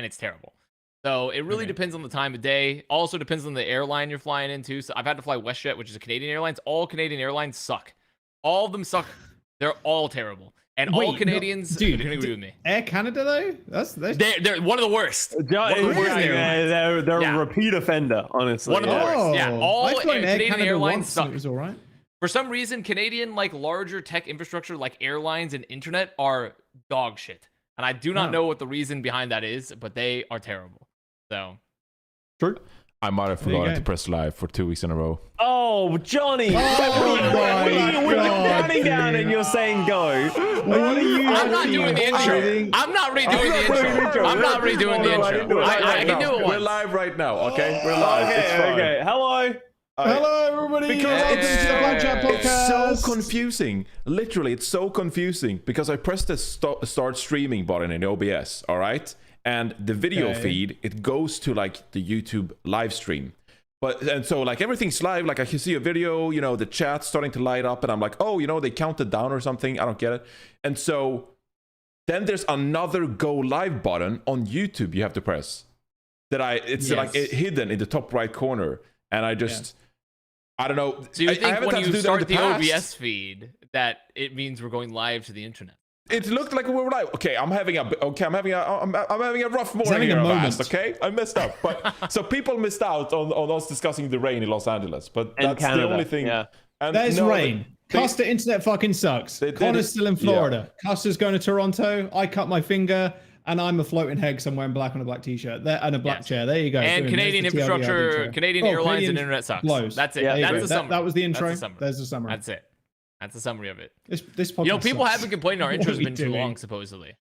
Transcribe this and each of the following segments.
and it's terrible. So it really depends on the time of day. Also depends on the airline you're flying into. So I've had to fly WestJet, which is a Canadian Airlines. All Canadian airlines suck. All of them suck. They're all terrible. And all Canadians can agree with me. Air Canada though, They're one of the worst. They're a repeat offender, honestly. One of the worst. Yeah, all Canadian Airlines suck. It was all right. For some reason, Canadian like larger tech infrastructure like airlines and internet are dog shit. And I do not know what the reason behind that is, but they are terrible. So true. I might have forgotten to press live for 2 weeks in a row. Oh, Johnny! We're counting down and you're saying go. What are you? I'm not doing the intro. I'm not redoing the intro. I'm not redoing the intro. I can do it once. We're live right now, okay? We're live. Okay. Hello. Hello, everybody. It's so confusing. Literally, it's so confusing because I pressed the start streaming button in OBS, all right? And the video feed, it goes to like the YouTube live stream. And so like everything's live, like I can see a video, you know, the chat's starting to light up and I'm like, oh, you know, they counted down or something. I don't get it. And so then there's another go live button on YouTube you have to press. It's like hidden in the top right corner. And I just, I don't know. So you think when you start the OBS feed that it means we're going live to the internet? It looked like we were like, okay, I'm having a rough morning here, Avast, okay? I messed up, but so people missed out on us discussing the rain in Los Angeles, but that's the only thing. Yeah. And there's rain. Custa internet fucking sucks. Connor's still in Florida. Custa's going to Toronto. I cut my finger, and I'm a floating head somewhere in black on a black t-shirt and a black chair. There you go. And Canadian infrastructure, Canadian airlines, and internet sucks. Blows. That's it. That's the summary. That was the intro. There's the summary. That's it. That's the summary of it. This podcast people sucks. have been complaining our intro's been too long, supposedly.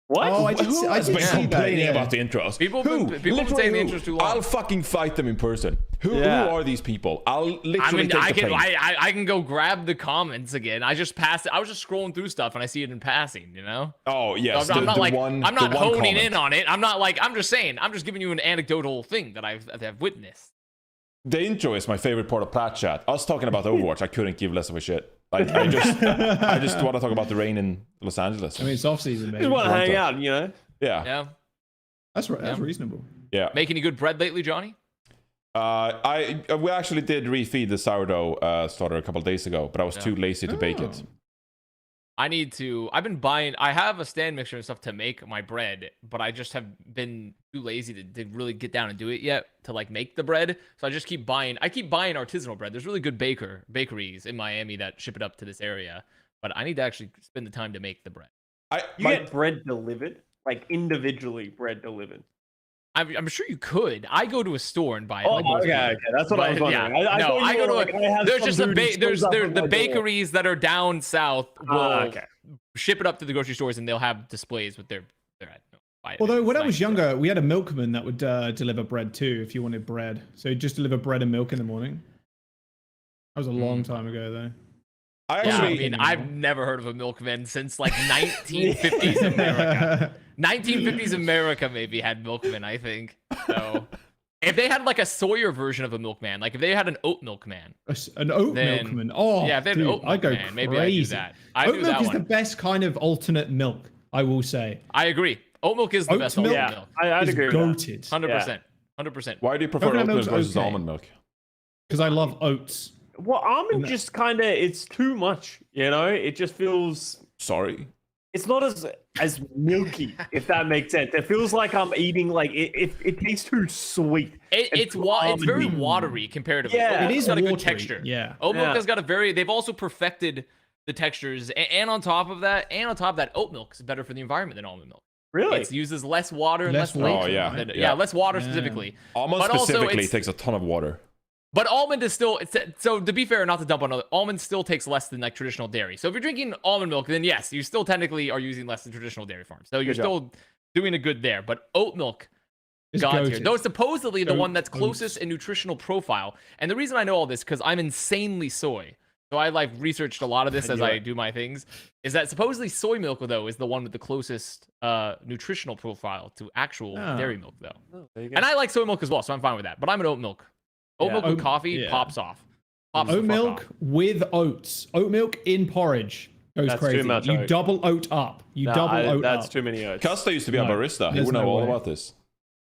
What? Oh, I did see complaining about the intros. People have been saying the intro's too long. I'll fucking fight them in person. Who are these people? I'll literally I can go grab the comments again. I just passed it. I was just scrolling through stuff and I see it in passing, you know? Oh, yes. So I'm not honing in on it. I'm not like, I'm just saying, I'm just giving you an anecdotal thing that I've witnessed. The intro is my favorite part of Plat chat. Us talking about Overwatch, I couldn't give less of a shit. Like I just want to talk about the rain in Los Angeles. I mean, it's off season, man. Just want to hang out, you know? Yeah. That's right. That's reasonable. Yeah. Make any good bread lately, Johnny? We actually did refeed the sourdough starter a couple of days ago, but I was too lazy to bake it. I've been buying, I have a stand mixer and stuff to make my bread, but I just have been too lazy to really get down and do it yet to like make the bread. So I just keep buying artisanal bread. There's really good bakeries in Miami that ship it up to this area, but I need to actually spend the time to make the bread. You get bread delivered, like individually bread delivered. I'm sure you could. I go to a store and buy it. Okay. That's what I was wondering. Yeah. I go to there's the bakeries that are down south will ship it up to the grocery stores and they'll have displays with their Although when I was younger, we had a milkman that would deliver bread too if you wanted bread. So he'd just deliver bread and milk in the morning. That was a long time ago though. I've never heard of a milkman since like 1950s America. 1950s America maybe had milkmen, I think. So if they had like a Sawyer version of a milkman, like if they had an oat milkman. An oat milkman? Oh, yeah, if they had an oat milkman, maybe I'd do that. Oat milk is the best kind of alternate milk, I will say. I agree. Oat milk is the best alternate milk. I'd agree with goated. 100%. 100%. Why do you prefer oat milk versus almond milk? Because I love oats. Well, almond just kind of, it's too much, you know? It just feels... Sorry. It's not as milky, if that makes sense. It feels like I'm eating, like, it tastes too sweet. It's very watery comparatively. Yeah, it is got a watery. good texture. Yeah. Oat milk has got they've also perfected the textures. And on top of that, oat milk is better for the environment than almond milk. Really? It uses less water and less water. Less water specifically. Almond specifically takes a ton of water. But almond is still, so to be fair, not to dump on other, almond still takes less than like traditional dairy. So if you're drinking almond milk, then yes, you still technically are using less than traditional dairy farms. So you're still doing a good there. But oat milk, God's here. Though it's supposedly the one that's closest in nutritional profile. And the reason I know all this, because I'm insanely soy. So I like researched a lot of this as I do my things, is that supposedly soy milk, though, is the one with the closest nutritional profile to actual dairy milk, though. And I like soy milk as well, so I'm fine with that. But I'm an oat milk. Oat milk with coffee pops off. Oat milk with oats. Oat milk in porridge. Goes That's crazy. too much You oat. double oat up. That's up. too many oats. Custa used to be a barista. He There's would know no all way. about this.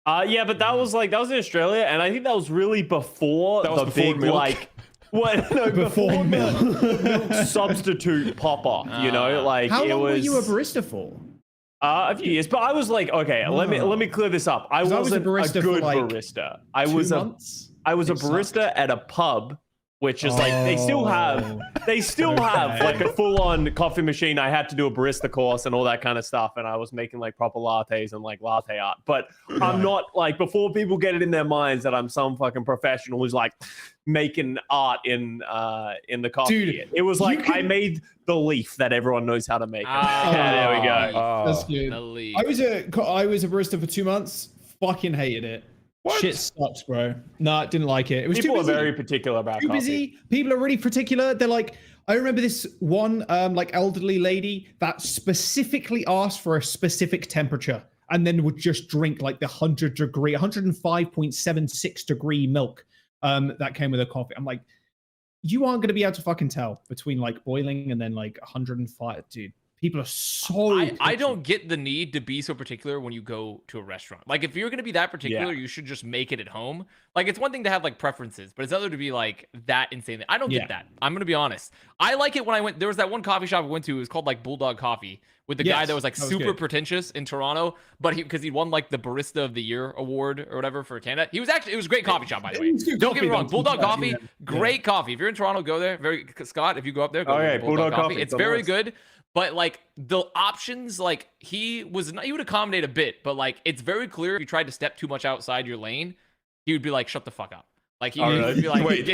Yeah, but that was in Australia, and I think that was really before That was the before big milk. before milk. milk substitute pop off. You know, like How it long was. were you a barista for? A few years, but I was like, okay, let me clear this up. I wasn't a barista good for like barista. I 2 was a months? barista sucked. at a pub, which is like they still have Okay. like a full-on coffee machine. I had to do a barista course and all that kind of stuff, and I was making like proper lattes and like latte art. But I'm not like, before people get it in their minds that I'm some fucking professional who's like making art in the coffee. Dude, it was like I made the leaf that everyone knows how to make. There we go. That's good. The leaf. I was a barista for 2 months. Fucking hated it. What? Shit sucks, bro. Nah, didn't like it. It was People too are busy. very particular about Too coffee. busy. People are really particular. They're like, I remember this one like elderly lady that specifically asked for a specific temperature and then would just drink like the 105.76 degree milk that came with her coffee. I'm like, you aren't going to be able to fucking tell between like boiling and then like 105, dude. People are so I don't get the need to be so particular when you go to a restaurant. Like, if you're going to be that particular, you should just make it at home. Like, it's one thing to have like preferences, but it's other to be like that insane. I don't get that. I'm going to be honest. I like it when I went, there was that one coffee shop I went to. It was called like Bulldog Coffee with the guy that was like super pretentious in Toronto, but because he won like the Barista of the Year award or whatever for Canada. It was a great coffee shop, by the way. Don't get me wrong. Bulldog Coffee, great coffee. If you're in Toronto, go there. Scott, if you go up there, go to Bulldog Coffee. It's very good. But like the options, like he would accommodate a bit, but like it's very clear if you tried to step too much outside your lane, he would be like, shut the fuck up. Like he would be like, wait,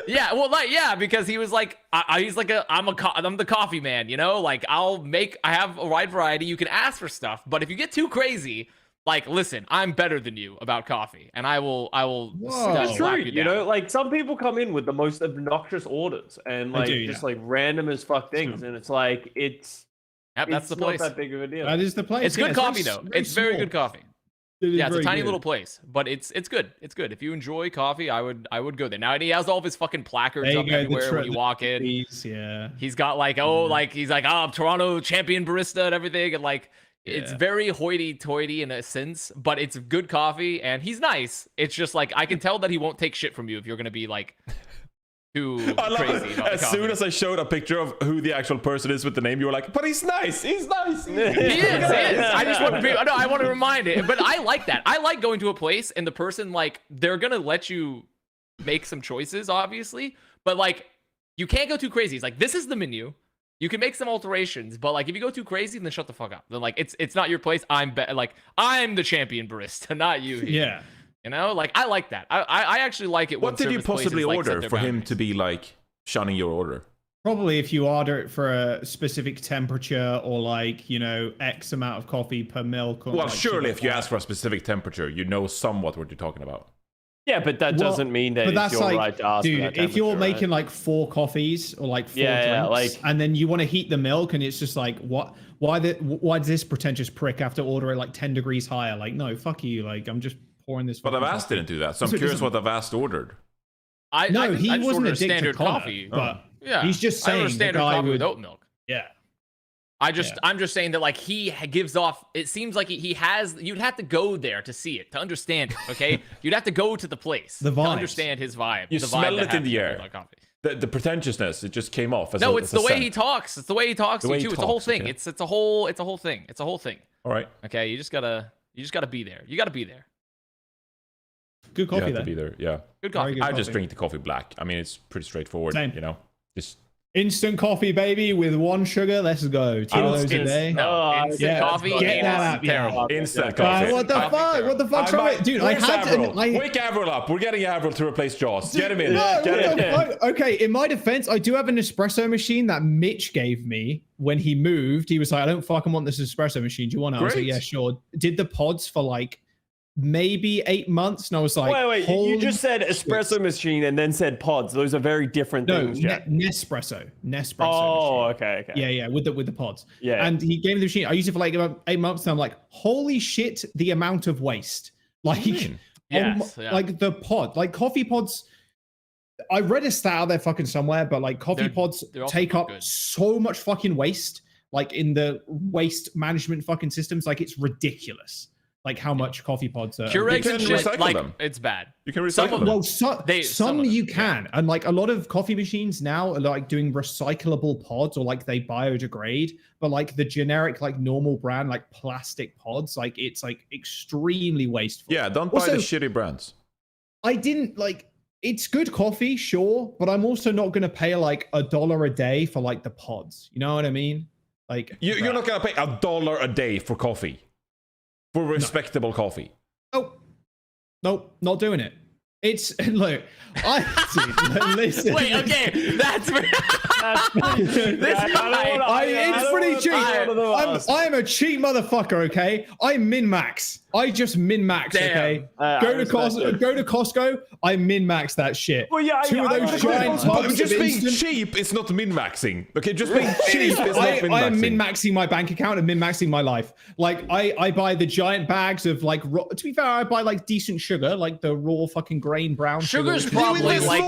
yeah, well, like, yeah, because he was like, he's like I'm the coffee man, you know, like I have a wide variety. You can ask for stuff, but if you get too crazy, like, listen, I'm better than you about coffee, and I will It's true. slap You know, like some people come in with the most obnoxious orders and like just like random as fuck things, and it's like that's the place. Not that big of a deal. That is the place. It's good coffee though. It's very good coffee. Yeah, it's a tiny little place, but it's good. It's good. If you enjoy coffee, I would go there. Now, and he has all of his fucking placards up everywhere when you walk in. He's got like, he's like, I'm Toronto champion barista and everything, and like it's very hoity-toity in a sense, but it's good coffee, and he's nice. It's just like I can tell that he won't take shit from you if you're gonna be like too crazy about as soon as I showed a picture of who the actual person is with the name, you were like, but he's nice. He's nice. He is. I just want to be. No, I want to remind it. But I like that. I like going to a place and the person, like, they're gonna let you make some choices, obviously, but like you can't go too crazy. It's like, this is the menu. You can make some alterations, but like if you go too crazy, then shut the fuck up. Then like it's not your place. I'm the champion barista, not you. Yeah. You know, like I like that. I actually like it. What did you possibly order for him to be like shunning your order? Probably if you order it for a specific temperature or like, you know, X amount of coffee per milk. Or Well, like surely if you ask for a specific temperature, you know somewhat what you're talking about. Yeah, but that doesn't mean that it's your right to ask for that if you're temperature, making like 4 coffees or like 4 Yeah, drinks, like- and then you want to heat the milk, and it's just like, why does this pretentious prick have to order it like 10 degrees higher? Like, no, fuck you. Like, I'm just pouring this. But fucking Avast coffee. didn't do that, so I'm So it curious doesn't- what Avast ordered. I he just wasn't ordered a addicted standard to Connor, coffee. but Yeah, he's just I ordered saying a the standard guy coffee with would- oat milk. Yeah. I'm just saying that like he gives off. It seems like he has. You'd have to go there to see it, to understand it. Okay, you'd have to go to the place The to vibes. understand his vibe. You the smell vibe it in the air. Coffee. The pretentiousness, it just came off. As No, a, it's as the a way scent. he talks. It's the way he talks to you too. It's the whole thing. okay. It's a whole thing. It's a whole thing. All right. Okay, you just gotta be there. You gotta be there. Good You coffee have to there. be there. Yeah. Good coffee. Very good. I just coffee. drink the coffee black. I mean, it's pretty straightforward. Same. You know, just Instant coffee, baby, with 1 sugar. Let's go. 2 of those a day. No, instant yeah, coffee. get that is up, yeah. terrible. instant coffee. What the Coffee fuck? there. What the fuck's wrong with dude? I Where's had Avril? to. Wake Avril up. We're getting Avril to replace Jaws. Get him in. No, Get what him the in. fuck? Okay, in my defense, I do have an espresso machine that Mitch gave me when he moved. He was like, I don't fucking want this espresso machine. Do you want it? I was like, Great. yeah, sure. Did the pods for like maybe 8 months. And I was like, Wait, you holy just said shit. espresso machine and then said pods. Those are very different No, things, Jack. Nespresso. Oh, machine. okay. Yeah, with the pods. Yeah. And he gave me the machine. I used it for like about 8 months, and I'm like, holy shit, the amount of waste. Like, Yes, yeah. like the pod, like coffee pods. I read a stat out there fucking somewhere, but like coffee pods take up so much fucking waste, like in the waste management fucking systems. Like it's ridiculous. Like how much coffee pods are. Keurigs and shit, like them. It's bad. You can recycle them. Well, some you can, and like a lot of coffee machines now are like doing recyclable pods or like they biodegrade. But like the generic, like normal brand, like plastic pods, like it's like extremely wasteful. Yeah, don't buy the shitty brands. I didn't like. It's good coffee, sure, but I'm also not going to pay like $1 a day for like the pods. You know what I mean? Like you're not going to pay $1 a day for coffee. For respectable coffee. Nope, not doing it. It's listen. Wait, okay, that's it's pretty cheap. I'm a cheap motherfucker. Okay, I min max. I just min max. Okay, go to Costco. I min max that shit. Well, yeah, Two of those giant tubs. Just being cheap is not min maxing. Okay, just being cheap is not min maxing. I am min maxing my bank account and min maxing my life. Like I buy the giant bags of like. To be fair, I buy like decent sugar, like the raw fucking grain brown sugar. Sugar's probably like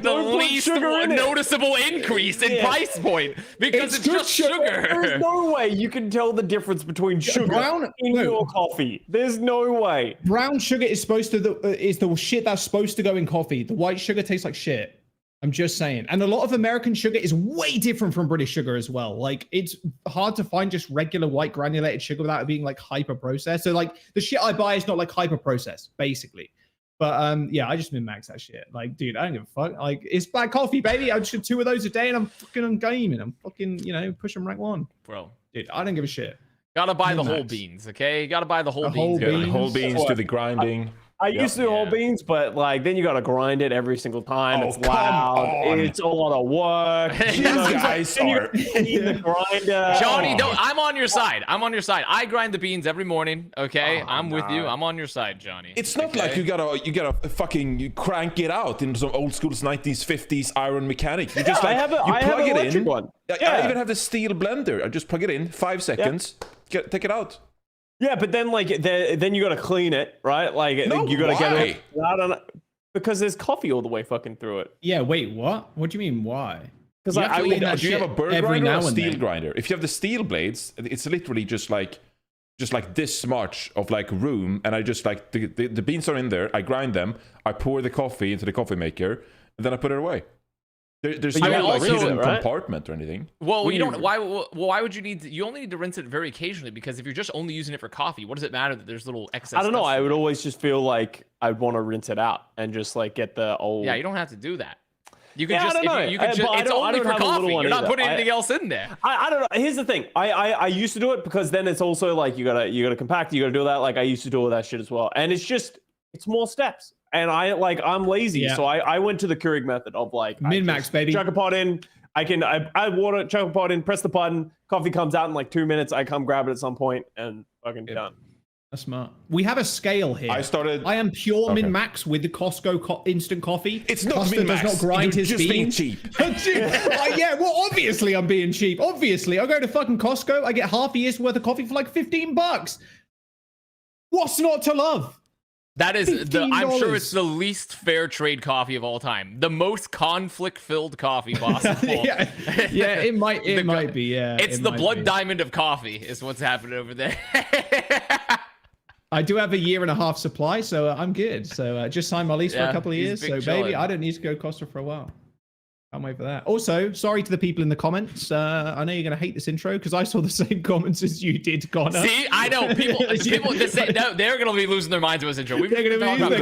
the least noticeable increase in price point because it's just sugar. There's no way you can tell the difference between sugar in your coffee. There's no way. Brown sugar is supposed to is the shit that's supposed to go in coffee. The white sugar tastes like shit. I'm just saying. And a lot of American sugar is way different from British sugar as well. Like it's hard to find just regular white granulated sugar without it being like hyper processed. So like the shit I buy is not like hyper processed, basically. But yeah, I just min max that shit. Like, dude, I don't give a fuck. Like, it's black coffee, baby. I just do 2 of those a day, and I'm fucking on gaming. I'm fucking, pushing rank 1, bro. Dude, I don't give a shit. Gotta buy the whole beans, okay? Gotta buy the whole beans. The whole beans to the grinding. I used to do whole beans, but like then you gotta grind it every single time. It's loud. It's a lot of work. You guys are the grinder. Johnny, I'm on your side. I grind the beans every morning. Okay, I'm with you. I'm on your side, Johnny. It's not like you gotta fucking crank it out in some old school 90s, 50s iron mechanic. You just like you plug it in. One. I even have the steel blender. I just plug it in, 5 seconds, take it out. Yeah, but then like then you gotta clean it, right? Like you gotta get it out because there's coffee all the way fucking through it. Yeah, wait, what? What do you mean why? Because do you have a burr grinder or a steel grinder? If you have the steel blades, it's literally just like this much of like room, and I just like the beans are in there. I grind them. I pour the coffee into the coffee maker, and then I put it away. There's no like hidden compartment or anything. Well, you don't. Why would you need to? You only need to rinse it very occasionally, because if you're just only using it for coffee, what does it matter that there's little excess? I don't know. I would always just feel like I'd want to rinse it out and just like get the old. Yeah, you don't have to do that. You can just. It's only for coffee. You're not putting anything else in there. I don't know. Here's the thing. I used to do it because then it's also like you gotta compact. You gotta do that. Like I used to do all that shit as well, and it's more steps. And I'm lazy, so I went to the Keurig method of like min-max, baby. Chuck a pot in. I water, chuck a pot in, press the button. Coffee comes out in like 2 minutes. I come grab it at some point and fucking done. That's smart. We have a scale here. I am pure min-max with the Costco instant coffee. It's not min-max. Does not grind his just being beans. Cheap. Yeah, well, obviously I'm being cheap. Obviously, I go to fucking Costco. I get half a year's worth of coffee for like $15. What's not to love? That is I'm sure it's the least fair trade coffee of all time. The most conflict-filled coffee possible. yeah, it might be. Yeah, it's the blood diamond of coffee is what's happening over there. I do have a 1.5 year supply, so I'm good. So just signed my lease for a couple of years. So baby, I don't need to go Costa for a while. Can't wait for that. Also, sorry to the people in the comments. I know you're going to hate this intro because I saw the same comments as you did, Connor. See, I know. People they're going to be losing their minds with this intro. They're going to be losing their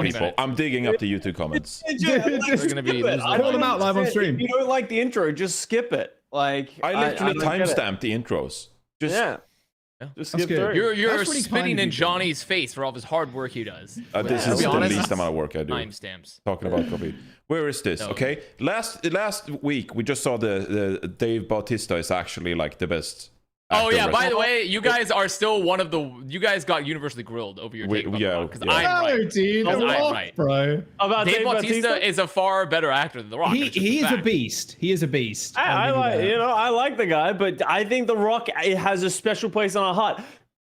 people. I'm digging up the YouTube comments. They're going to be losing call them out live on stream. If you don't like the intro, just skip it. Like I literally timestamp the intros. Just skip through. You're spitting in Johnny's face for all of his hard work he does. This is the least amount of work I do. Timestamps. Talking about coffee. Where is this? Okay. Last week we just saw the Dave Bautista is actually like the best. Oh yeah. By the way, you guys are still one of the. You guys got universally grilled over your take. Because I'm right. Dude, I'm right, bro. Dave Bautista is a far better actor than The Rock. He is a beast. He is a beast. I like the guy, but I think The Rock has a special place in our heart.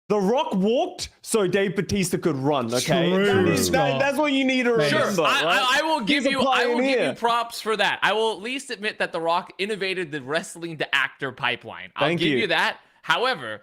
The Rock walked so Dave Bautista could run. Okay, True. that's what you need to remember. Sure, right? I will give He's a you. I will give you pioneer. props for that. I will at least admit that The Rock innovated the wrestling to actor pipeline. I'll Thank give you. you that. However,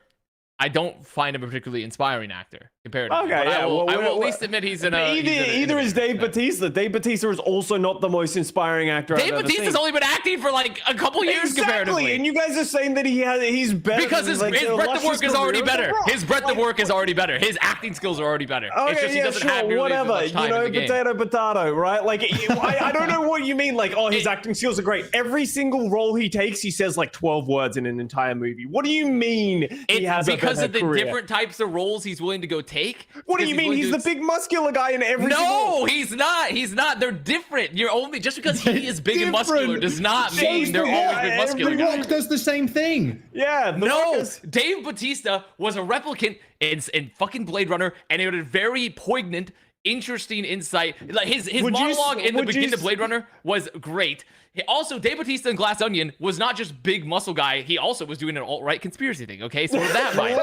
I don't find him a particularly inspiring actor comparatively. Okay, But yeah, I will well, at least admit he's in a. Either is Dave Bautista. Dave Bautista is also not the most inspiring actor. Dave I've ever Bautista's seen. only been acting for like a couple years comparatively. And you guys are saying that he's better Because his than, like, breadth the of luscious work is already career of The better. Rock. His breadth of work is already better. His acting skills are already better. Okay, It's just he doesn't have nearly as whatever. much time in the game. Potato, right? Like, I don't know what you mean. Like, oh, his acting skills are great. Every single role he takes, he says like 12 words in an entire movie. What do you mean he has a because better of the career? different types of roles he's willing to go take. What do you mean? He's the big muscular guy in every. No, he's not. He's not. They're different. You're only just because he is big and muscular does not mean they're always big muscular. The Rock does the same thing. Yeah. No, Dave Bautista was a replicant in fucking Blade Runner, and it had a very poignant, interesting insight. Like his monologue in the beginning of Blade Runner was great. Also, Dave Bautista in Glass Onion was not just big muscle guy. He also was doing an alt-right conspiracy thing. Okay, so with that mind.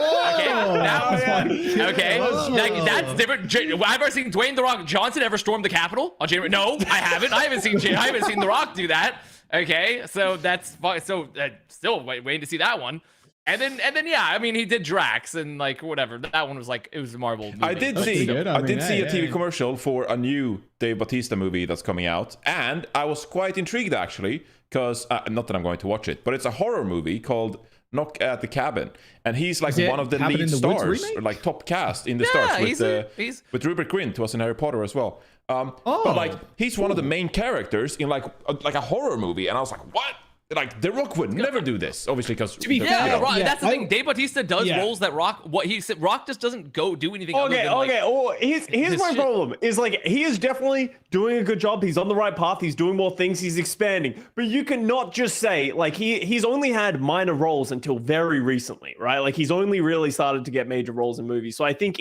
Okay, that's different. I've ever seen Dwayne The Rock Johnson ever storm the Capitol on January? No, I haven't. I haven't seen The Rock do that. Okay, so that's so still waiting to see that one. And then, yeah, I mean, he did Drax and like whatever. That one was like it was a Marvel movie. I did see a TV commercial for a new Dave Bautista movie that's coming out, and I was quite intrigued actually, because not that I'm going to watch it, but it's a horror movie called Knock at the Cabin, and he's like one of the lead stars, or like top cast in the stars with Rupert Grint, who was in Harry Potter as well. But like he's one of the main characters in like a horror movie, and I was like, what? Like The Rock would never do this, obviously, because that's the thing. Dave Bautista does roles that Rock. What he said, Rock just doesn't go do anything. Here's my problem. Is like he is definitely doing a good job. He's on the right path. He's doing more things. He's expanding. But you cannot just say like he's only had minor roles until very recently, right? Like he's only really started to get major roles in movies. So I think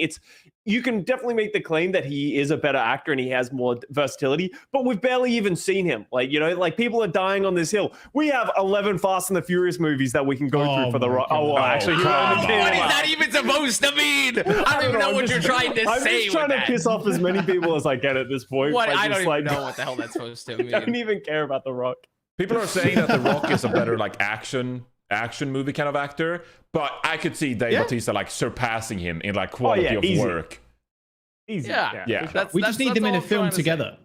you can definitely make the claim that he is a better actor and he has more versatility, but we've barely even seen him. Like, like people are dying on this hill. We have 11 Fast and the Furious movies that we can go through for the Rock. What is that even supposed to mean? I don't even know what you're trying to say. I'm just trying to piss off as many people as I can at this point. What? I don't even know what the hell that's supposed to mean. I don't even care about The Rock. People are saying that The Rock is a better like action movie kind of actor, but I could see Dave Bautista like surpassing him in like quality of work. Easy. Yeah. We just need them in a film together,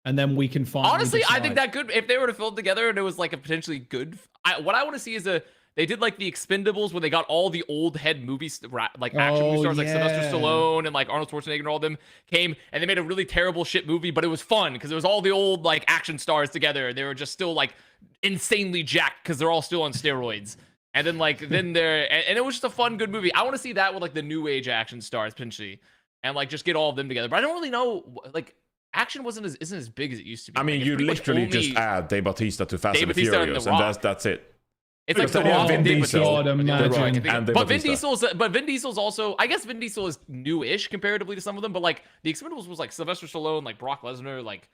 and then we can find. Honestly, I think that could, if they were to film together and it was like a potentially good. What I want to see is they did like the Expendables where they got all the old head movies, like action movie stars like Sylvester Stallone and like Arnold Schwarzenegger and all of them came, and they made a really terrible shit movie, but it was fun because it was all the old like action stars together. They were just still like insanely jacked because they're all still on steroids. And then and it was just a fun, good movie. I want to see that with like the new age action stars potentially, and like just get all of them together. But I don't really know, like action isn't as big as it used to be. I mean, like, you literally just add Dave Bautista to Fast and the Furious, and that's it. It's like The Rock and Dave Bautista. But Vin Diesel's also, I guess Vin Diesel is new-ish comparatively to some of them, but like the Expendables was like Sylvester Stallone, like Brock Lesnar, like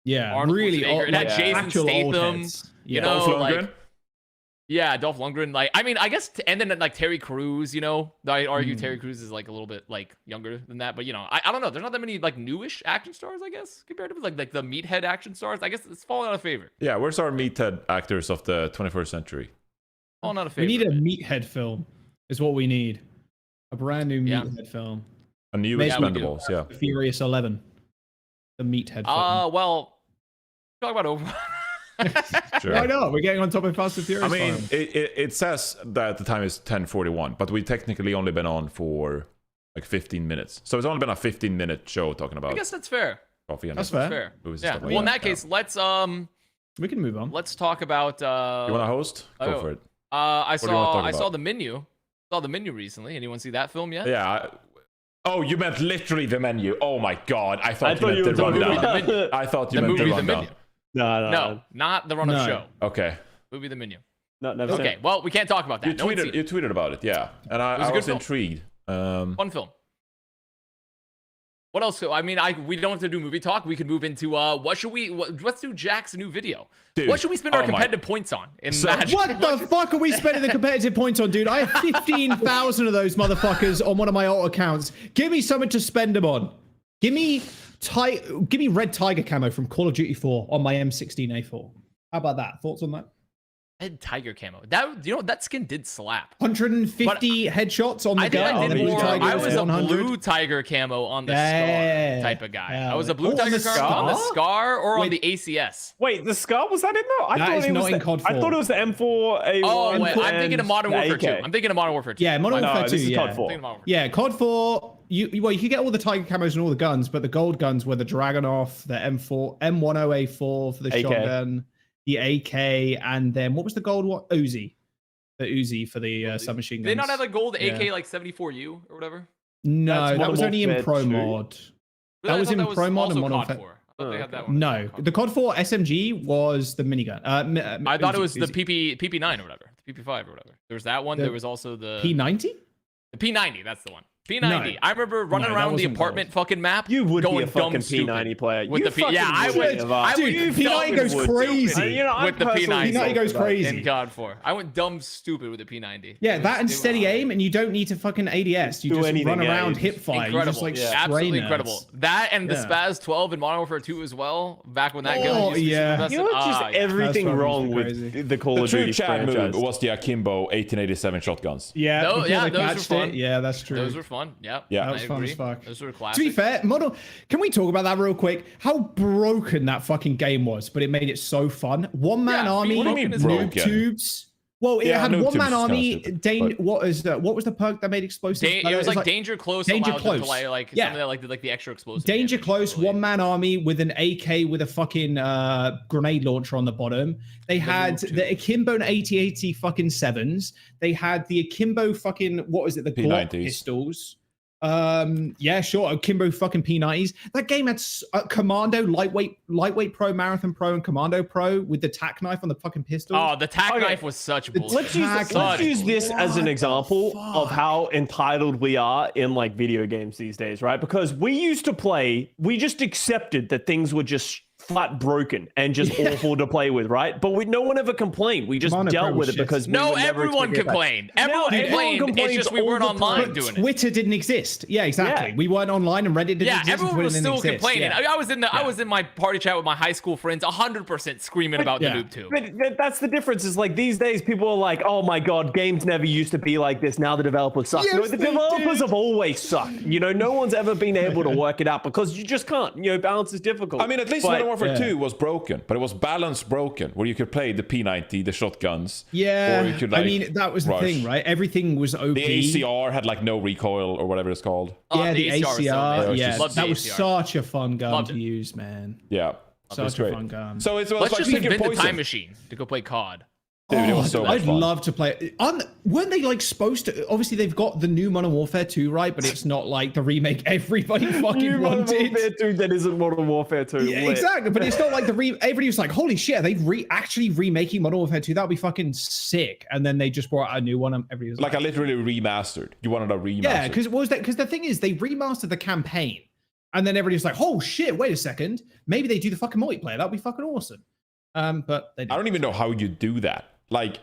Arnold really old, it had Jason Statham, you know, like Dolph Lundgren. Like, I mean, I guess, and then like Terry Crews, you know, I argue Terry Crews is like a little bit like younger than that, but you know, I don't know. There's not that many like newish action stars, I guess, compared to like the meathead action stars. I guess it's falling out of favor. Yeah, where's our meathead actors of the 21st century? Falling out of favor. We need a meathead film, is what we need. A brand new meathead film. A new Expendables, yeah. Furious 11. The meathead film. Well, talk about Overwatch. Sure. Why not? We're getting on top of Fast and Furious. I mean, it says that the time is 10:41, but we technically only been on for like 15 minutes. So it's only been a 15-minute show talking about. I guess that's fair. Coffee and that's fair. Yeah. Well, in that case, let's we can move on. Let's talk about. You want to host? Go for it. I saw the menu. Saw the menu recently. Anyone see that film yet? Yeah. Oh, you meant literally the menu. Oh my god. I thought you meant the rundown. I thought you meant the rundown. No, not the run-up show. Okay. Movie the menu. No, never. Okay, well, we can't talk about that. You tweeted about it, yeah. And I was intrigued. Fun film. What else? I mean, we don't have to do movie talk. We could move into let's do Jack's new video. Dude, what should we spend our competitive points on in Match? What the fuck are we spending the competitive points on, dude? I have 15,000 of those motherfuckers on one of my alt accounts. Give me something to spend them on. Give me red tiger camo from Call of Duty 4 on my M16A4. How about that? Thoughts on that? Red tiger camo. That skin did slap. 150 headshots on the gun. I was a blue tiger camo on the Scar type of guy. I was a blue tiger camo on the Scar or on the ACS. Wait, the Scar, was that in there? I thought it was the M4A1. Oh, wait, I'm thinking of Modern Warfare 2. I'm thinking of Modern Warfare 2. Yeah, Modern Warfare 2. Yeah. COD 4. Yeah, COD 4. You could get all the tiger camos and all the guns, but the gold guns were the Dragunov, the M10A4 for the shotgun, the AK, and then what was the gold one? Uzi. The Uzi for the submachine guns. Did they not have a gold AK like 74U or whatever? No, that was only in Pro Mod. That was in Pro Mod and Modern Warfare. I thought they had that one. No, the COD 4 SMG was the minigun. I thought it was the PP9 or whatever, the PP5 or whatever. There was that one. There was also the P90. The P90, that's the one. P90. I remember running around the apartment fucking map. You would going be a fucking P90 player. With the P. Yeah, I would. Dude, P90 goes crazy. With the P90. P90 goes crazy. In God 4. I went dumb stupid with the P90. Yeah, that and steady aim, and you don't need to fucking ADS. You just run around, hip fire. Incredible. You just, like, absolutely incredible. That and the Spaz 12 in Modern Warfare 2 as well. Back when that gun used to be yeah. You know, just everything wrong with the Call of Duty franchise. Move was the Akimbo 1887 shotguns. Yeah, those were fun. Yeah, that's true. Those were fun. Yeah. That was fun as fuck. Those were classic. To be fair, can we talk about that real quick? How broken that fucking game was, but it made it so fun. One man army, noob tubes. Well, it had one man army. What was the perk that made explosives? It was like danger close. Danger close. To like the extra explosive. Danger close. One man army with an AK with a fucking grenade launcher on the bottom. They had the Akimbo 8080 fucking 7s. They had the Akimbo fucking the Glock pistols. Yeah, sure. Akimbo fucking P90s. That game had Commando, lightweight Pro, Marathon Pro, and Commando Pro with the tack knife on the fucking pistol. Oh, the tack knife was such bullshit. Let's use this as an example of how entitled we are in like video games these days, right? Because we used to play, we just accepted that things were just flat broken and just awful to play with, right? But no one ever complained. We just dealt with it because everyone complained. Everyone complained. It's just we weren't online doing it. Twitter didn't exist. Yeah, exactly. Yeah. We weren't online and Reddit didn't exist. Yeah, everyone was still complaining. Yeah. I was in my party chat with my high school friends, 100% screaming about the noob tube. But that's the difference. Is like these days people are like, oh my god, games never used to be like this. Now the developers suck. Yes, the developers have always sucked. You know, no one's ever been able to work it out because you just can't. You know, balance is difficult. I mean, at least Modern Warfare 2 was broken, but it was balance broken, where you could play the P90, the shotguns. Yeah, or you could, I mean, that was the thing, right? Everything was OP. The ACR had like no recoil or whatever it's called. Yeah, the ACR. Yeah, that was such a fun gun to use, man. Yeah, such a fun gun. So it's let's just invent the time machine to go play COD. Dude, it was so much I'd fun. love to play. Weren't they like supposed to? Obviously, they've got the new Modern Warfare 2, right? But it's not like the remake everybody fucking wanted. Modern Warfare 2 that isn't Modern Warfare 2. Yeah, exactly. But it's not like everybody was like, holy shit, they actually remaking Modern Warfare 2. That would be fucking sick. And then they just brought out a new one. And everybody was like, I literally remastered. You wanted a remaster? Yeah, because the thing is, they remastered the campaign, and then everybody was like, oh shit, wait a second, maybe they do the fucking multiplayer. That'd be fucking awesome. But they didn't. I don't even know how you do that. Like,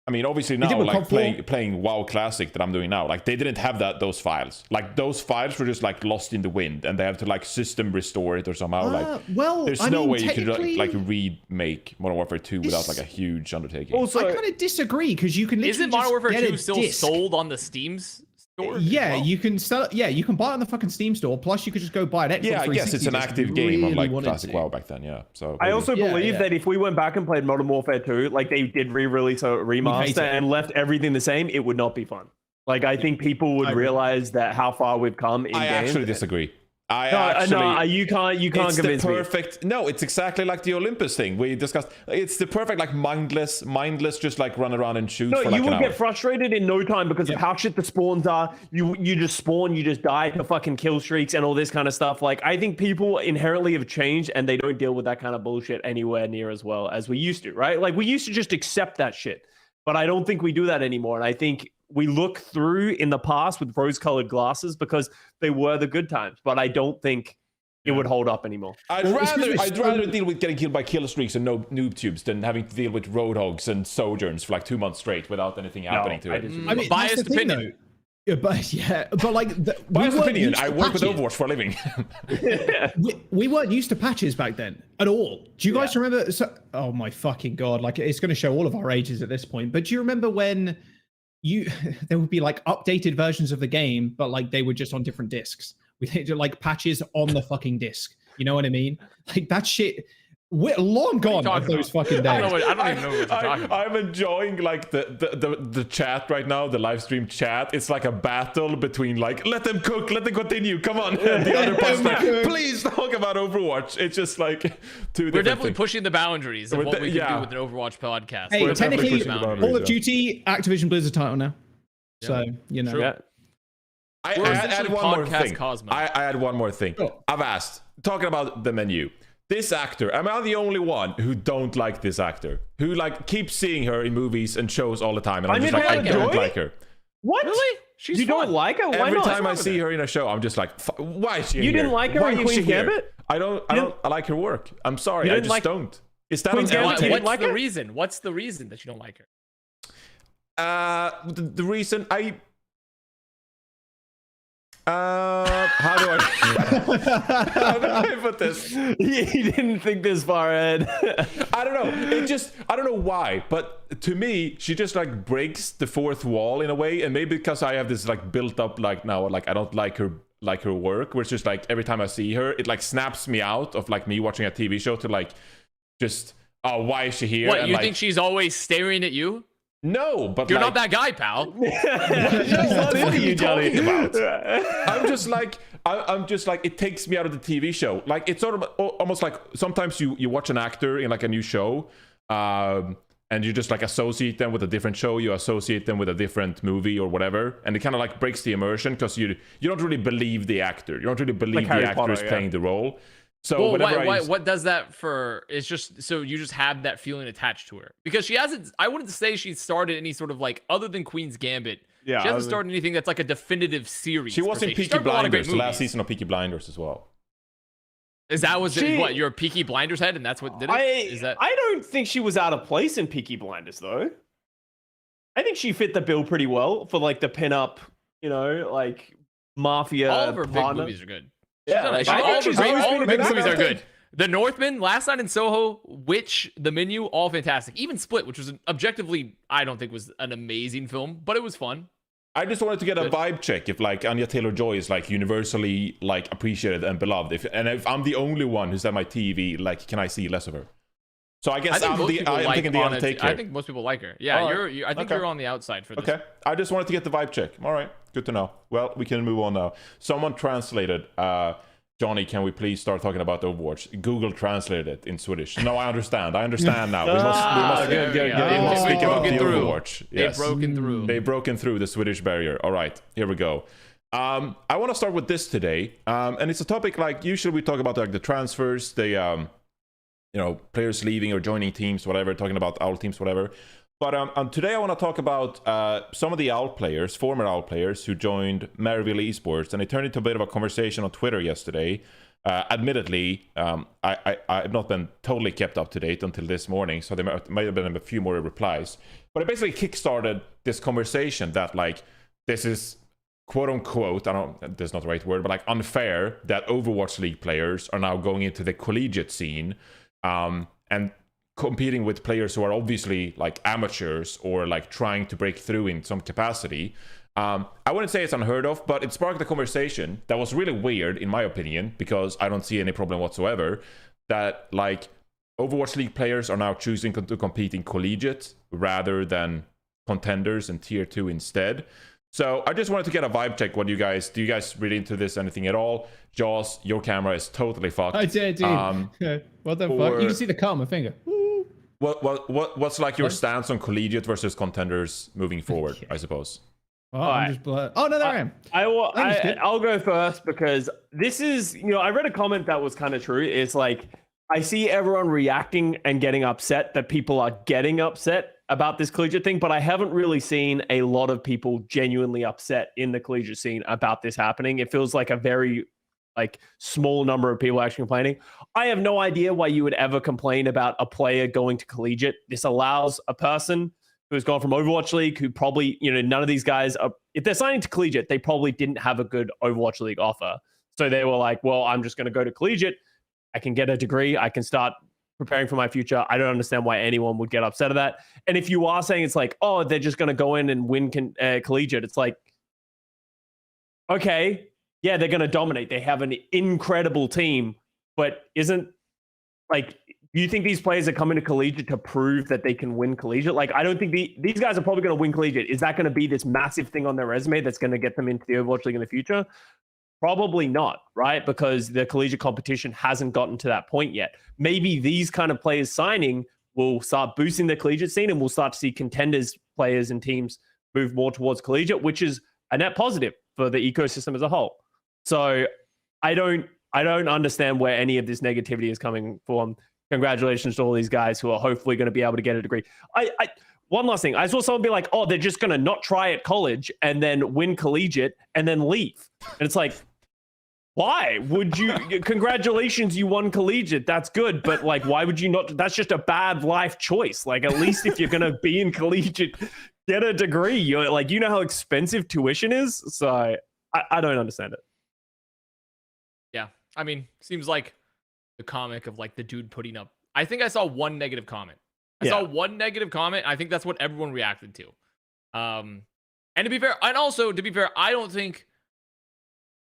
I mean, obviously now, like playing WoW Classic that I'm doing now, like they didn't have those files. Like those files were just like lost in the wind, and they have to like system restore it or somehow. There's no way you could like remake Modern Warfare 2 without like a huge undertaking. Also, I kind of disagree because you can. Isn't Modern Warfare 2 still sold on the Steam's store? Yeah, you can sell. Yeah, you can buy it on the fucking Steam store. Plus, you could just go buy an Xbox 360. Yeah, I guess it's an active game on like Classic WoW back then. Yeah. So I also believe that if we went back and played Modern Warfare 2, like they did re-release a remaster and left everything the same, it would not be fun. Like I think people would realize that how far we've come in I actually disagree. You can't convince me. No, it's exactly like the Olympus thing we discussed. It's the perfect like mindless, just like run around and shoot. No, for like you would get frustrated in no time because of how shit the spawns are. You just spawn, you just die to fucking kill streaks and all this kind of stuff. Like I think people inherently have changed and they don't deal with that kind of bullshit anywhere near as well as we used to, right? Like we used to just accept that shit. But I don't think we do that anymore. And I think we look through in the past with rose-colored glasses because they were the good times, but I don't think it would hold up anymore. I'd rather deal with getting killed by kill streaks and no noob tubes than having to deal with roadhogs and sojourns for like 2 months straight without anything happening to it. I mean, biased opinion. Yeah, but like, biased opinion. I work with Overwatch for a living. we weren't used to patches back then at all. Do you guys remember? Oh my fucking god! Like, it's going to show all of our ages at this point. But do you remember when there would be like updated versions of the game, but like they were just on different discs? We did like patches on the fucking disc. You know what I mean? Like that shit. We're long gone of those fucking days. I don't even know what you're talking about. I'm enjoying like the chat right now, the live stream chat. It's like a battle between like, let them cook, let them continue, come on. And the other part's like, please talk about Overwatch. It's just like We're definitely pushing the boundaries of what we can do with an Overwatch podcast. Hey, technically, Call of Duty, Activision Blizzard title now. Yeah. So, you know. Yeah. I add one more thing. I add one more thing. Avast, talking about the menu. This actor, am I the only one who don't like this actor? Who like keeps seeing her in movies and shows all the time, and I'm just like, I don't like her. What? Really? You don't like her? Why Every not? time I see her in a show, I'm just like, why is she You here? didn't like her in Queen's Gambit? I like her work. I'm sorry, I just don't. Is that Queen's Gambit? What's the reason? What's the reason that you don't like her? The reason how do I put this? He didn't think this far ahead. I don't know. I don't know why, but to me, she just like breaks the fourth wall in a way, and maybe because I have this like built up like now, like I don't like her work, where it's just like every time I see her, it like snaps me out of like me watching a TV show to like just why is she here? What, and, you like, think she's always staring at you? No, but you're like, not that guy, pal. Not into you, Johnny. I'm just like it takes me out of the TV show. Like it's sort of almost like sometimes you watch an actor in like a new show, and you just like associate them with a different show. You associate them with a different movie or whatever, and it kind of like breaks the immersion because you don't really believe the actor. You don't really believe like the actor is playing the role. So what does that for? It's just so you just have that feeling attached to her because she hasn't. I wouldn't say she started any sort of like other than Queen's Gambit. Yeah, she hasn't started anything that's like a definitive series. She was in Peaky Blinders, the last season of Peaky Blinders as well. Is that what you're a Peaky Blinders head, and that's what did it? Is that? I don't think she was out of place in Peaky Blinders though. I think she fit the bill pretty well for like the pin-up, you know, like mafia. All of her big movies are good. Yeah, all the big movies are good. The Northman, Last Night in Soho, Witch, The Menu, all fantastic. Even Split, which was objectively, I don't think was an amazing film, but it was fun. I just wanted to get a vibe check if like Anya Taylor-Joy is like universally like appreciated and beloved. If I'm the only one who's at my TV, like can I see less of her? So I guess I'm taking the undertaker. I think most people like her. Yeah, I think you're on the outside for this. Okay, I just wanted to get the vibe check. All right, good to know. Well, we can move on now. Someone translated, Johnny, can we please start talking about Overwatch? Google translated it in Swedish. No, I understand now. We must speak about the Overwatch. Yes. They've broken through the Swedish barrier. All right, here we go. I want to start with this today, and it's a topic like usually we talk about like the transfers, the players leaving or joining teams, whatever, talking about OWL teams, whatever. But today I want to talk about some of the OWL players, former OWL players who joined Maryville Esports, and it turned into a bit of a conversation on Twitter yesterday. Admittedly, I've not been totally kept up to date until this morning, so there might have been a few more replies. But it basically kickstarted this conversation that like this is quote unquote, that's not the right word, but like unfair that Overwatch League players are now going into the collegiate scene. And competing with players who are obviously like amateurs or like trying to break through in some capacity. I wouldn't say it's unheard of, but it sparked a conversation that was really weird in my opinion, because I don't see any problem whatsoever that like Overwatch League players are now choosing to compete in collegiate rather than contenders and tier 2 instead. So I just wanted to get a vibe check. Do you guys read into this anything at all? Jaws, your camera is totally fucked. I did. What the fuck? You can see the cut on my finger. What's like your stance on collegiate versus contenders moving forward? I suppose. Oh, I'm just blood. Oh no, there I am. I'll go first because this is, I read a comment that was kind of true. It's like I see everyone reacting and getting upset that people are getting upset about this collegiate thing, but I haven't really seen a lot of people genuinely upset in the collegiate scene about this happening. It feels like a very small number of people actually complaining. I have no idea why you would ever complain about a player going to collegiate. This allows a person who's gone from Overwatch League, who probably, none of these guys are, if they're signing to collegiate, they probably didn't have a good Overwatch League offer. So they were like, well, I'm just going to go to collegiate. I can get a degree. I can start preparing for my future. I don't understand why anyone would get upset at that. And if you are saying it's like, oh, they're just going to go in and win collegiate, it's like, okay, yeah, they're going to dominate. They have an incredible team, but do you think these players are coming to collegiate to prove that they can win collegiate? Like, I don't think these guys are probably going to win collegiate. Is that going to be this massive thing on their resume that's going to get them into the Overwatch League in the future? Probably not, right? Because the collegiate competition hasn't gotten to that point yet. Maybe these kind of players signing will start boosting the collegiate scene, and we'll start to see contenders, players, and teams move more towards collegiate, which is a net positive for the ecosystem as a whole. So I don't understand where any of this negativity is coming from. Congratulations to all these guys who are hopefully going to be able to get a degree. One last thing. I saw someone be like, oh, they're just going to not try at college and then win collegiate and then leave. And it's like, why would you? Congratulations, you won collegiate. That's good. But why would you not? That's just a bad life choice. At least if you're going to be in collegiate, get a degree. You know how expensive tuition is? So I don't understand it. Yeah. I mean, seems like the comic of the dude putting up. I think I saw one negative comment. I saw one negative comment. I think that's what everyone reacted to. And to be fair, I don't think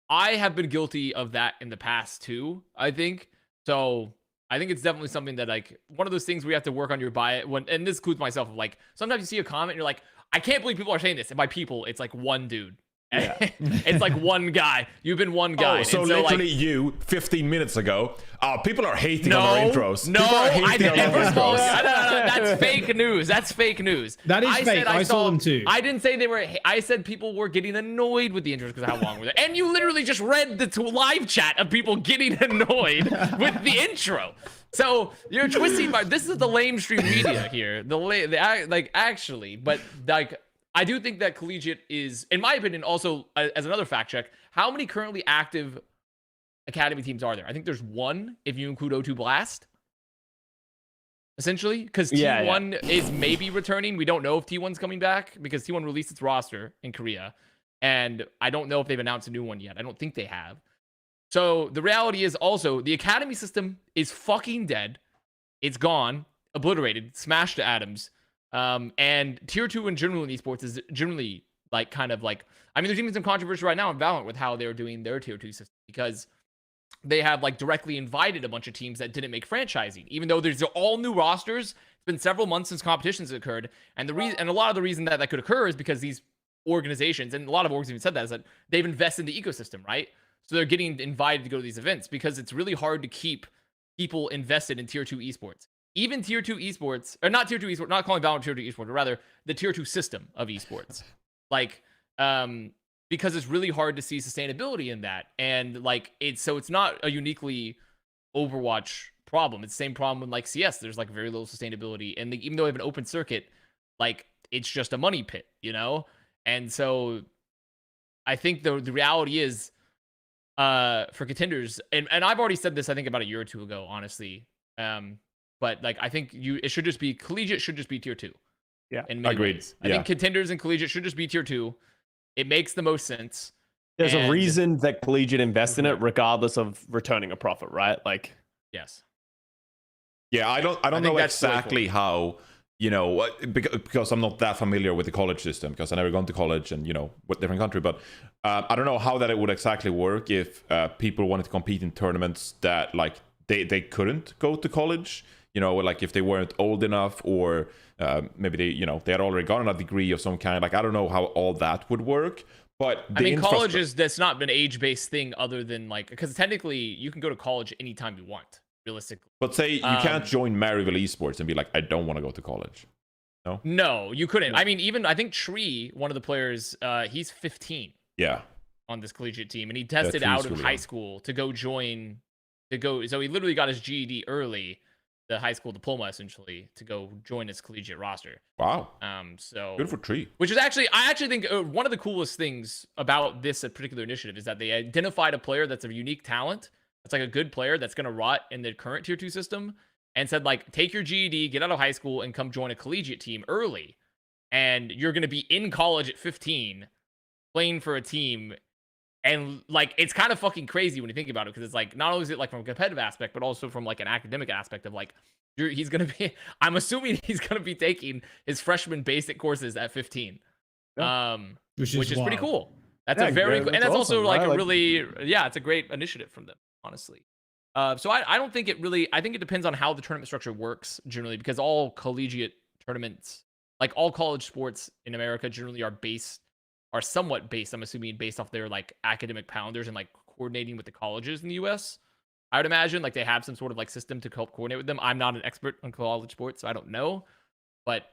I have been guilty of that in the past too. I think so. I think it's definitely something that one of those things where you have to work on your bias. And this includes myself. Sometimes you see a comment and you're like, I can't believe people are saying this. And by people, it's one dude. Yeah. It's one guy. You've been one guy. Oh, so literally you 15 minutes ago. People are hating on our intros. No, I didn't. No, that's fake news. That's fake news. That is fake. I saw them too. I didn't say they were. I said people were getting annoyed with the intros because of how long were they. And you literally just read the live chat of people getting annoyed with the intro. So you're twisting my. This is the lame stream media here. Actually, but I do think that collegiate is, in my opinion, also as another fact check, how many currently active academy teams are there? I think there's one if you include O2 Blast. Essentially, because T1 is maybe returning. We don't know if T1's coming back because T1 released its roster in Korea. And I don't know if they've announced a new one yet. I don't think they have. So the reality is also the academy system is fucking dead. It's gone, obliterated, smashed to atoms. And tier 2 in general in esports is generally I mean, there's even some controversy right now in Valorant with how they're doing their tier 2 system because they have directly invited a bunch of teams that didn't make franchising, even though there's all new rosters. It's been several months since competitions occurred. And a lot of the reason that could occur is because these organizations, and a lot of orgs even said that, is that they've invested in the ecosystem, right? So they're getting invited to go to these events because it's really hard to keep people invested in tier 2 esports. Even tier 2 esports, or not tier 2 esports, not calling Valorant tier 2 esports, but rather the tier 2 system of esports. Because it's really hard to see sustainability in that. And it's not a uniquely Overwatch problem. It's the same problem with CS. There's very little sustainability. And even though they have an open circuit, it's just a money pit, And so I think the reality is for contenders, and I've already said this, I think about a year or two ago, honestly. But I think it should just be collegiate should just be tier 2. Yeah, agreed. I think contenders and collegiate should just be tier 2. It makes the most sense. There's a reason that collegiate invest in it, regardless of returning a profit, right? Yes. Yeah, I don't know exactly how. Because I'm not that familiar with the college system because I never gone to college and with different country. But I don't know how that it would exactly work if people wanted to compete in tournaments that they couldn't go to college. If they weren't old enough or maybe they had already gotten a degree of some kind. I don't know how all that would work. But I mean, colleges, that's not an age-based thing other than because technically you can go to college anytime you want, realistically. But say you can't join Maryville Esports and be like, I don't want to go to college. No, you couldn't. I mean, I think Tree, one of the players, he's 15. Yeah. On this collegiate team, and he tested out of high school to go join to go. So he literally got his GED early, the high school diploma essentially, to go join his collegiate roster. Wow. So Good for Tree. Which is actually, I actually think one of the coolest things about this particular initiative is that they identified a player that's a unique talent. That's like a good player that's going to rot in the current tier 2 system, and said like, take your GED, get out of high school, and come join a collegiate team early. And you're going to be in college at 15, playing for a team. And like, it's kind of fucking crazy when you think about it, because it's like, not only is it like from a competitive aspect, but also from like an academic aspect of like, he's going to be, I'm assuming he's going to be taking his freshman basic courses at 15. Which is pretty cool. That's a very cool, and that's also awesome, like right? a really, yeah, it's a great initiative from them, honestly. So I don't think it really, I think it depends on how the tournament structure works generally, because all collegiate tournaments, like all college sports in America, generally are somewhat based, I'm assuming, based off their like academic calendars and like coordinating with the colleges in the US. I would imagine like they have some sort of like system to help coordinate with them. I'm not an expert on college sports, so I don't know, but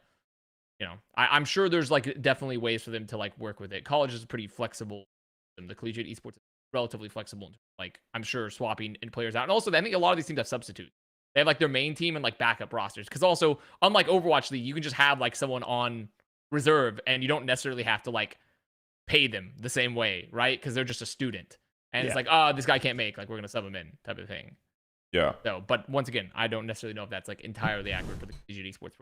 you know, I'm sure there's like definitely ways for them to like work with it. College is pretty flexible, and the collegiate esports is relatively flexible. Like, I'm sure swapping in players out, and also I think a lot of these teams have substitutes. They have like their main team and like backup rosters, because also unlike Overwatch League, you can just have like someone on reserve, and you don't necessarily have to like pay them the same way, right? Because they're just a student, and it's like, oh, this guy can't make, like, we're gonna sub him in, type of thing. Yeah. So, but once again, I don't necessarily know if that's like entirely accurate for the collegiate esports,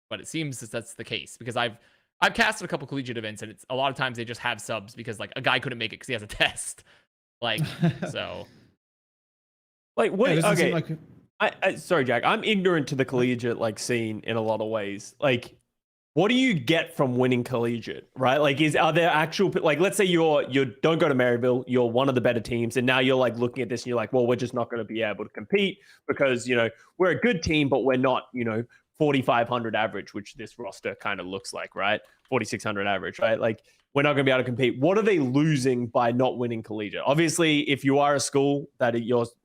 but it seems that's the case, because I've casted a couple collegiate events, and it's a lot of times they just have subs because like a guy couldn't make it because he has a test, like, so. Like, what? Yeah, Okay. like Sorry, Jack. I'm ignorant to the collegiate like scene in a lot of ways. Like, what do you get from winning collegiate, right? Like, are there actual, like, let's say you don't go to Maryville, you're one of the better teams, and now you're like looking at this and you're like, well, we're just not going to be able to compete because, you know, we're a good team, but we're not, you know, 4,500 average, which this roster kind of looks like, right? 4,600 average, right? Like, we're not going to be able to compete. What are they losing by not winning collegiate? Obviously, if you are a school that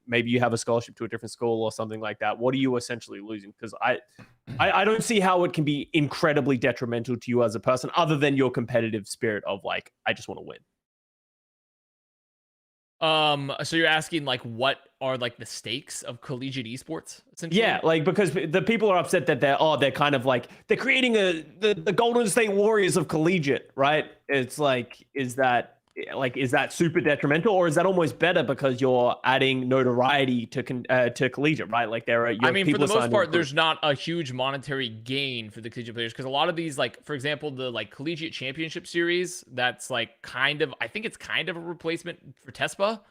maybe you have a scholarship to a different school or something like that, what are you essentially losing? Because I don't see how it can be incredibly detrimental to you as a person, other than your competitive spirit of like, I just want to win. So you're asking like, what are like the stakes of collegiate esports, essentially? Yeah, like, because the people are upset that they're kind of like, they're creating the Golden State Warriors of collegiate, right? It's like, is that super detrimental, or is that almost better because you're adding notoriety to collegiate, right? Like, I mean, for the most part, there's not a huge monetary gain for the collegiate players, because a lot of these, like, for example, the like collegiate championship series, that's like I think it's kind of a replacement for TESPA.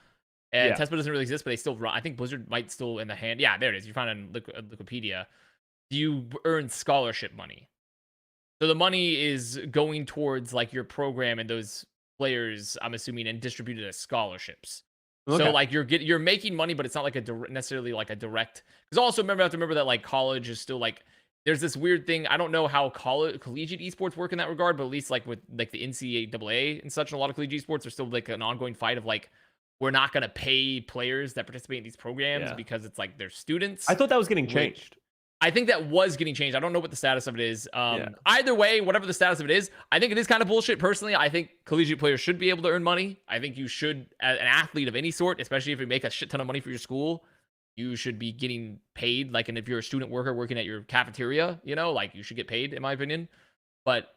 And TESPA doesn't really exist, but they still run. I think Blizzard might still in the hand. Yeah, there it is. You find it on Wikipedia. You earn scholarship money. So the money is going towards like your program and those players, I'm assuming, and distributed as scholarships. Okay. So like you're making money, but it's not like necessarily like a direct. Because also you have to remember that like college is still like, there's this weird thing. I don't know how collegiate esports work in that regard, but at least like with like the NCAA and such, and a lot of collegiate esports are still like an ongoing fight of like, we're not going to pay players that participate in these programs because it's like they're students. I thought that was getting changed. I think that was getting changed. I don't know what the status of it is. Either way, whatever the status of it is, I think it is kind of bullshit. Personally, I think collegiate players should be able to earn money. I think you should, as an athlete of any sort, especially if you make a shit ton of money for your school, you should be getting paid. Like, and if you're a student worker working at your cafeteria, you know, like, you should get paid, in my opinion. But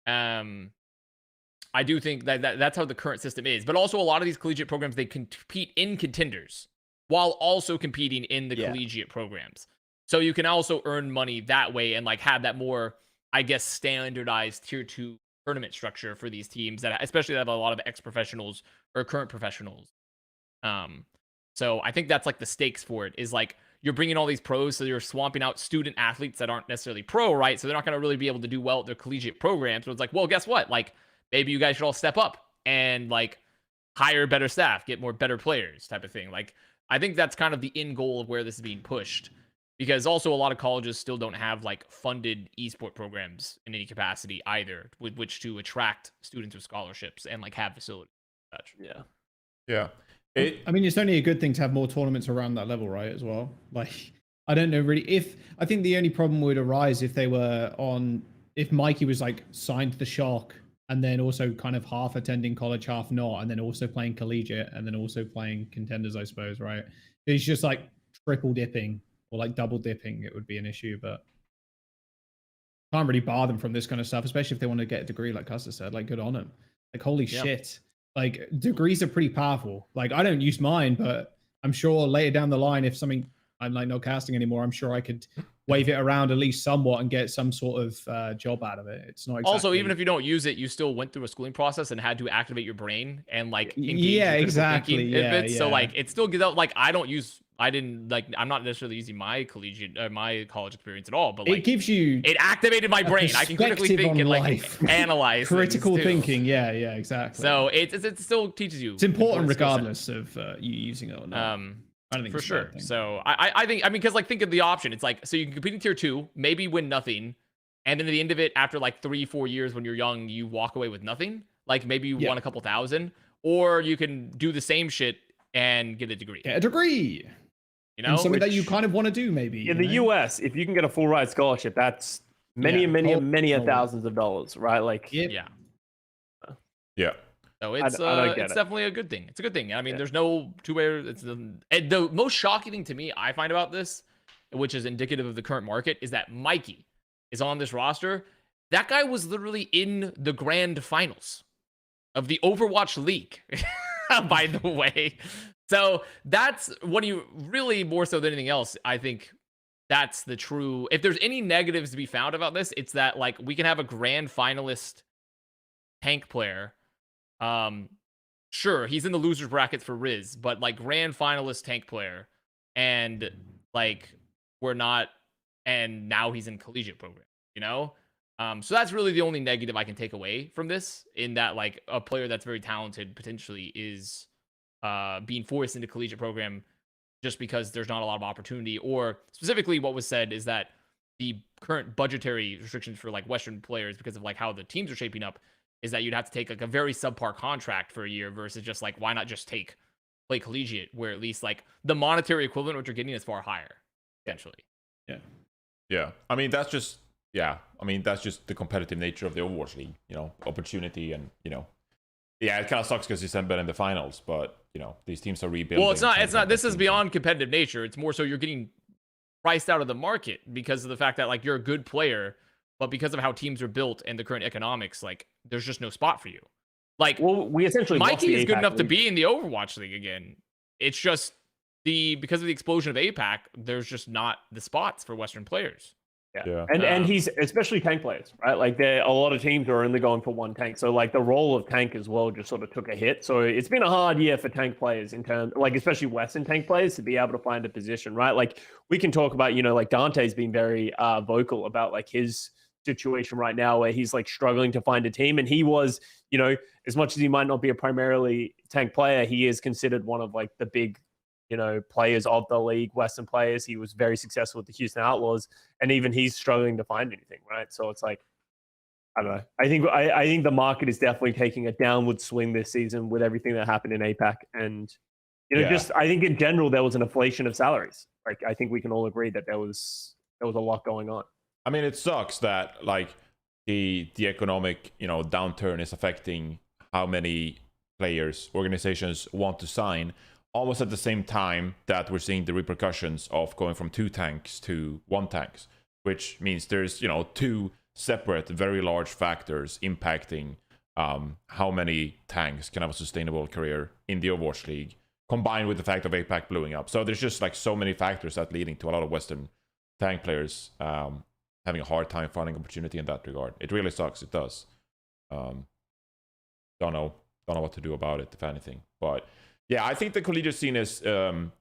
I do think that's how the current system is. But also, a lot of these collegiate programs, they compete in contenders while also competing in the collegiate programs. So you can also earn money that way and like have that more, I guess, standardized tier 2 tournament structure for these teams that especially have a lot of ex-professionals or current professionals. So I think that's like the stakes for it, is like you're bringing all these pros, so you're swamping out student athletes that aren't necessarily pro, right? So they're not going to really be able to do well at their collegiate programs. So it's like, well, guess what? Like, maybe you guys should all step up and like hire better staff, get more better players, type of thing. Like, I think that's kind of the end goal of where this is being pushed. Because also a lot of colleges still don't have like funded esport programs in any capacity either, with which to attract students with scholarships and like have facilities. Yeah. I mean, it's only a good thing to have more tournaments around that level, right? As well. Like, I don't know really I think the only problem would arise if Mikey was like signed to the Shark and then also kind of half attending college, half not, and then also playing collegiate, and then also playing contenders, I suppose, right? It's just like triple dipping or like double dipping, it would be an issue, but can't really bar them from this kind of stuff, especially if they want to get a degree, like Custa said. Like, good on them. Like, holy shit. Like, degrees are pretty powerful. Like, I don't use mine, but I'm sure later down the line, if something, I'm like not casting anymore, I'm sure I could wave it around at least somewhat and get some sort of job out of it. It's not exactly... Also, even if you don't use it, you still went through a schooling process and had to activate your brain and like engage yeah, in exactly. Yeah. So like, it still gives out, like, I'm not necessarily using my collegiate, my college experience at all, but like, it gives you, it activated my brain. I can critically think and like analyze critical thinking. Yeah, exactly. So it still teaches you. It's important regardless of you using it or not. I don't think for sure. So I think, because like, think of the option. It's like, so you can compete in tier 2, maybe win nothing, and then at the end of it, after like 3-4 years when you're young, you walk away with nothing. Like maybe you won a couple thousand, or you can do the same shit and get a degree. Get a degree. You know, and something that you kind of want to do, maybe. In the US, if you can get a full ride scholarship, that's many thousands of dollars, right? Like, yeah. So it's definitely a good thing. It's a good thing. I mean, there's no two-way. It's the most shocking thing to me I find about this, which is indicative of the current market, is that Mikey is on this roster. That guy was literally in the grand finals of the Overwatch League, by the way. So that's what you really, more so than anything else, I think that's the true. If there's any negatives to be found about this, it's that like we can have a grand finalist tank player. Sure, he's in the losers brackets for Riz, but like grand finalist tank player, and like we're not, and now he's in collegiate program, you know? So that's really the only negative I can take away from this, in that like a player that's very talented potentially is being forced into collegiate program just because there's not a lot of opportunity, or specifically what was said is that the current budgetary restrictions for like Western players, because of like how the teams are shaping up, is that you'd have to take like a very subpar contract for a year versus just like, why not just play collegiate, where at least like the monetary equivalent what you're getting is far higher, potentially. Yeah. I mean, that's just the competitive nature of the Overwatch League, you know, opportunity, and you know, yeah, it kind of sucks because he's been in the finals, but you know, these teams are rebuilding. Well, it's not. This is beyond competitive nature. It's more so you're getting priced out of the market because of the fact that like you're a good player, but because of how teams are built and the current economics, like there's just no spot for you. Like, well, we essentially Mikey is good enough league to be in the Overwatch League again. It's just because of the explosion of APAC, there's just not the spots for Western players. Yeah. And he's especially tank players, right? Like a lot of teams are only going for one tank. So like the role of tank as well just sort of took a hit. So it's been a hard year for tank players in terms, like especially Western tank players, to be able to find a position, right? Like we can talk about, you know, like Dante's been very vocal about like his situation right now where he's like struggling to find a team. And he was, you know, as much as he might not be a primarily tank player, he is considered one of like the big, you know, players of the league, Western players. He was very successful with the Houston Outlaws, and even he's struggling to find anything, right? So it's like, I don't know. I think the market is definitely taking a downward swing this season with everything that happened in APAC, and you know, just I think in general there was an inflation of salaries. Like I think we can all agree that there was a lot going on. I mean, it sucks that like the economic, you know, downturn is affecting how many players organizations want to sign, almost at the same time that we're seeing the repercussions of going from 2 tanks to 1 tanks, which means there's, you know, 2 separate, very large factors impacting how many tanks can have a sustainable career in the Overwatch League, combined with the fact of APAC blowing up. So there's just like so many factors that leading to a lot of Western tank players having a hard time finding opportunity in that regard. It really sucks. It does. Don't know what to do about it, if anything. But yeah, I think the collegiate scene is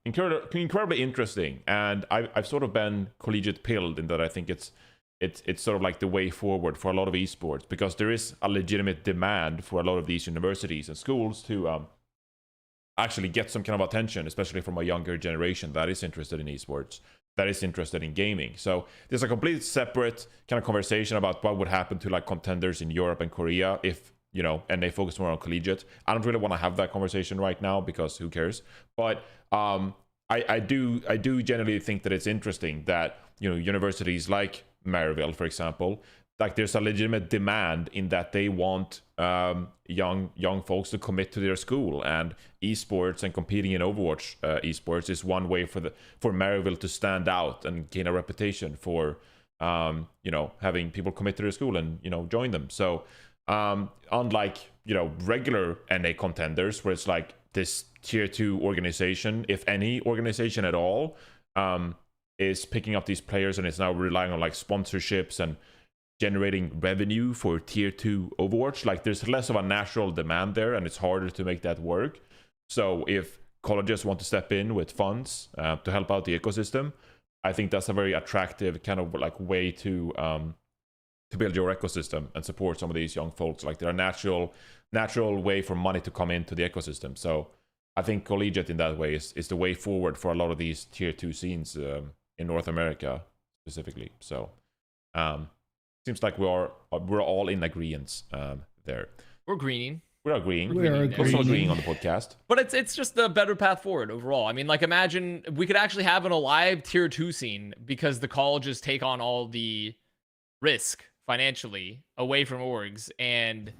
incredibly interesting, and I've sort of been collegiate pilled in that I think it's sort of like the way forward for a lot of esports, because there is a legitimate demand for a lot of these universities and schools to actually get some kind of attention, especially from a younger generation that is interested in esports, that is interested in gaming. So there's a completely separate kind of conversation about what would happen to like contenders in Europe and Korea if, you know, and they focus more on collegiate. I don't really want to have that conversation right now because who cares? But I do generally think that it's interesting that, you know, universities like Maryville, for example, like there's a legitimate demand in that they want young folks to commit to their school, and esports and competing in Overwatch esports is one way for Maryville to stand out and gain a reputation for having people commit to their school and join them. So unlike regular NA contenders where it's like this tier 2 organization, if any organization at all, is picking up these players and is now relying on like sponsorships and generating revenue for tier 2 Overwatch, like there's less of a natural demand there, and it's harder to make that work. So if colleges want to step in with funds to help out the ecosystem, I think that's a very attractive kind of like way to build your ecosystem and support some of these young folks. Like they're a natural way for money to come into the ecosystem. So I think Collegiate in that way is the way forward for a lot of these tier 2 scenes in North America specifically. So seems like we're all in agreement there. We're greening. We're agreeing. We're also agreeing on the podcast. But it's just a better path forward overall. I mean, like imagine we could actually have an alive tier 2 scene because the colleges take on all the risk financially away from orgs, and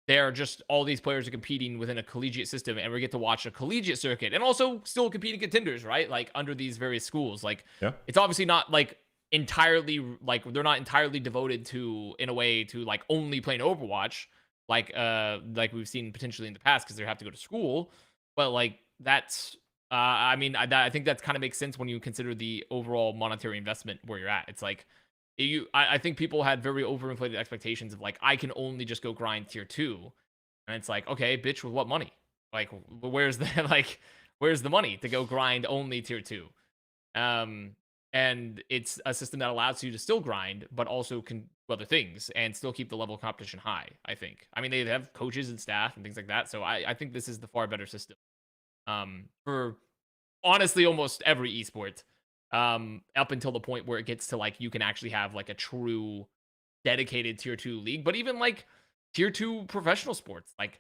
they're just all these players are competing within a collegiate system, and we get to watch a collegiate circuit and also still competing contenders, right? Like under these various schools. Like it's obviously not like entirely like they're not entirely devoted to in a way to like only playing Overwatch like we've seen potentially in the past because they have to go to school, but like that's I mean I think that kind of makes sense when you consider the overall monetary investment where you're at. It's like I think people had very overinflated expectations of like I can only just go grind tier 2, and it's like, okay, bitch, with what money? Like where's the money to go grind only tier 2? And it's a system that allows you to still grind, but also can do other things and still keep the level of competition high, I think. I mean, they have coaches and staff and things like that. So I think this is the far better system for honestly almost every esport up until the point where it gets to like you can actually have like a true dedicated tier 2 league, but even like tier 2 professional sports. Like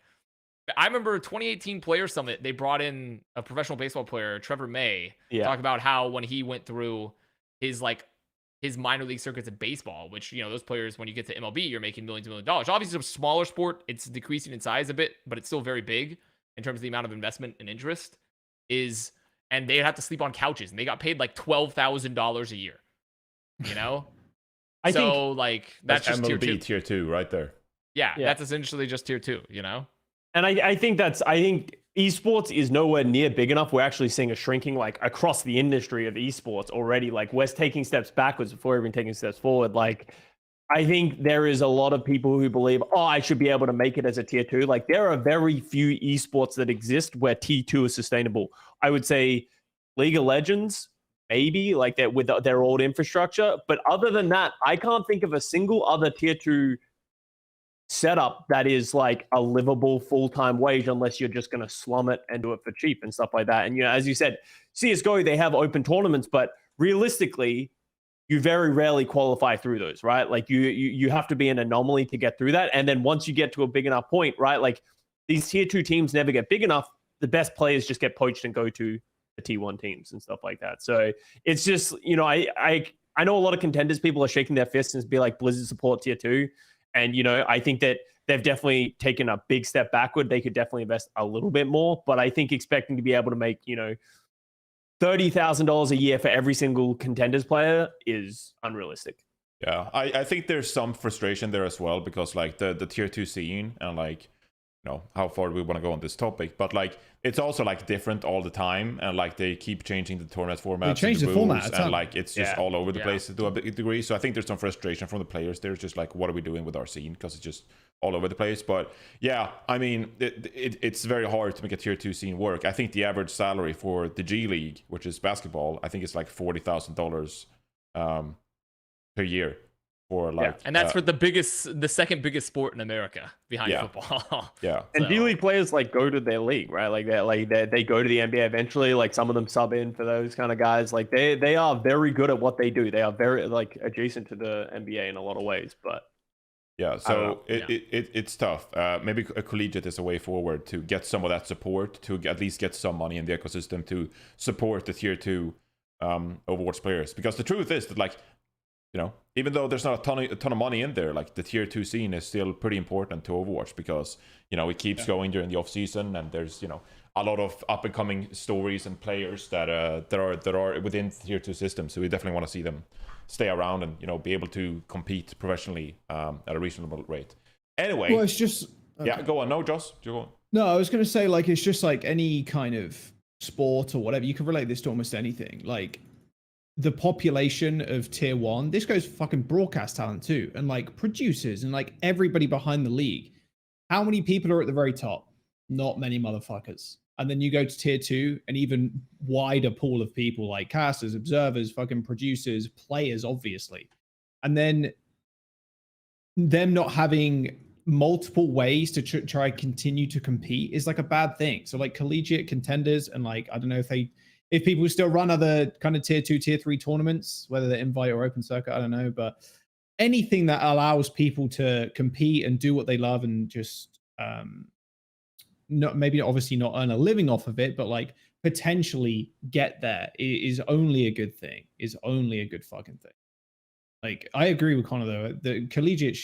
I remember 2018 Player Summit, they brought in a professional baseball player, Trevor May, talk about how when he went through his minor league circuits in baseball, which, those players, when you get to MLB, you're making millions and millions of dollars. Obviously, it's a smaller sport. It's decreasing in size a bit, but it's still very big in terms of the amount of investment and interest and they have to sleep on couches, and they got paid like $12,000 a year, I think like that's just MLB tier 2 right there. Yeah, that's essentially just tier 2, And I think esports is nowhere near big enough. We're actually seeing a shrinking like across the industry of esports already. Like we're taking steps backwards before even taking steps forward. Like I think there is a lot of people who believe, I should be able to make it as a tier 2. Like there are very few esports that exist where T2 is sustainable. I would say League of Legends, maybe like that with their old infrastructure. But other than that, I can't think of a single other tier 2 setup that is like a livable full-time wage unless you're just going to slum it and do it for cheap and stuff like that. And as you said, CSGO, they have open tournaments, but realistically you very rarely qualify through those, right? Like you have to be an anomaly to get through that. And then once you get to a big enough point, right, like these tier 2 teams never get big enough, the best players just get poached and go to the T1 teams and stuff like that. So it's just, I know a lot of contenders, people are shaking their fists and be like, Blizzard support tier 2. And, I think that they've definitely taken a big step backward. They could definitely invest a little bit more. But I think expecting to be able to make, $30,000 a year for every single contenders player is unrealistic. Yeah, I think there's some frustration there as well because like the tier 2 scene and like, how far do we want to go on this topic? But like it's also like different all the time, and like they keep changing the tournament formats. They change the format, and like it's just all over the place to a big degree. So I think there's some frustration from the players. There's just like, what are we doing with our scene? Because it's just all over the place. But yeah, I mean, it's very hard to make a tier 2 scene work. I think the average salary for the G League, which is basketball, I think it's like $40,000 per year. And that's for the second biggest sport in America behind football. And D League players like go to their league, right? Like they go to the NBA eventually. Like some of them sub in for those kind of guys. Like they are very good at what they do. They are very like adjacent to the NBA in a lot of ways. But so it's tough. Maybe a collegiate is a way forward to get some of that support, to at least get some money in the ecosystem to support the tier 2 Overwatch players. Because the truth is that like even though there's not a ton of money in there, like the tier 2 scene is still pretty important to Overwatch because it keeps going during the off season, and there's a lot of up and coming stories and players that are within the tier 2 system. So we definitely want to see them stay around and be able to compete professionally at a reasonable rate. Anyway, well, it's just yeah, go on. No, Joss, go on. No, I was going to say, like, it's just like any kind of sport or whatever. You can relate this to almost anything. Like, the population of tier 1, this goes for fucking broadcast talent too, and like producers and like everybody behind the league. How many people are at the very top? Not many motherfuckers. And then you go to tier 2, an even wider pool of people like casters, observers, fucking producers, players, obviously. And then them not having multiple ways to try and continue to compete is like a bad thing. So like collegiate contenders, and like, I don't know if people still run other kind of tier 2, tier 3 tournaments, whether they're invite or open circuit, I don't know, but anything that allows people to compete and do what they love and just obviously not earn a living off of it, but like potentially get there is only a good thing, is only a good fucking thing. Like, I agree with Connor though, the collegiate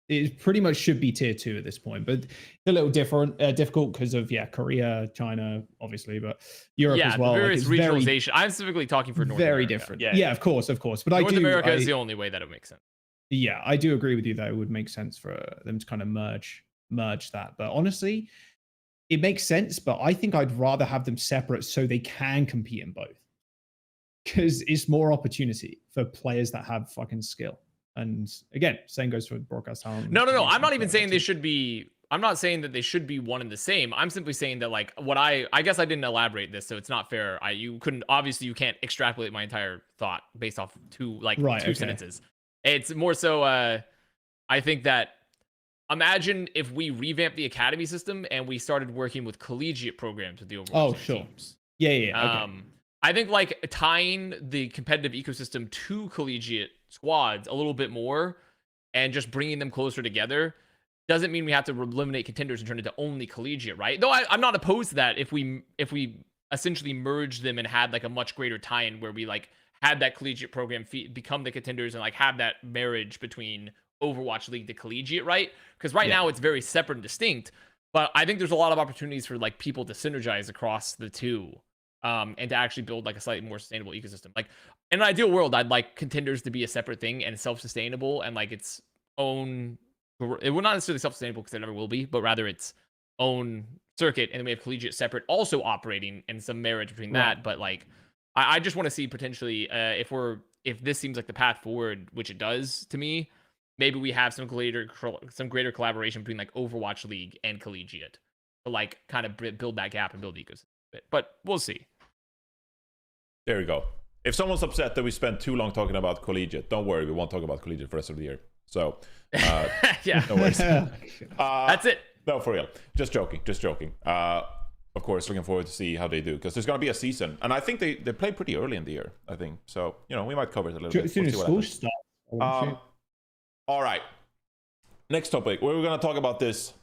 it pretty much should be tier 2 at this point, but it's a little difficult because of Korea, China, obviously, but Europe as well. Yeah, various regionalization. I'm specifically talking for North very America. Different. Yeah, of course. But North America is the only way that it makes sense. Yeah, I do agree with you that it would make sense for them to kind of merge that. But honestly, it makes sense. But I think I'd rather have them separate so they can compete in both, because it's more opportunity for players that have fucking skill. And again, same goes for broadcast talent. No. I'm not even saying they should be. I'm not saying that they should be one and the same. I'm simply saying that, like, what I guess I didn't elaborate this, so it's not fair. You can't extrapolate my entire thought based off two sentences. It's more so. I think that, imagine if we revamped the academy system and we started working with collegiate programs with the Overwatch teams. Yeah. Okay. I think like tying the competitive ecosystem to collegiate squads a little bit more and just bringing them closer together doesn't mean we have to eliminate contenders and turn it to only collegiate, right? Though I'm not opposed to that if we essentially merge them and had like a much greater tie-in where we like had that collegiate program become the contenders and like have that marriage between Overwatch League to collegiate, right? Because now it's very separate and distinct, but I think there's a lot of opportunities for like people to synergize across the two. And to actually build like a slightly more sustainable ecosystem. Like, in an ideal world, I'd like contenders to be a separate thing and self-sustainable and like its own. It will not necessarily self-sustainable because it never will be, but rather its own circuit. And then we have collegiate separate, also operating, and some marriage between that. But like, I just want to see potentially if this seems like the path forward, which it does to me, maybe we have some greater collaboration between like Overwatch League and collegiate to like kind of build that gap and build the ecosystem. But we'll see. There we go. If someone's upset that we spent too long talking about collegiate, don't worry, we won't talk about collegiate for the rest of the year. So, yeah, no worries. That's it. No, for real. Just joking. Of course, looking forward to see how they do, because there's going to be a season, and I think they play pretty early in the year. I think so. We might cover it a little bit. As soon as school starts. All right. Next topic. We were going to talk about this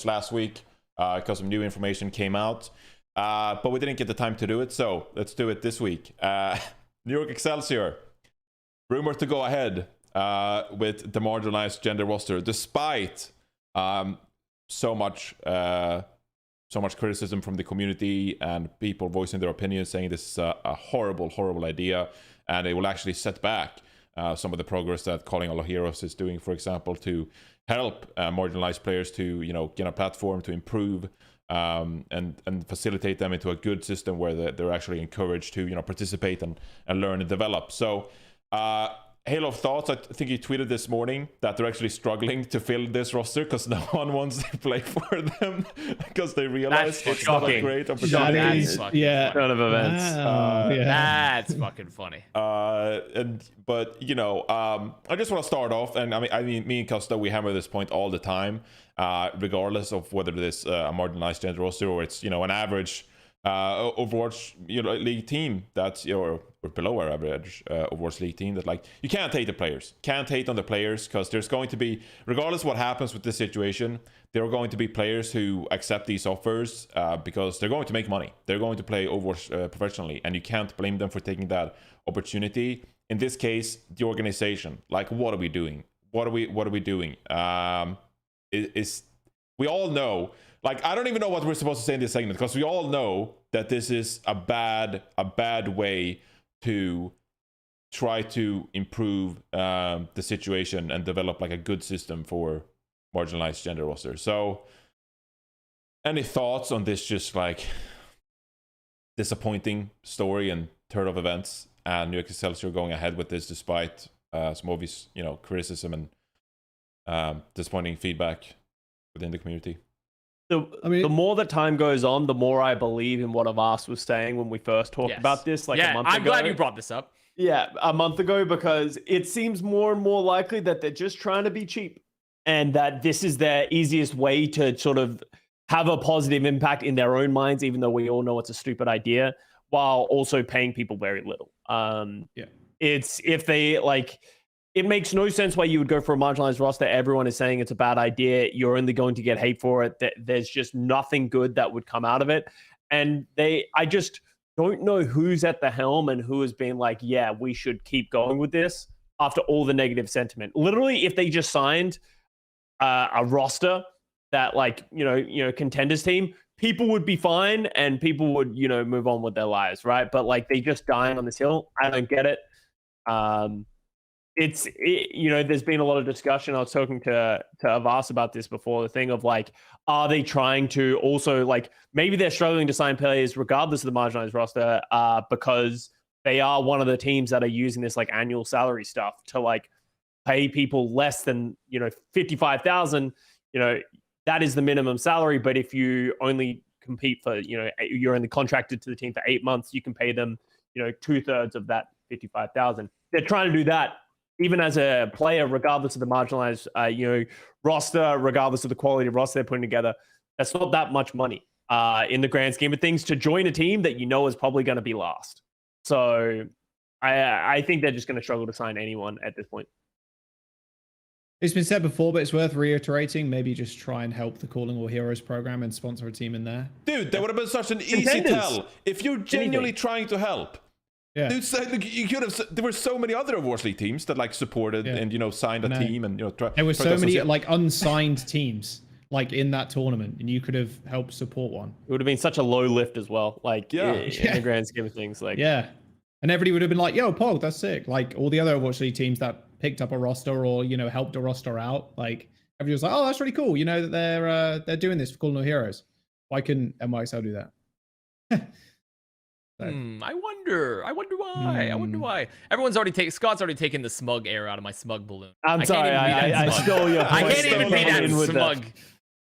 last week because some new information came out. But we didn't get the time to do it, so let's do it this week. New York Excelsior, rumored to go ahead with the marginalized gender roster, despite so much criticism from the community and people voicing their opinions, saying this is a horrible idea, and it will actually set back some of the progress that Calling All Heroes is doing, for example, to help marginalized players to get a platform to improve. And facilitate them into a good system where they're actually encouraged to participate and learn and develop. So Halo of Thoughts, I think you tweeted this morning that they're actually struggling to fill this roster because no one wants to play for them because they realize it's not a great opportunity. Kind of events. That's fucking funny. But I just want to start off, and I mean, me and Custa, we hammer this point all the time, regardless of whether it is a marginalized gender roster or it's an average Overwatch league team that's or below our average Overwatch league team, that like you can't hate on the players because there's going to be, regardless of what happens with this situation, there are going to be players who accept these offers because they're going to make money, they're going to play Overwatch professionally, and you can't blame them for taking that opportunity in this case, the organization. Like, what are we doing? What are we doing? We all know. Like, I don't even know what we're supposed to say in this segment, because we all know that this is a bad way to try to improve the situation and develop like a good system for marginalized gender roster. So, any thoughts on this just like disappointing story and turn of events, and York Excelsior going ahead with this despite some obvious, criticism and disappointing feedback within the community? The more the time goes on, the more I believe in what Avast was saying when we first talked about this, like a month ago. I'm glad you brought this up. Yeah, a month ago, because it seems more and more likely that they're just trying to be cheap, and that this is their easiest way to sort of have a positive impact in their own minds, even though we all know it's a stupid idea, while also paying people very little. It's if they like. It makes no sense why you would go for a marginalized roster. Everyone is saying it's a bad idea. You're only going to get hate for it. There's just nothing good that would come out of it. And I just don't know who's at the helm and who has been like, yeah, we should keep going with this after all the negative sentiment. Literally, if they just signed a roster that like, contenders team, people would be fine and people would, move on with their lives, right? But like they just dying on this hill. I don't get it. There's been a lot of discussion. I was talking to Avast about this before, the thing of like, are they trying to also like, maybe they're struggling to sign players regardless of the marginalized roster because they are one of the teams that are using this like annual salary stuff to like pay people less than, 55,000, that is the minimum salary. But if you only compete for, you're only contracted to the team for 8 months, you can pay them, 2/3 of that 55,000. They're trying to do that even as a player, regardless of the marginalized, roster, regardless of the quality of roster they're putting together. That's not that much money in the grand scheme of things to join a team that is probably going to be last. So I think they're just going to struggle to sign anyone at this point. It's been said before, but it's worth reiterating. Maybe just try and help the Calling All Heroes program and sponsor a team in there. Dude, that would have been such an easy tell. If you're genuinely trying to help. Yeah. Dude, you could have. There were so many other Overwatch League teams that like supported and signed a team and there were so many like unsigned teams like in that tournament, and you could have helped support one. It would have been such a low lift as well, like in the grand scheme of things. Like and everybody would have been like, "Yo, Pog, that's sick!" Like all the other Overwatch League teams that picked up a roster or helped a roster out, like everybody was like, "Oh, that's really cool." That they're doing this for Calling All Heroes. Why couldn't NYXL do that? I wonder why. I wonder why. Scott's already taken the smug air out of my smug balloon. I'm sorry, I stole your. I can't even be that smug.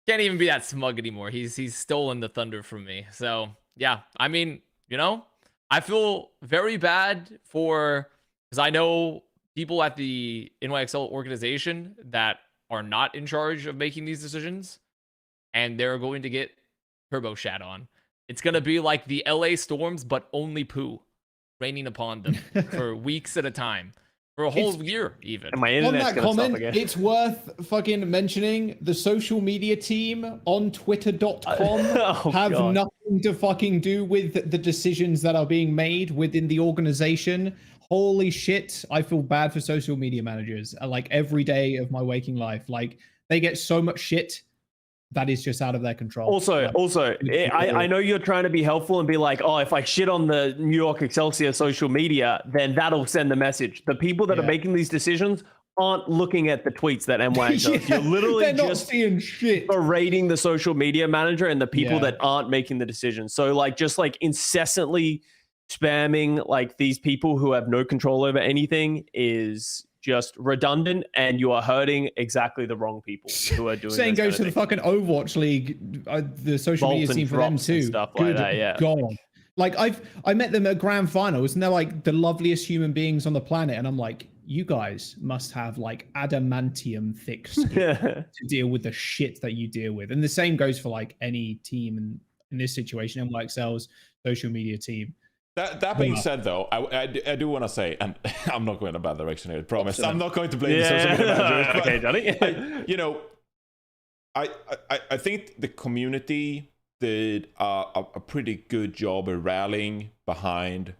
Can't even be that smug anymore. He's stolen the thunder from me. So yeah, I mean, I feel very bad because I know people at the NYXL organization that are not in charge of making these decisions, and they're going to get turbo shat on. It's going to be like the LA Storms, but only poo raining upon them for weeks at a time. For a whole year, even. And my internet's going to stop again. It's worth fucking mentioning the social media team on Twitter.com have nothing to fucking do with the decisions that are being made within the organization. Holy shit, I feel bad for social media managers. Like every day of my waking life, like they get so much shit that is just out of their control. Also, I know you're trying to be helpful and be like, oh, if I shit on the New York Excelsior social media, then that'll send the message. The people that are making these decisions aren't looking at the tweets that NY does. You're literally just seeing shit. berating the social media manager and the people that aren't making the decisions. So like just like incessantly spamming like these people who have no control over anything is just redundant, and you are hurting exactly the wrong people who are doing. Same goes to the fucking Overwatch League, the social media team for them too. Stuff like that, God. Like I met them at grand finals, and they're like the loveliest human beings on the planet, and I'm like, you guys must have like adamantium thick skin to deal with the shit that you deal with. And the same goes for like any team in this situation, NYXL's social media team. That being said, though, I do want to say, and I'm not going in a bad direction here, I promise. I'm not going to blame the social media managers. Okay, Johnny. I think the community did a pretty good job of rallying behind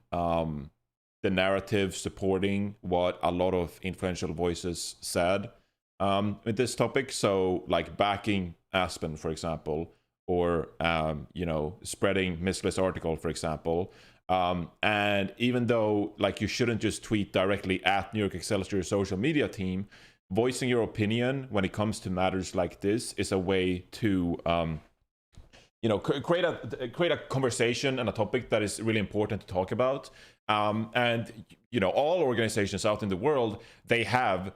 the narrative supporting what a lot of influential voices said with this topic. So like backing Aspen, for example, or spreading misplaced article, for example. And even though like you shouldn't just tweet directly at New York Excelsior social media team, voicing your opinion when it comes to matters like this is a way to create a conversation and a topic that is really important to talk about. And all organizations out in the world, they have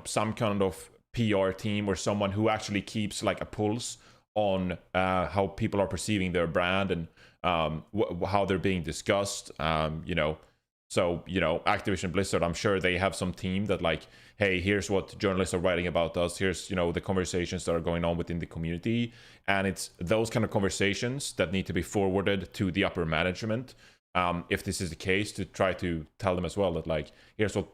some kind of PR team or someone who actually keeps like a pulse on how people are perceiving their brand and how they're being discussed. So Activision Blizzard, I'm sure they have some team that like, hey, here's what journalists are writing about us, here's the conversations that are going on within the community, and it's those kind of conversations that need to be forwarded to the upper management, if this is the case, to try to tell them as well that like, here's what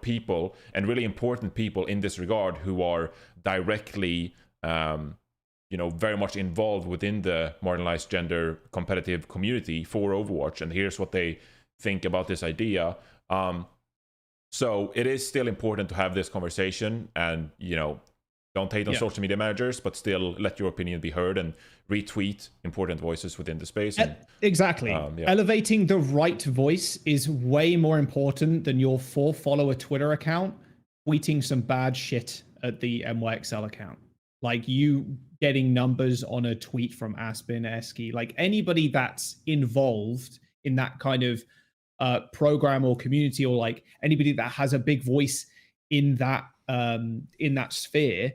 people, and really important people in this regard, who are directly very much involved within the marginalized gender competitive community for Overwatch, and here's what they think about this idea. So it is still important to have this conversation, and don't hate on social media managers, but still let your opinion be heard and retweet important voices within the space. And, exactly. Elevating the right voice is way more important than your 4-follower Twitter account tweeting some bad shit at the MYXL account. Like you getting numbers on a tweet from Aspen, Eski, like anybody that's involved in that kind of program or community, or like anybody that has a big voice in that sphere,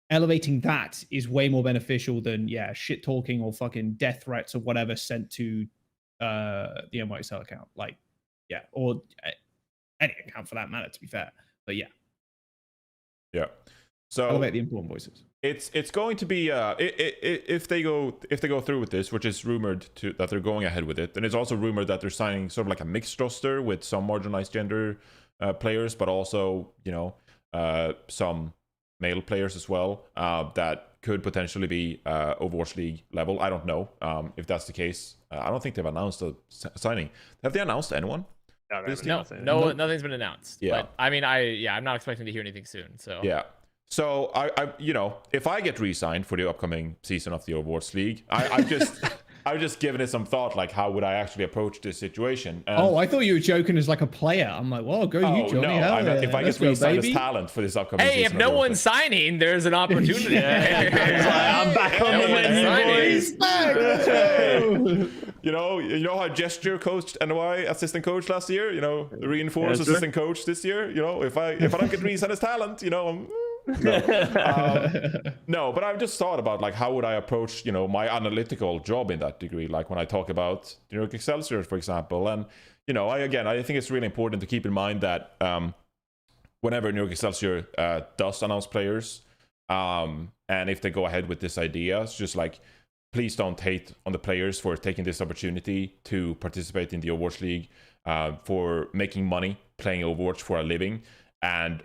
elevating that is way more beneficial than shit talking or fucking death threats or whatever sent to the MYXL account, like or any account for that matter, to be fair. But so elevate the important voices. It's going to be if they go through with this, which is rumored that they're going ahead with it, and it's also rumored that they're signing sort of like a mixed roster with some marginalized gender players, but also some male players as well, that could potentially be Overwatch League level. I don't know if that's the case. I don't think they've announced a signing. Have they announced anyone? No, nothing's been announced. Yeah. But I mean, I'm not expecting to hear anything soon. So yeah. So I if I get re-signed for the upcoming season of the Overwatch League, I've just given it some thought, like how would I actually approach this situation? And, I thought you were joking as like a player. I'm like, well, go you, Johnny. No, if I get re-signed as talent for this upcoming season. Hey, if no one's signing, there's an opportunity. I'm back on the menu, boys. You know how Gesture coached NY assistant coach last year. Reinforce assistant coach this year. If I don't get re-signed as talent, I'm. No, but I've just thought about like how would I approach my analytical job in that degree, like when I talk about New York Excelsior, for example. And I think it's really important to keep in mind that whenever New York Excelsior does announce players, and if they go ahead with this idea, it's just like, please don't hate on the players for taking this opportunity to participate in the Overwatch League, for making money playing Overwatch for a living, and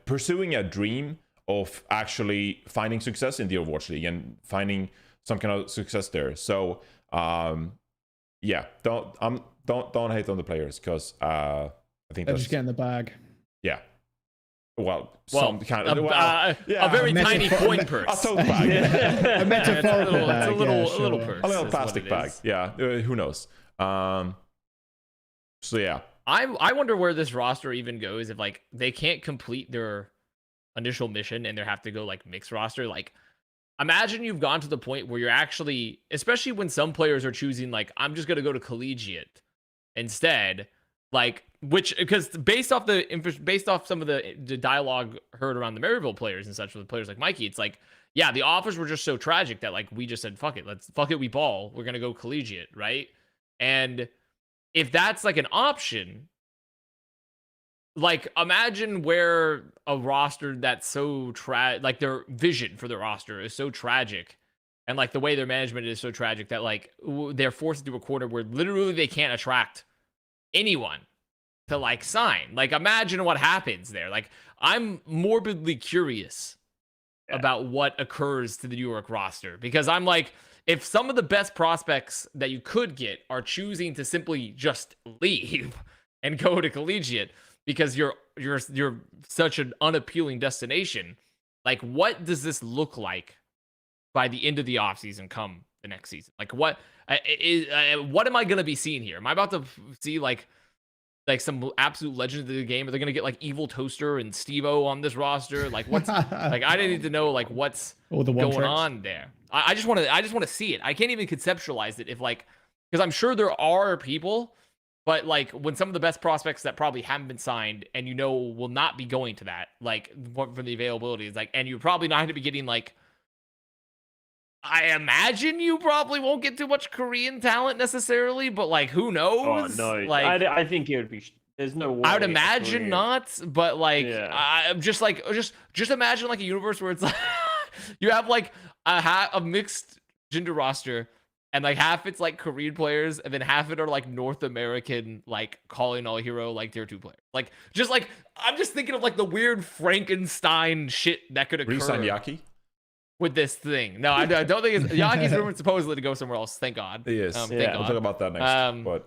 pursuing a dream of actually finding success in the Overwatch League and finding some kind of success there. So don't hate on the players, because I think they're just getting the bag. Yeah. Well, some kind of a very tiny coin purse. A tote bag. A metaphorical bag. It's a little purse. A little plastic bag. Yeah. Who knows? So yeah. I wonder where this roster even goes if like they can't complete their initial mission and they have to go like mixed roster. Like, imagine you've gone to the point where you're actually, especially when some players are choosing like, I'm just gonna go to collegiate instead, like, which, because based off some of the dialogue heard around the Maryville players and such, with players like Mikey, it's like, yeah, the offers were just so tragic that like we just said fuck it, we ball, we're gonna go collegiate, right? And if that's like an option, like imagine where a roster that's so like their vision for the roster is so tragic, and like the way their management is so tragic that like they're forced into a corner where literally they can't attract anyone to like sign. Like imagine what happens there. Like I'm morbidly curious about what occurs to the New York roster, because I'm like, if some of the best prospects that you could get are choosing to simply just leave, and go to Collegiate because you're such an unappealing destination. Like, what does this look like by the end of the offseason come the next season? Like, what am I gonna be seeing here? Am I about to see like some absolute legend of the game? Are they gonna get like Evil Toaster and Steve-O on this roster? Like, what's like, I need to know like what's going on there. I just want to see it. I can't even conceptualize it because I'm sure there are people, but like when some of the best prospects that probably haven't been signed and will not be going to that, like for the availability is like, and you're probably not going to be getting like, I imagine you probably won't get too much Korean talent necessarily, but like who knows? Oh no, like I think it would be. There's no way. I would imagine not, but like I'm just like just imagine like a universe where it's like you have like a mixed gender roster, and like half it's like Korean players, and then half it are like North American, like calling all hero like tier 2 players. Like just like I'm just thinking of like the weird Frankenstein shit that could occur. Resign Yaki with this thing. No, I don't think it's Yaki's rumored supposedly to go somewhere else. Thank God. He is. Thank We'll God. talk about that next.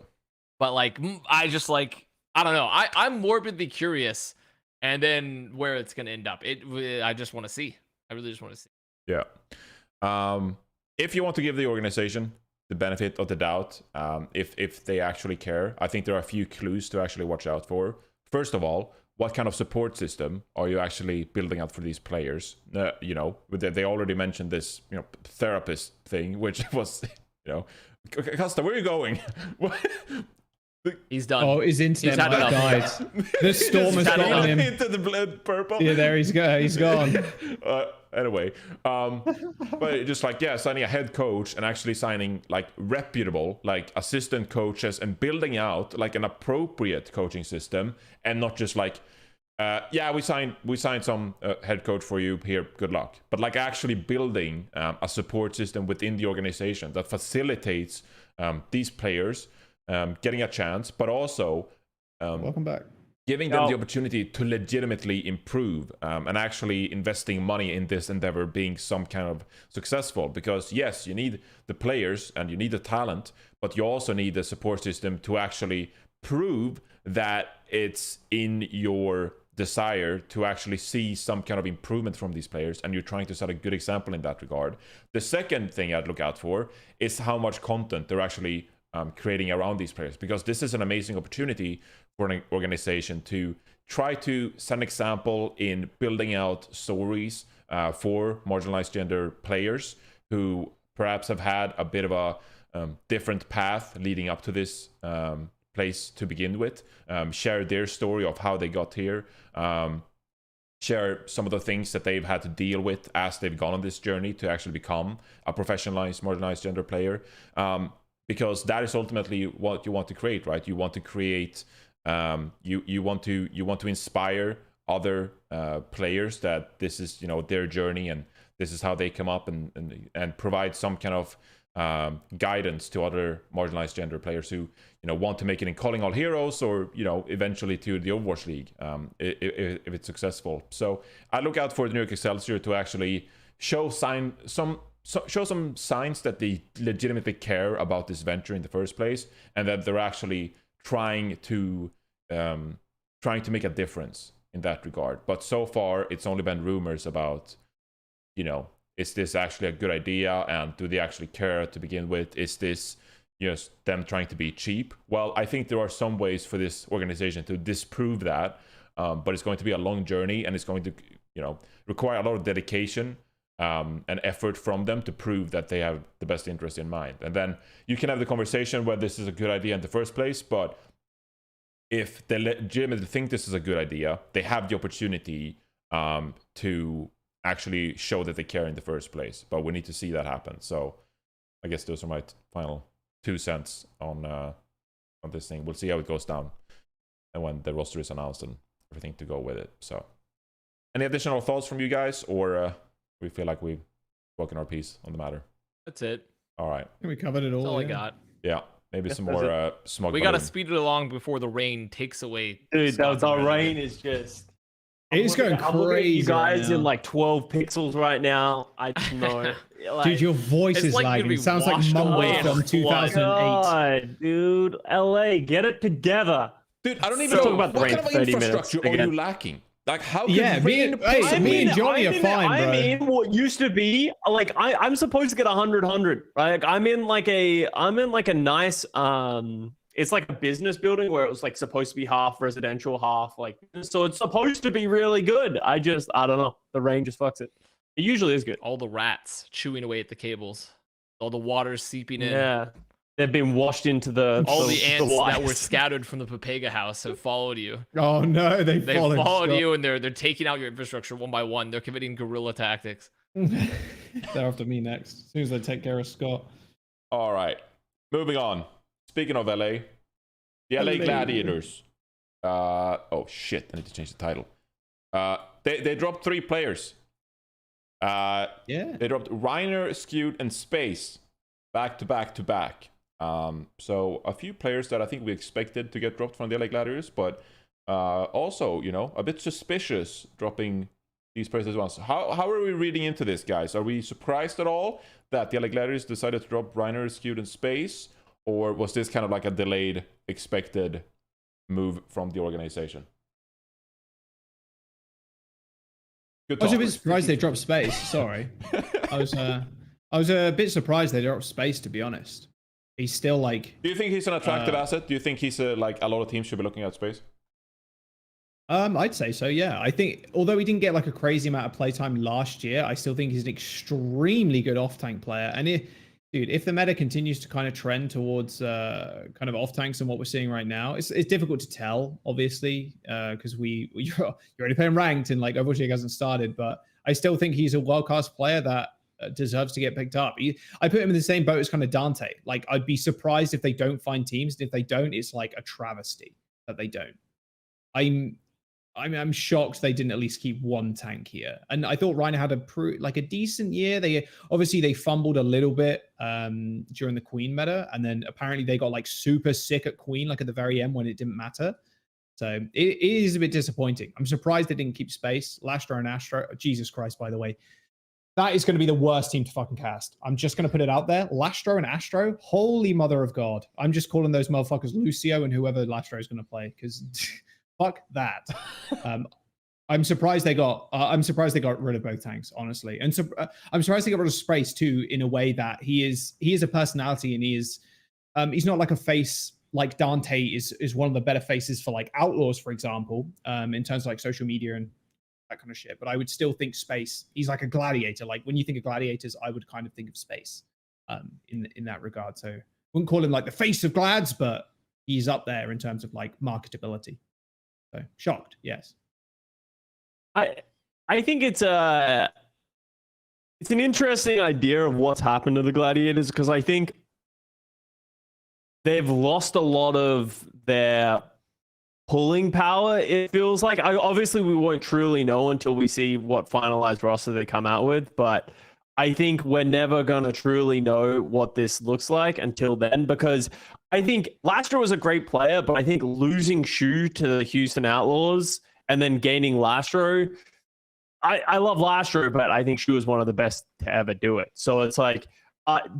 But like I just like I don't know. I'm morbidly curious, and then where it's gonna end up. I just want to see. I really just want to see. Yeah. If you want to give the organization the benefit of the doubt, if they actually care, I think there are a few clues to actually watch out for. First of all, what kind of support system are you actually building out for these players? They already mentioned this, therapist thing, which was, Custa, where are you going? He's done. Oh, his internet might died. The storm has gotten him into the blood purple. Yeah, there he's gone. Anyway, but just like signing a head coach and actually signing like reputable like assistant coaches and building out like an appropriate coaching system, and not just like we signed some head coach for you here, good luck, but like actually building a support system within the organization that facilitates these players getting a chance, but also welcome back, giving them the opportunity to legitimately improve and actually investing money in this endeavor being some kind of successful. Because yes, you need the players and you need the talent, but you also need the support system to actually prove that it's in your desire to actually see some kind of improvement from these players, and you're trying to set a good example in that regard. The second thing I'd look out for is how much content they're actually creating around these players, because this is an amazing opportunity for an organization to try to set an example in building out stories for marginalized gender players who perhaps have had a bit of a different path leading up to this place to begin with, share their story of how they got here, share some of the things that they've had to deal with as they've gone on this journey to actually become a professionalized marginalized gender player. Because that is ultimately what you want to create, right? You want to create, you want to inspire other players that this is their journey and this is how they come up, and provide some kind of guidance to other marginalized gender players who want to make it in Calling All Heroes, or eventually to the Overwatch League if it's successful. So I look out for the York Excelsior to actually show some signs that they legitimately care about this venture in the first place, and that they're actually trying to make a difference in that regard. But so far, it's only been rumors about, is this actually a good idea, and do they actually care to begin with? Is this just them trying to be cheap? Well, I think there are some ways for this organization to disprove that, but it's going to be a long journey, and it's going to require a lot of dedication and effort from them to prove that they have the best interest in mind. And then you can have the conversation whether this is a good idea in the first place, but if they legitimately think this is a good idea, they have the opportunity to actually show that they care in the first place. But we need to see that happen. So I guess those are my final 2 cents on this thing. We'll see how it goes down, and when the roster is announced and everything to go with it. So any additional thoughts from you guys, or we feel like we've spoken our piece on the matter? That's it. All right. We covered it all. That's all I got. Yeah. Maybe some more smug. We got to speed it along before the rain takes away. Dude, the rain is just... It's going crazy. You guys right in like 12 pixels right now. I know. Dude, your voice is lagging. It sounds like Mumble from 2008. God, dude, LA, get it together. Dude, I don't even Let's know talk about the what rain kind of for 30 minutes infrastructure are again. you lacking? Like, how can Yeah, me rain and- hey, possibly- me and Johnny are fine, I'm bro. in what used to be like I'm supposed to get 100, right? Like, I'm in like a nice it's like a business building where it was like supposed to be half residential, half like, so it's supposed to be really good. I don't know. The rain just fucks it. It usually is good. All the rats chewing away at the cables. All the water seeping in. Yeah. They've been washed into All the ants that wires. were scattered from the Papega house have followed you. Oh no, they Followed followed you, and they're taking out your infrastructure one by one. They're committing guerrilla tactics. They're after me next. As soon as they take care of Scott. All right, moving on. Speaking of LA, the LA Gladiators. Oh shit! I need to change the title. They dropped 3 players. Yeah. They dropped Reiner, Skewed, and Space back to back to back. So a few players that I think we expected to get dropped from the LA Gladiators, but also, you know, a bit suspicious dropping these players as well. So how are we reading into this, guys? Are we surprised at all that the LA Gladiators decided to drop Reiner, Skewed, and Space? Or was this kind of like a delayed, expected move from the organization? Good I was a bit talk. surprised they dropped Space. Sorry. I was a bit surprised they dropped Space, to be honest. He's still like... Do you think he's an attractive asset? Do you think he's like a lot of teams should be looking at Space? I'd say so, yeah. I think, although he didn't get like a crazy amount of playtime last year, I still think he's an extremely good off-tank player. And dude, if the meta continues to kind of trend towards kind of off-tanks and what we're seeing right now, it's difficult to tell, obviously, because you're already playing ranked and like Overwatch League hasn't started, but I still think he's a world-class player that deserves to get picked up. I put him in the same boat as kind of Dante. Like, I'd be surprised if they don't find teams. And if they don't, it's like a travesty that they don't. I'm shocked they didn't at least keep one tank here. And I thought Reiner had a decent year. They fumbled a little bit during the Queen meta, and then apparently they got like super sick at Queen, like at the very end when it didn't matter. So it is a bit disappointing. I'm surprised they didn't keep Space. Lastro and Astro, Jesus Christ, by the way. That is going to be the worst team to fucking cast. I'm just going to put it out there. Lastro and Astro, holy mother of God. I'm just calling those motherfuckers Lucio and whoever Lastro is going to play, because fuck that. I'm surprised they got rid of both tanks, honestly. And so I'm surprised they got rid of Space too, in a way that he is a personality, and he's not like a face like Dante is one of the better faces for like Outlaws, for example, in terms of like social media and that kind of shit. But I would still think Space, he's like a gladiator. Like when you think of gladiators, I would kind of think of Space in that regard. So I wouldn't call him like the face of glads, but he's up there in terms of like marketability. So shocked, yes. I think it's an interesting idea of what's happened to the Gladiators, because I think they've lost a lot of their pulling power, it feels like. Obviously, we won't truly know until we see what finalized roster they come out with, but I think we're never going to truly know what this looks like until then, because I think Lastro was a great player, but I think losing Shu to the Houston Outlaws and then gaining Lastro, I love Lastro, but I think Shu is one of the best to ever do it. So it's like,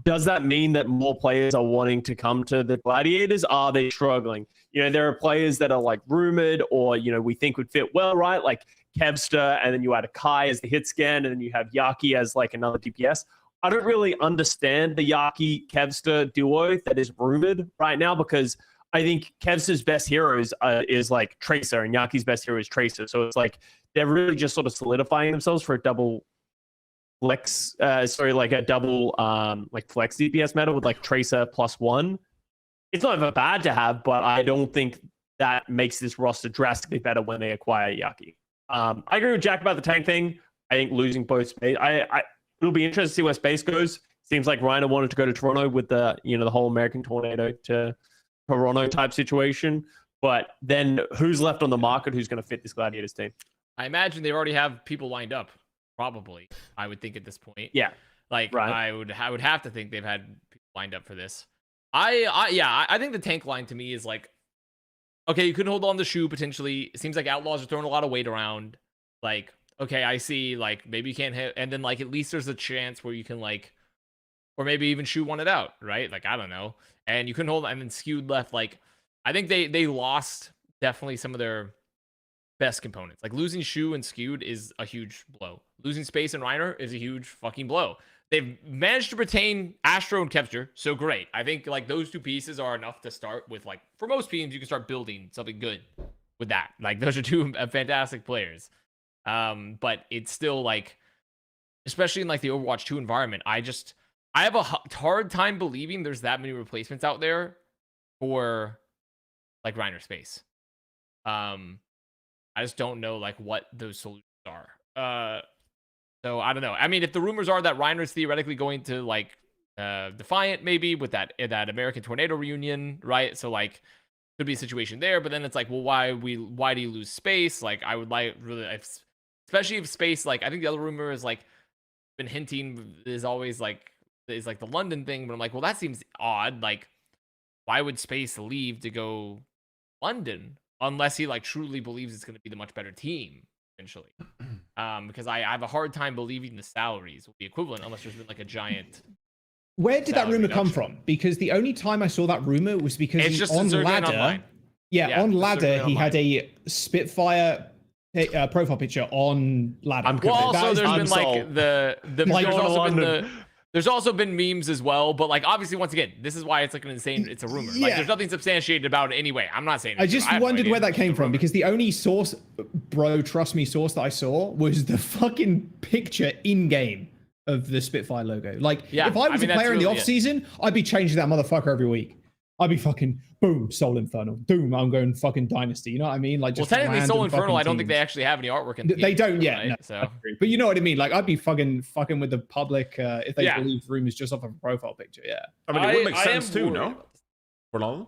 does that mean that more players are wanting to come to the Gladiators? Are they struggling? You know, there are players that are like rumored or, you know, we think would fit well, right? Like Kevster, and then you add a Kai as the hit scan, and then you have Yaki as like another DPS. I don't really understand the Yaki Kevster duo that is rumored right now, because I think Kevster's best hero is like Tracer, and Yaki's best hero is Tracer. So it's like they're really just sort of solidifying themselves for a double flex, like a double like flex DPS meta with like Tracer +1. It's not even bad to have, but I don't think that makes this roster drastically better when they acquire Yaki. I agree with Jack about the tank thing. I think losing both Space, it'll be interesting to see where Space goes. Seems like Reiner wanted to go to Toronto with the whole American Tornado to Toronto type situation. But then who's left on the market who's going to fit this Gladiators team? I imagine they already have people lined up. Probably, I would think at this point. Yeah, like right. I would have to think they've had people lined up for this. I think the tank line to me is like, okay, you could hold on to Shu potentially. It seems like Outlaws are throwing a lot of weight around. Like, okay, I see. Like maybe you can't hit, and then like at least there's a chance where you can like, or maybe even Shu won it out, right? Like I don't know. And you couldn't hold, and then Skewed left. Like I think they lost definitely some of their best components. Like losing Shu and Skewed is a huge blow. Losing Space and Reiner is a huge fucking blow. They've managed to retain Astro and Kevster, so great. I think like those two pieces are enough to start with. Like for most teams, you can start building something good with that. Like those are two fantastic players. But it's still like, especially in like the Overwatch 2 environment, I have a hard time believing there's that many replacements out there for like Reiner Space. I just don't know like what those solutions are. So I don't know. I mean, if the rumors are that Reiner's theoretically going to like Defiant maybe with that American Tornado reunion, right? So like could be a situation there, but then it's like, well, why do you lose Space? Like I would like really, especially if Space, like I think the other rumor is like been hinting is always like is like the London thing, but I'm like, well, that seems odd. Like why would Space leave to go London unless he like truly believes it's going to be the much better team eventually? Because I have a hard time believing the salaries will be equivalent unless there's been like a giant. Where did that rumor come from? Because the only time I saw that rumor was because It's just on circulating Ladder, online. yeah, on Ladder circulating he online. had a Spitfire profile picture on Ladder. I'm Well, convinced. also there's I'm been sold. like Like, there's also been memes as well, but like obviously once again, this is why it's like an insane. It's a rumor. Like Yeah. there's nothing substantiated about it anyway. I'm not saying. I it's true. just have no wondered idea. where that It's just came a from rumor. because the only source, bro, trust me, source that I saw was the fucking picture in game of the Spitfire logo. Like, Yeah, if I was I mean, a that's player in the really off season, I'd be changing that motherfucker every week. I'd be fucking boom, Soul Infernal, boom, I'm going fucking Dynasty. You know what I mean? Like, Well, just technically, Soul random Infernal, fucking I don't think teams. they actually have any artwork in the They game, don't yet, right? no, So I agree. But you know what I mean? Like, I'd be fucking with the public if they Yeah. believe rumors just off of a profile picture. Yeah. I mean, it would make I am sense too, worried no? about this. For London?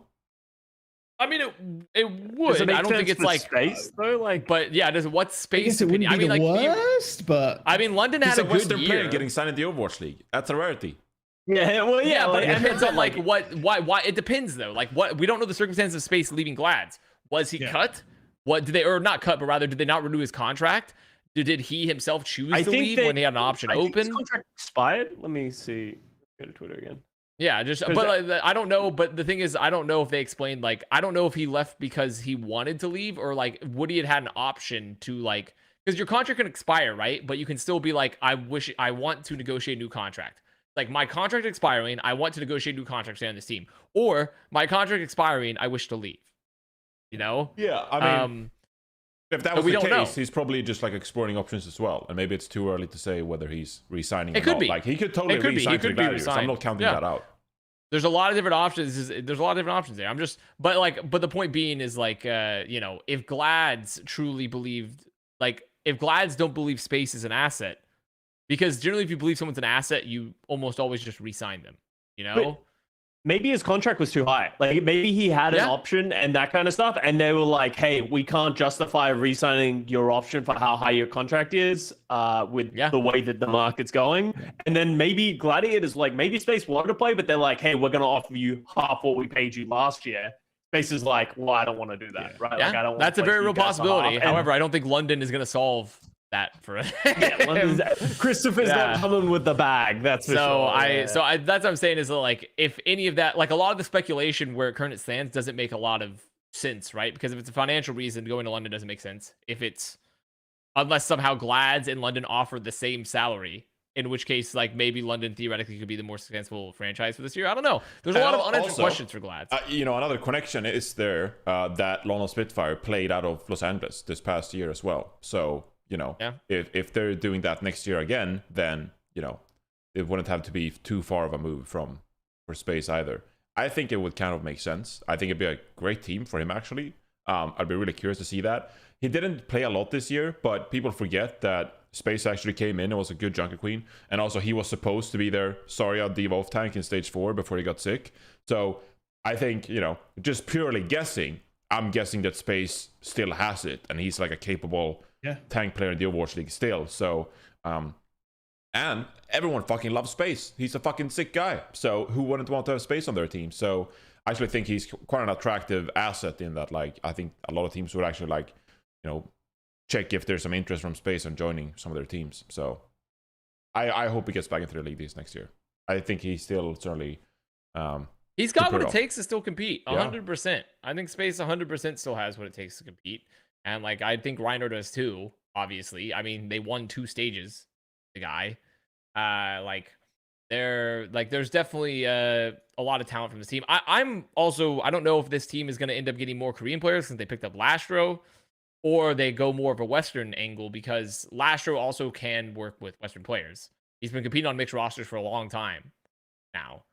I mean, it Does would. it make I don't think sense it's for like Space though. Like, but yeah, does what's I Space guess it wouldn't opinion? be I mean, the like worst, but I mean, London He's had a a good Western year. player getting signed in the Overwatch League. That's a rarity. yeah, well, yeah, Yeah, but like, it depends on like why it depends though. Like what we don't know the circumstances of Space leaving Glads. Was he cut? What did they or not cut, but rather did they not renew his contract? Did he himself choose to leave when he had an option I think his open? contract expired. Let me see. Go to Twitter again. Yeah, just but I don't know. But the thing is, I don't know if they explained like I don't know if he left because he wanted to leave or like Woody had an option to like because your contract can expire, right? But you can still be like, I want to negotiate a new contract. Like my contract expiring, I want to negotiate a new contract to stay on this team, or my contract expiring, I wish to leave. You know? Yeah, I mean, if that was we the don't case, know. he's probably just like exploring options as well. And maybe it's too early to say whether he's resigning or It could not. be. Like he could totally It could be. He resign to the could be Gladiators. I'm resigned. not counting Yeah. that out. There's a lot of different options. There's a lot of different options there. But the point being is like, you know, if Glads truly believed, like, if Glads don't believe Space is an asset, because generally if you believe someone's an asset, you almost always just re-sign them. You know. But maybe his contract was too high. Like maybe he had an option and that kind of stuff, and they were like, "Hey, we can't justify re-signing your option for how high your contract is, with the way that the market's going." And then maybe Gladiators, like maybe Space wanted to play, but they're like, "Hey, we're gonna offer you half what we paid you last year." Space is like, "Well, I don't want to do that, right? Yeah, Like, I don't." That's a very real possibility. And However, I don't think London is going to solve that for it. Christopher's not coming with the bag. That's for sure. So that's what I'm saying is that, like, if any of that, like a lot of the speculation where it currently stands doesn't make a lot of sense, right? Because if it's a financial reason, going to London doesn't make sense. If it's unless somehow Glads in London offer the same salary, in which case, like maybe London theoretically could be the more successful franchise for this year. I don't know. There's a lot of unanswered questions for Glads. You know, another connection is there that London Spitfire played out of Los Angeles this past year as well. So, you know, if they're doing that next year again, then, you know, it wouldn't have to be too far of a move for Space either. I think it would kind of make sense. I think it'd be a great team for him, actually. I'd be really curious to see that. He didn't play a lot this year, but people forget that Space actually came in and was a good Junker Queen. And also he was supposed to be their Zarya Devolve tank in stage 4 before he got sick. So I think, you know, just purely guessing, I'm guessing that Space still has it. And he's like a capable tank player in the Overwatch League still. So, and everyone fucking loves Space. He's a fucking sick guy. So who wouldn't want to have Space on their team? So I actually think he's quite an attractive asset in that, like, I think a lot of teams would actually, like, you know, check if there's some interest from Space on joining some of their teams. So I hope he gets back into the league this next year. I think he still certainly He's got what pull it off. takes to still compete. Yeah. 100%. I think Space 100% still has what it takes to compete. And like I think Reiner does too, obviously. I mean, they won 2 stages, the guy. There's definitely a lot of talent from this team. I don't know if this team is going to end up getting more Korean players since they picked up Lastro, or they go more of a Western angle because Lastro also can work with Western players. He's been competing on mixed rosters for a long time now.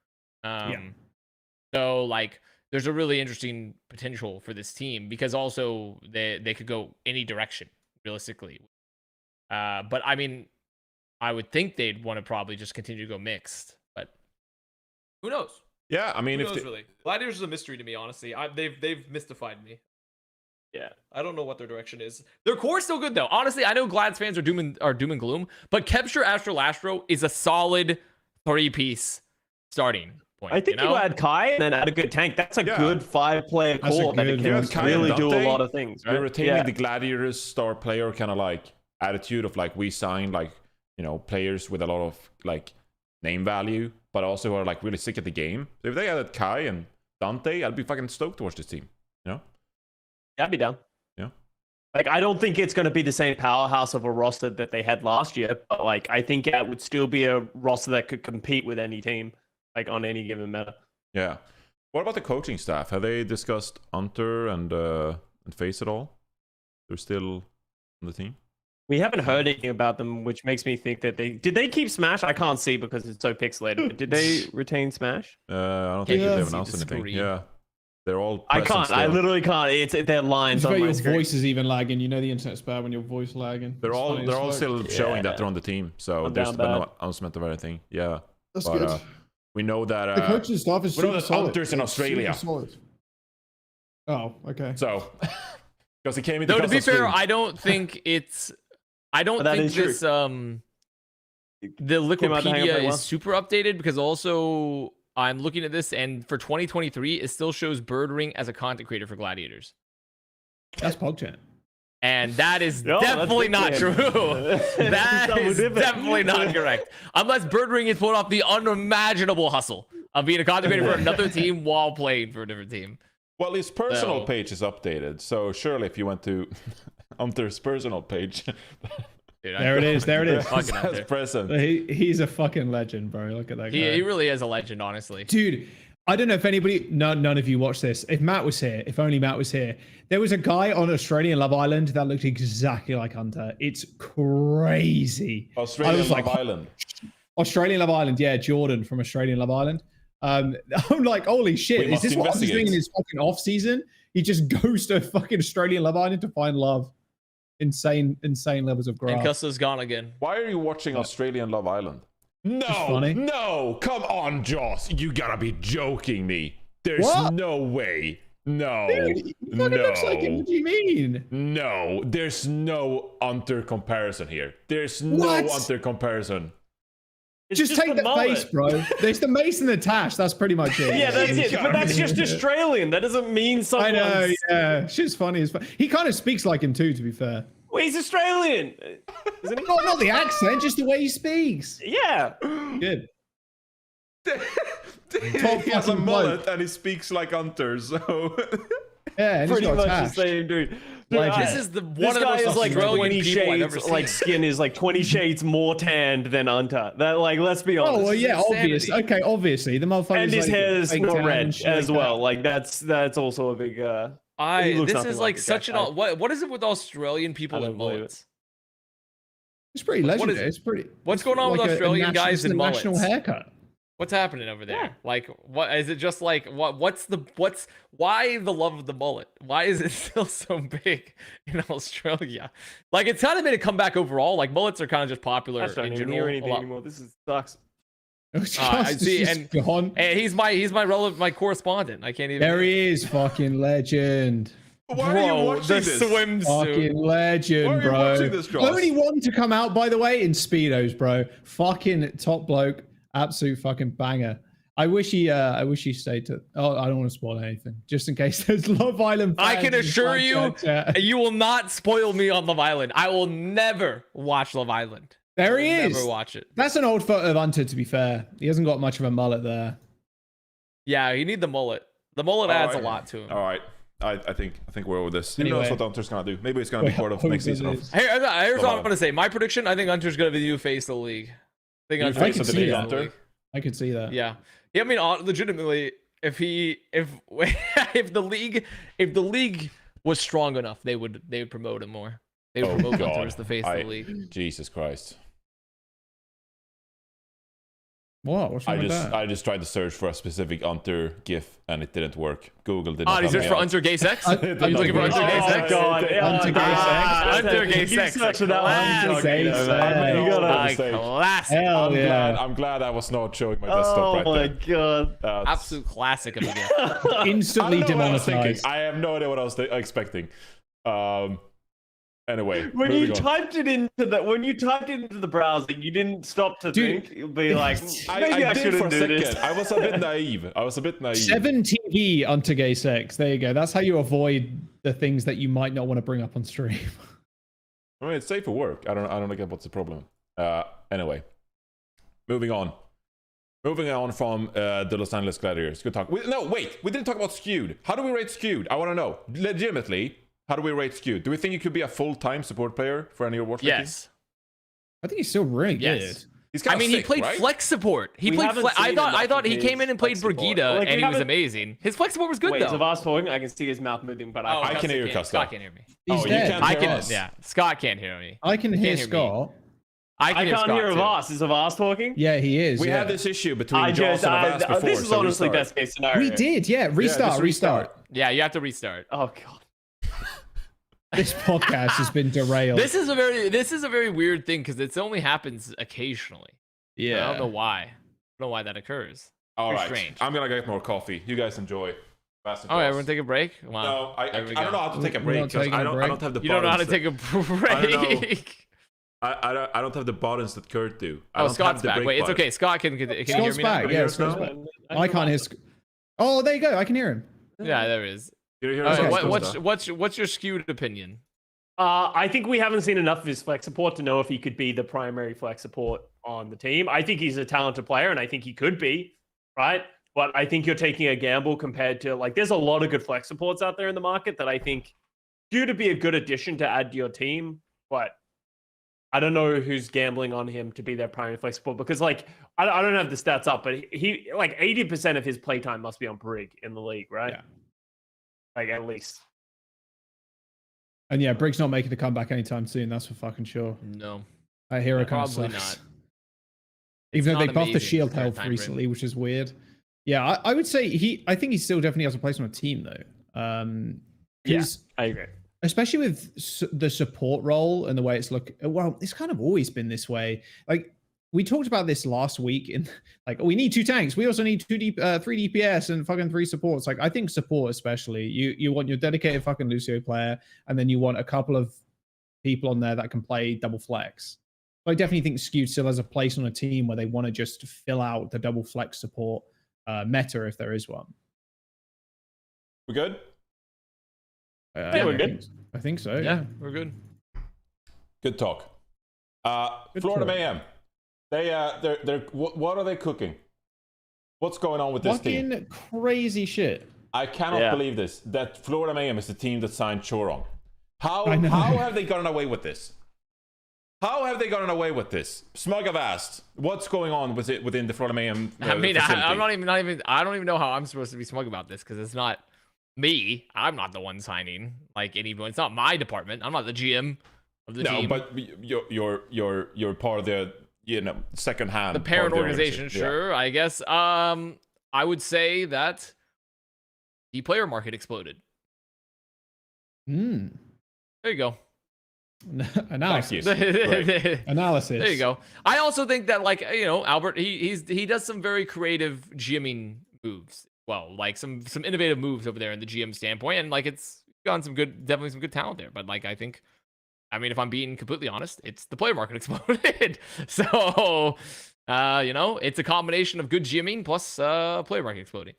So like there's a really interesting potential for this team because also they could go any direction realistically. But I mean, I would think they'd want to probably just continue to go mixed, but who knows? Yeah, I mean, Who knows really? Gladiators is a mystery to me, honestly. They've mystified me. Yeah, I don't know what their direction is. Their core is still good though. Honestly, I know Glad's fans are doom and gloom, but Kepster, Astro, Lastro is a solid 3-piece starting point. I think you add Kai and then add a good tank. That's a good 5-player core that can really do a lot of things. Right? You're retaining the Gladiators star player kind of like attitude of like we signed like, you know, players with a lot of like name value, but also who are like really sick at the game. So if they added Kai and Dante, I'd be fucking stoked to watch this team. You know? Yeah, I'd be down. Yeah. Like, I don't think it's going to be the same powerhouse of a roster that they had last year, but like, I think it would still be a roster that could compete with any team, like on any given meta. Yeah. What about the coaching staff? Have they discussed Hunter and Face at all? They're still on the team. We haven't heard anything about them, which makes me think that did they keep Smash? I can't see because it's so pixelated. But did they retain Smash? I don't think they've announced anything. Yeah. They're all. I can't. Still. I literally can't. It's their lines on my your screen. voice is even lagging. You know the internet's bad when your voice lagging. They're all still showing that they're on the team. So there's been no announcement of anything. Yeah. That's good. We know that the coaching staff is super solid. Hunter's in Australia. Oh, okay. So because he came into. Though to be fair, I don't think it's. I don't think this the Liquipedia is super updated because also I'm looking at this and for 2023 it still shows Birdring as a content creator for Gladiators. That's PogChamp. And that is definitely not true. That is definitely not correct. Unless Birdring is pulling off the unimaginable hustle of being a content creator for another team while playing for a different team. Well, his personal page is updated, so surely if you went to Hunter's personal page. Dude, there it is. That's present. He's a fucking legend, bro. Look at that guy. He really is a legend, honestly. Dude, I don't know if anybody, none of you watched this. If Matt was here, if only Matt was here, there was a guy on Australian Love Island that looked exactly like Hunter. It's crazy. Australian Love Island. Australian Love Island, yeah, Jordan from Australian Love Island. I'm like, holy shit, is this what Hunter's doing in his fucking off season? He just goes to fucking Australian Love Island to find love. Insane levels of graph. And Custa's gone again. Why are you watching Australian Love Island? No, come on, Joss. You gotta be joking me. There's no way. No. Dude, looks like him. What do you mean? No, there's no Hunter comparison here. There's no Hunter comparison. Just take the face, bro. There's the mace and the tash. That's pretty much it. Yeah, that's it. But that's just Australian. That doesn't mean something. I know, yeah. Shit's funny as fuck. He kind of speaks like him too, to be fair. Well, he's Australian. Isn't he? Not the accent, just the way he speaks. Yeah. Good. He has a mullet and he speaks like Hunter, so... Yeah, and pretty much the same dude. This is one of the most like Australian 20 people I've ever shades, seen. like skin is like 20 shades more tanned than Hunter. That, like, let's be honest. Oh well, yeah, obvious. Okay, obviously the motherfucker. And his hair is not red as well. Like that's also a big. This is like such an what is it with Australian people and mullets? It's pretty legendary. It's pretty. What's going on with Australian guys and mullets? National haircut. What's happening over there? Yeah. Like, what is it? Just like what's why the love of the mullet? Why is it still so big in Australia? Like, it's kind of made a comeback overall. Like, mullets are kind of just popular in general. Hear anything anymore. This sucks. I see, and he's my correspondent. I can't even. There he is, fucking legend. Why are you watching this? Swimsuit. Fucking legend, bro. Why are you watching this, Josh? Only one to come out, by the way, in Speedos, bro. Fucking top bloke. Absolute fucking banger. I wish he stayed to. Oh, I don't want to spoil anything, just in case there's Love Island. I can assure you, you will not spoil me on Love Island. I will never watch Love Island. There he is. Never watch it. That's an old photo of Hunter, to be fair. He hasn't got much of a mullet there. Yeah, you need the mullet. The mullet adds a lot to him. All right. I think we're over this. Who Anyway. knows what Hunter's gonna do? Maybe he's gonna be part of next season. Hey, here's what I'm gonna say. My prediction: I think Hunter's gonna be the new face of the league. I think New Hunter's face gonna of the be league, the Hunter? league. I could see that. Yeah. I mean, legitimately, if the league was strong enough, they would promote him more. They would promote Hunter as the face of the league. Jesus Christ. What? What's wrong with that? I just tried to search for a specific Hunter GIF and it didn't work. Google did not. Oh, did you search for Hunter gay sex? Are you looking for Hunter gay sex? God. Hunter gay sex? Hunter gay sex. Hunter gay sex. You gotta Classic. Hell yeah. I'm glad I was not showing my desktop right there. God. Absolute classic of a gift. Instantly I don't know what I was thinking. demonetized. I have no idea what I was expecting. Anyway, When moving you on. typed it into the browser, you didn't stop to Dude. think. You'll be like, maybe I did for shouldn't a do second. this. I was a bit naive. 7 TV onto gay sex. There you go. That's how you avoid the things that you might not want to bring up on stream. I mean, it's safe for work. I don't get what's the problem. Anyway, moving on. Moving on from the Los Angeles Gladiators. Good talk. We didn't talk about Skewed. How do we rate Skewed? I want to know. Legitimately, how do we rate Skewed? Do we think he could be a full-time support player for any Overwatch? Yes. I think he's still really good. Yes. He's I mean, he played right? flex support. He We played. haven't seen I thought he enough came in and of played his flex support. Brigida, Like, and we he was haven't- amazing. His flex support was good Wait, though. is Avast talking? I can see his mouth moving, but I can hear you, Custa. Scott can't hear me. He's Oh, you dead. can't I hear can. us. Yeah, Scott can't hear me. I can hear hear me. Scott. I I can't Scott hear too. Avast. Is Avast talking? Yeah, he is. We yeah. had this issue between Jaws and Avast before. This is so honestly restart. best case scenario. We did, yeah. Restart, just restart. Yeah, you have to restart. Oh god. This podcast has been derailed. This is a very weird thing because it only happens occasionally. yeah. I don't know why. I don't know why that occurs. All Very right, strange. I'm gonna get more coffee. You guys enjoy. Fast and Oh, fast. everyone take a break. Wow. No, I There we don't go. know how to take a We're break not because taking I a don't break? have the You don't know how to buttons take a I don't know. break. I don't have the buttons that Kurt do. I Oh, don't Scott's have the back. break Wait, it's button. okay. Scott can you hear Scott's me back. now? Can you Yeah, hear us Scott's now? back. I can't hear. Oh, there you go. I can hear him. Yeah, there it is. Can you hear All us right, now, what, Costa? what's your skewed opinion? I think we haven't seen enough of his flex support to know if he could be the primary flex support on the team. I think he's a talented player, and I think he could be, right? But I think you're taking a gamble compared to, like, there's a lot of good flex supports out there in the market that I think due to be a good addition to add to your team, but I don't know who's gambling on him to be their primary flex support because, like, I don't have the stats up, but he like 80% of his playtime must be on Brig in the league, right? Yeah. Like, at least. And yeah, Briggs not making a comeback anytime soon. That's for fucking sure. No, That hero kind of probably sucks. not. Even though not they buffed the amazing shield for their health time frame. recently, which is weird. Yeah, I would say I think he still definitely has a place on a team though. Yeah, 'Cause I agree. especially with the support role and the way it's well, it's kind of always been this way. Like we talked about this last week in like we need 2 tanks, we also need 3 DPS and fucking 3 supports. Like I think support especially, you want your dedicated fucking Lucio player, and then you want a couple of people on there that can play double flex. So I definitely think Skewed still has a place on a team where they want to just fill out the double flex support meta if there is one. We good? Yeah, we're good. I think so. Yeah, we're good. Good talk. Good Florida talk. Mayhem. They're what are they cooking? What's going on with this team? Fucking crazy shit. I cannot Yeah. believe this. That Florida Mayhem is the team that signed Chorong. I know. How have they gotten away with this? How have they gotten away with this? Smug Avast. What's going on with it within the Florida Mayhem? I mean, facility? I'm not even. I don't even know how I'm supposed to be smug about this because it's not me. I'm not the one signing like anyone. It's not my department. I'm not the GM of the team. No, but you're part of the second hand. The parent organization, sure. I guess. I would say that the player market exploded. Hmm. Hmm. There you go. Analysis. Right. Analysis. There you go. I also think that, like, Albert, he does some very creative GMing moves. Well, like some innovative moves over there in the GM standpoint, and like it's gotten definitely some good talent there. But like I mean, if I'm being completely honest, it's the player market exploded. So, it's a combination of good GMing plus player market exploding.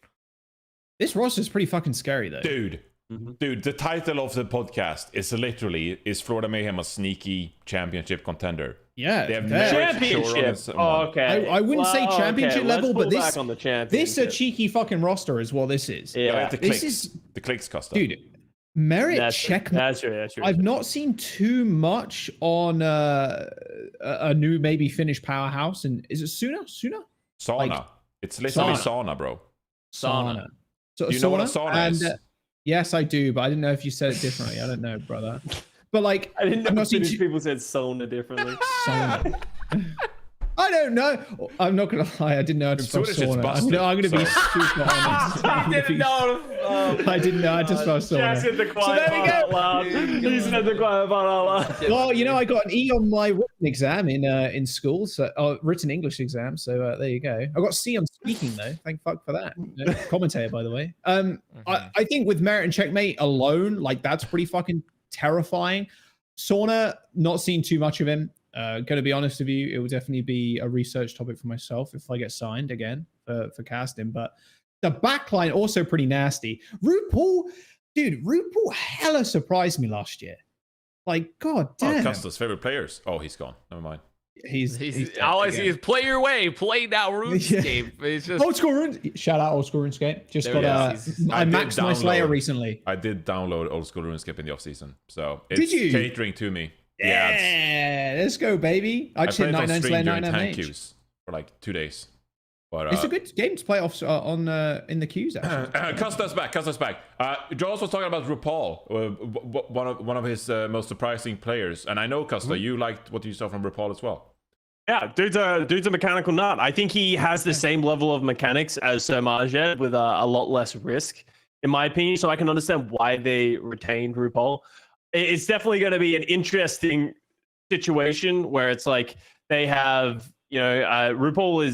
This roster is pretty fucking scary though. Dude, the title of the podcast is literally, is Florida Mayhem a sneaky championship contender? Yeah, They have fair. Championship. Oh, okay. I wouldn't say championship okay. level, Let's but pull this back on the this championship. a cheeky fucking roster is what this is. Yeah, the This clicks. is- The clicks, Custa. Dude, merit That's true. checkmate. That's true. That's true. I've not seen too much on a new maybe Finnish powerhouse. And is it Sauna? Sauna. Like, It's literally sauna. sauna, bro. Sauna. So, Do you know what a sauna is? Yes, I do, but I didn't know if you said it differently. I don't know, brother. But like, I didn't I've know not seen Finnish people said sauna differently. sauna. I don't know. I'm not gonna lie. I didn't know how to In spell Swedish, it's sauna. busted, I'm gonna be so- super honest. I didn't know. I didn't know how to spell Jack sauna. said the quiet there we part go. out loud. He said the quiet part out loud. Well, you know, I got an E on my written exam in school, so written English exam. So there you go. I got C on speaking though. Thank fuck for that. Commentator, by the way. I think with merit and checkmate alone, like that's pretty fucking terrifying. Sauna, not seen too much of him. Gonna be honest with you, it will definitely be a research topic for myself if I get signed again for casting. But the backline also pretty nasty. RuPaul hella surprised me last year. Like, god damn. Custa's favorite players. Oh, he's gone. Never mind. He's dead All I see again. is play your way, play that RuneScape. It's just Old school RuneScape. Shout out Old school RuneScape. Just There got it is. I I did maxed my Slayer download- recently. I did download old school RuneScape in the off season, so Did it's you? catering to me. Yeah, Yeah, let's go, baby. I I just hit played it on 99 Slayer, stream during 99 tank mage. queues for like 2 days. But It's a good game to play off on in the queues actually. Custa's back. Jaws was talking about RuPaul, one of his most surprising players, and I know Custa, you liked what you saw from RuPaul as well. Yeah, dude's a mechanical nut. I think he has the same level of mechanics as Sir Marjet with a lot less risk, in my opinion. So I can understand why they retained RuPaul. It's definitely going to be an interesting situation where it's like they have, RuPaul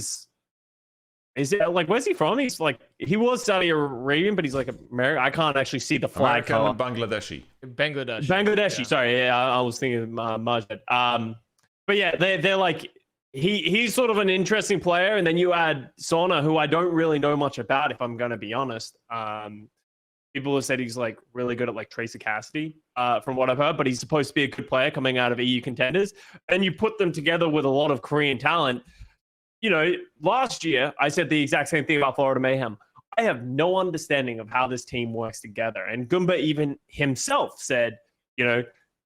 is it like, where's he from? He's like, he was Saudi Arabian, but he's like American. I can't actually see the flag American color. Bangladeshi. Bangladeshi. Yeah. Sorry, I was thinking Marjet. But yeah, they're like, he's sort of an interesting player, and then you add Sauna, who I don't really know much about, if I'm going to be honest. People have said he's like really good at like Tracer Cassidy, from what I've heard, but he's supposed to be a good player coming out of EU contenders. And you put them together with a lot of Korean talent. Last year I said the exact same thing about Florida Mayhem. I have no understanding of how this team works together. And Goomba even himself said,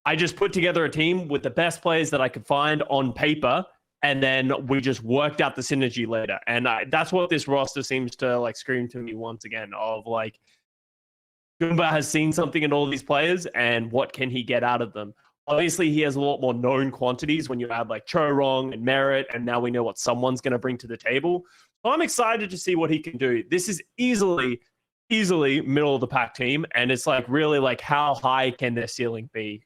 I just put together a team with the best players that I could find on paper, and then we just worked out the synergy later. And that's what this roster seems to like scream to me once again, of like, Goomba has seen something in all these players, and what can he get out of them? Obviously, he has a lot more known quantities when you add like Chorong and Merit, and now we know what someone's going to bring to the table. So I'm excited to see what he can do. This is easily middle of the pack team, and it's like really like how high can their ceiling be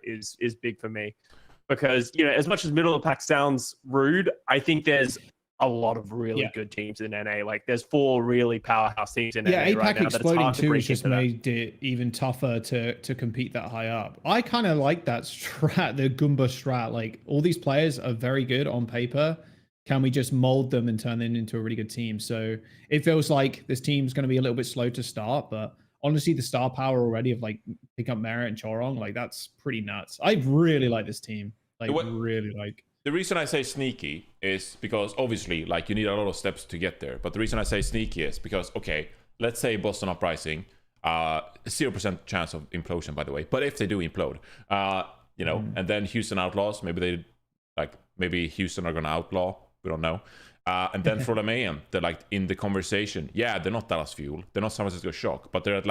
is big for me, because as much as middle of the pack sounds rude, I think there's a lot of really good teams in NA. Like there's 4 really powerhouse teams in NA APAC right now. exploding too has just into that. made it even tougher to compete that high up. I kind of like that strat, the Goomba strat. Like all these players are very good on paper. Can we just mold them and turn them into a really good team? So it feels like this team's going to be a little bit slow to start, but honestly, the star power already of like pick up Merit and Chorong, like that's pretty nuts. I really like this team. Like really like. The reason I say sneaky is because obviously, like, you need a lot of steps to get there. But the reason I say sneaky is because, okay, let's say Boston Uprising, 0% chance of implosion, by the way. But if they do implode, and then Houston Outlaws, maybe Houston are gonna outlaw. We don't know. And then for the Mayhem, they're like in the conversation. Yeah, they're not Dallas Fuel, they're not San Francisco Shock, but they're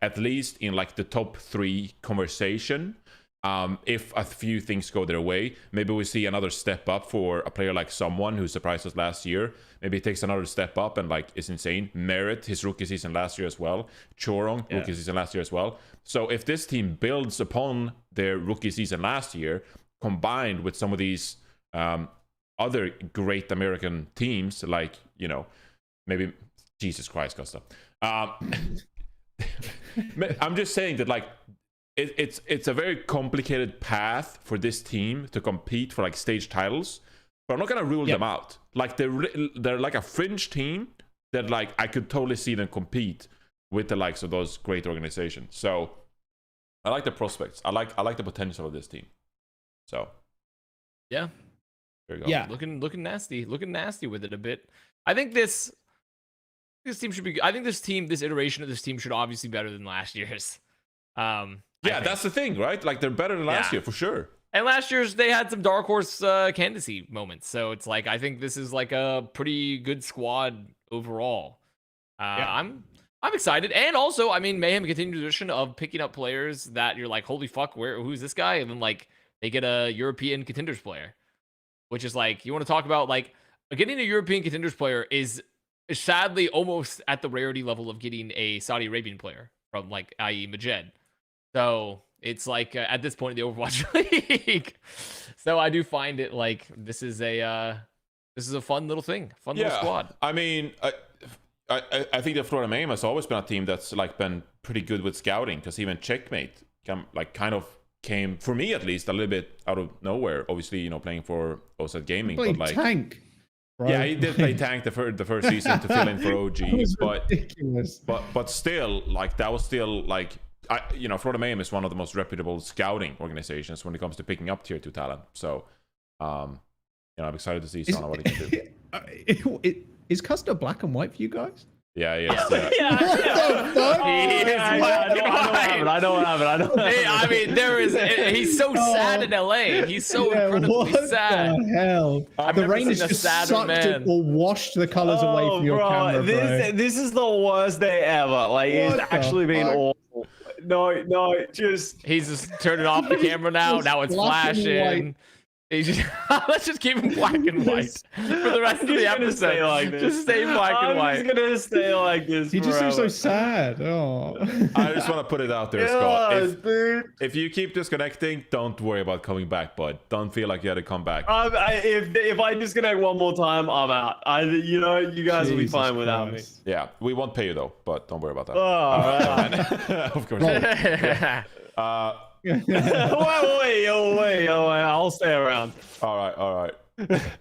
at least in like the top 3 conversation. If a few things go their way, maybe we see another step up for a player like someone who surprised us last year. Maybe he takes another step up and like is insane. Merit, his rookie season last year as well. Chorong, rookie season last year as well. So if this team builds upon their rookie season last year, combined with some of these other great American teams, like, maybe Jesus Christ, Custa. I'm just saying that like, it's a very complicated path for this team to compete for like stage titles, but I'm not gonna rule them out. Like they're like a fringe team that like I could totally see them compete with the likes of those great organizations. So I like the prospects. I like the potential of this team. So yeah, There you go. Yeah. Looking nasty with it a bit. I think this team should be. I think this iteration of this team should obviously be better than last year's. Yeah, that's the thing, right? Like they're better than last year for sure. And last year's they had some dark horse candidacy moments, so it's like I think this is like a pretty good squad overall. I'm excited, and also I mean Mayhem continued tradition of picking up players that you're like, holy fuck, who's this guy? And then like they get a European contenders player, which is like you want to talk about like getting a European contenders player is sadly almost at the rarity level of getting a Saudi Arabian player from like i.e. Majed. So it's like at this point in the Overwatch League. So I do find it like this is a fun little thing, little squad. I mean, I think that Florida Mayhem has always been a team that's like been pretty good with scouting, because even Checkmate kind of came, for me at least, a little bit out of nowhere. Obviously, you know, playing for OZ Gaming, but like tank. Right? Yeah, he did play tank the first season to fill in for OG, but still, like that was still like. Florida Mayhem is one of the most reputable scouting organizations when it comes to picking up tier 2 talent. So, I'm excited to see Sauna what he can do. Is Custa black and white for you guys? Yeah, yes. I know what happened. I mean, he's so sad in LA. He's so incredibly sad. What the hell? The rain has just sucked it or washed the colors away from your camera, bro. This is the worst day ever. Like, it's actually been awful. No, just... He's just turning off the camera now. Now it's flashing. Let's just keep him black and white for the rest of the episode. Like just stay black and white. I'm just gonna stay like this. He just seems so sad. Oh. I just want to put it out there, Scott. If you keep disconnecting, don't worry about coming back, bud. Don't feel like you had to come back. If I disconnect one more time, I'm out. You guys will be fine without me. Yeah, we won't pay you though, but don't worry about that. Oh, of course. Wait, I'll stay around. All right.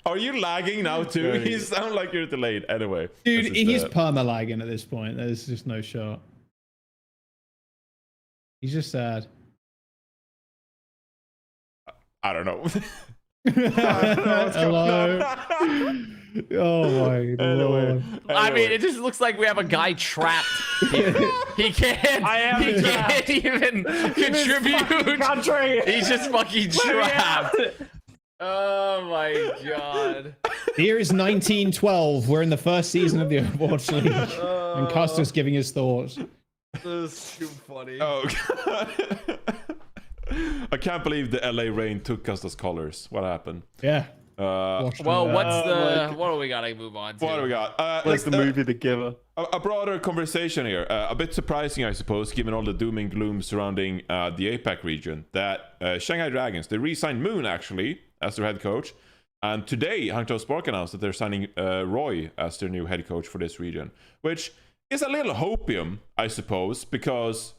Are you lagging now too? You sound like you're delayed. Anyway, dude, he's perma-lagging at this point. There's just no shot. He's just sad. I don't know. Hello. Oh my Lord. I mean, it just looks like we have a guy trapped here. He can't even contribute. He's just fucking trapped. Oh my god. Here is 1912. We're in the first season of the Overwatch League. And Custa's giving his thoughts. This is too funny. Oh god. I can't believe the LA rain took Custa's colors. What happened? Yeah. What do we gotta move on to? What do we got? Like the movie The Giver. A broader conversation here. A bit surprising, I suppose, given all the doom and gloom surrounding the APAC region, that Shanghai Dragons, they re-signed Moon, actually, as their head coach. And today, Hangzhou Spark announced that they're signing Roy as their new head coach for this region, which is a little hopium, I suppose, because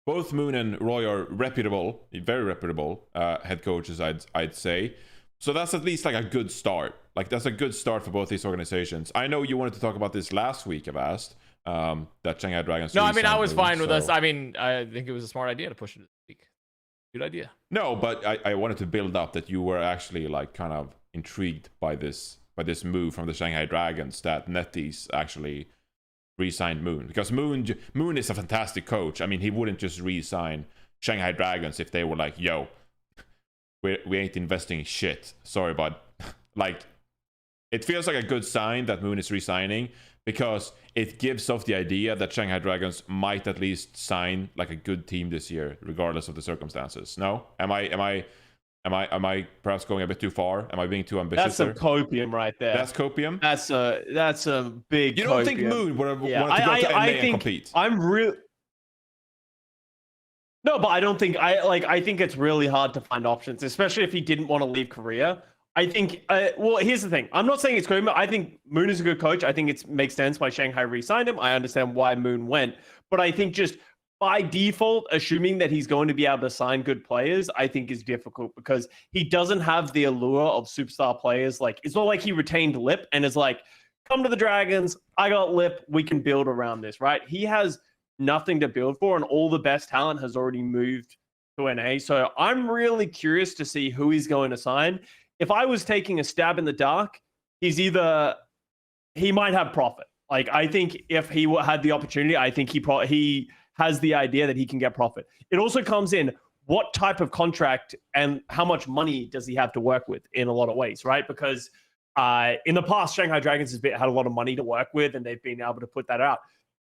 both Moon and Roy are reputable, very reputable head coaches, I'd say. So that's at least like a good start. Like that's a good start for both these organizations. I know you wanted to talk about this last week, Avast, that Shanghai Dragons. No, I mean I was fine with us. I mean I think it was a smart idea to push it this week. Good idea. No, but I wanted to build up that you were actually like kind of intrigued by this move from the Shanghai Dragons, that NetEase actually re-signed Moon, because Moon is a fantastic coach. I mean, he wouldn't just re-sign Shanghai Dragons if they were like, yo, we ain't investing shit. Sorry, bud. Like, it feels like a good sign that Moon is resigning, because it gives off the idea that Shanghai Dragons might at least sign like a good team this year, regardless of the circumstances. No? Am I perhaps going a bit too far? Am I being too ambitious? That's some copium right there. That's copium? That's a big. You don't copium. think Moon would have wanted to go to NA and compete? No, but I don't think I think it's really hard to find options, especially if he didn't want to leave Korea. I think well, here's the thing. I'm not saying it's good. I think Moon is a good coach. I think it makes sense why Shanghai re-signed him. I understand why Moon went, but I think just by default, assuming that he's going to be able to sign good players, I think is difficult, because he doesn't have the allure of superstar players. Like, it's not like he retained Lip and is like, come to the Dragons, I got Lip, we can build around this, right? He has nothing to build for, and all the best talent has already moved to NA. So I'm really curious to see who he's going to sign. if I was taking a stab in the dark, he might have profit. Like, I think if he had the opportunity, I think he has the idea that he can get profit. It also comes in what type of contract and how much money does he have to work with in a lot of ways, right? Because in the past, Shanghai Dragons had a lot of money to work with, and they've been able to put that out.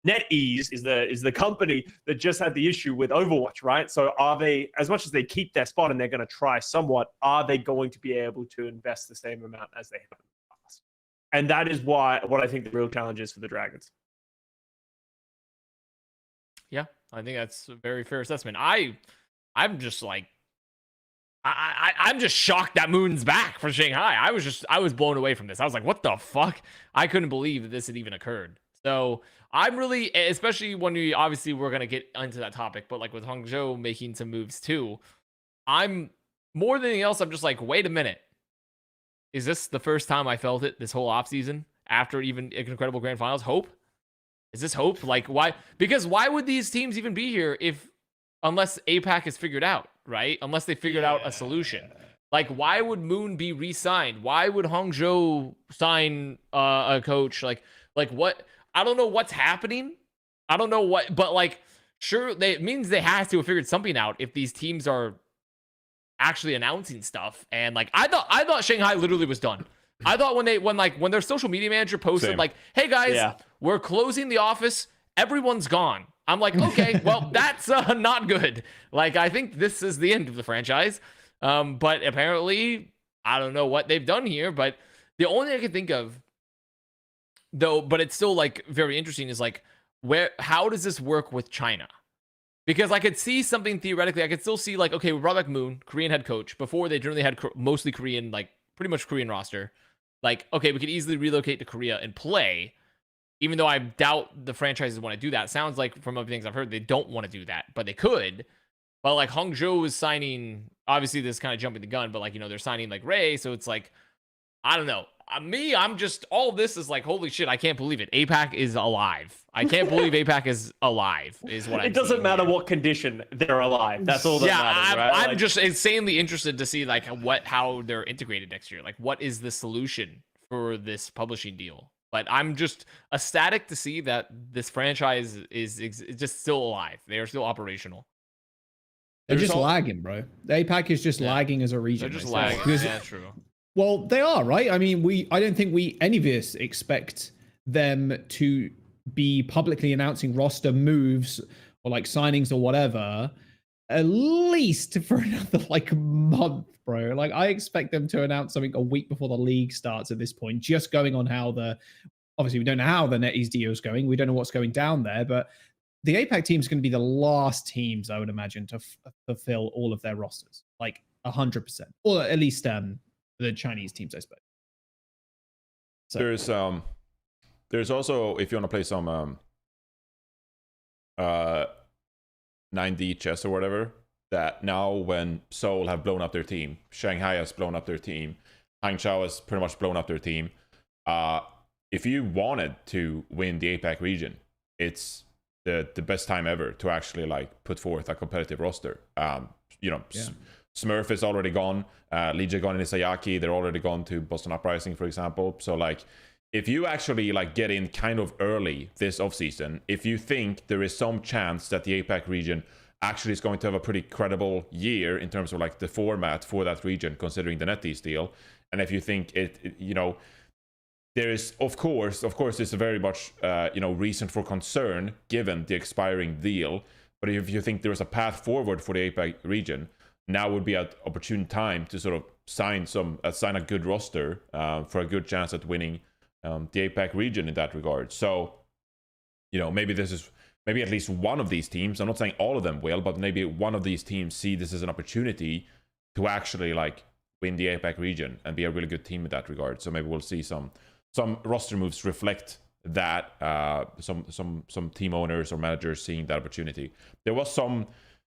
NetEase is the company that just had the issue with Overwatch, right? So are they, as much as they keep their spot and they're going to try somewhat, are they going to be able to invest the same amount as they have in the past? And that is what I think the real challenge is for the Dragons. Yeah, I think that's a very fair assessment. I'm just like, I'm just shocked that Moon's back for Shanghai. I was blown away from this. I was like, what the fuck? I couldn't believe that this had even occurred. So I'm really, especially when we're going to get into that topic, but like with Hangzhou making some moves too, I'm more than anything else, I'm just like, wait a minute. Is this the first time I felt it this whole offseason after even incredible grand finals? Hope? Is this hope? Like, why? Because why would these teams even be here unless APAC is figured out, right? Unless they figured out a solution. Like, why would Moon be re-signed? Why would Hangzhou sign a coach? Like what? I don't know what's happening. I don't know what, but like, sure, it means they have to have figured something out if these teams are actually announcing stuff. And like, I thought Shanghai literally was done. I thought when their social media manager posted like, "Hey guys, we're closing the office. Everyone's gone." I'm like, okay, well, that's not good. Like, I think this is the end of the franchise. But apparently, I don't know what they've done here. But the only thing I can think of, though, but it's still like very interesting, is like, how does this work with China? Because I could see something theoretically. I could still see like, okay, we brought back Moon, Korean head coach. Before they generally had mostly Korean, like pretty much Korean roster. Like, okay, we could easily relocate to Korea and play. Even though I doubt the franchises want to do that. Sounds like from other things I've heard, they don't want to do that, but they could. But like Hangzhou is signing, obviously this is kind of jumping the gun, but like, they're signing like Ray. So it's like, I don't know. I'm just, all of this is like, holy shit, I can't believe it. APAC is alive. I can't believe APAC is alive, is what It doesn't matter what condition they're alive. That's all that matters, right? I'm just insanely interested to see like how they're integrated next year. Like, what is the solution for this publishing deal? But I'm just ecstatic to see that this franchise is just still alive. They are still operational. They're just lagging, bro. The APAC is just lagging as a region. They're just lagging. Yeah, true. Well, they are, right? I mean, I don't think any of us expect them to be publicly announcing roster moves or like signings or whatever, at least for another like month, bro. Like, I expect them to announce something a week before the league starts at this point, just going on how obviously we don't know how the NetEase deal is going. We don't know what's going down there, but the APAC team is going to be the last teams, I would imagine, to fulfill all of their rosters, like 100%, or at least the Chinese teams, I suppose. So. There's also, if you want to play some 9D chess or whatever, that now when Seoul have blown up their team, Shanghai has blown up their team, Hangzhou has pretty much blown up their team. If you wanted to win the APAC region, it's the best time ever to actually like put forth a competitive roster. Smurf is already gone. Liga gone in Isayaki. They're already gone to Boston Uprising, for example. So like, if you actually like get in kind of early this offseason, if you think there is some chance that the APAC region actually is going to have a pretty credible year in terms of like the format for that region, considering the NetEase deal, and if you think there is, of course, it's a very much reason for concern given the expiring deal. But if you think there is a path forward for the APAC region, now would be an opportune time to sort of sign a good roster for a good chance at winning the APAC region in that regard. So, maybe at least one of these teams, I'm not saying all of them will, but maybe one of these teams see this as an opportunity to actually like win the APAC region and be a really good team in that regard. So maybe we'll see some roster moves reflect that, some team owners or managers seeing that opportunity. There was some,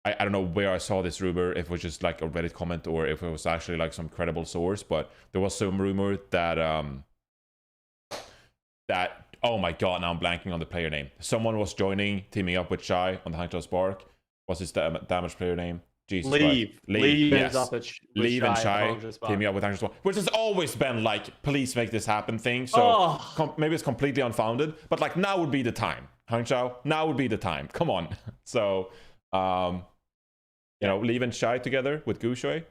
I don't know where I saw this rumor, if it was just like a Reddit comment or if it was actually like some credible source, but there was some rumor that oh my god, now I'm blanking on the player name. Someone was teaming up with Shy on the Hangzhou Spark. What's his damage player name? Jesus Leave. Christ. Leave. Ends Yes. up at with Leave and Shy Shy at Hangzhou spot. teaming up with Hangzhou Spot, which has always been like, please make this happen thing. So Oh. maybe it's completely unfounded, but like now would be the time. Hangzhou, now would be the time. Come on. So, you know, Leave and Shy together with Gushui.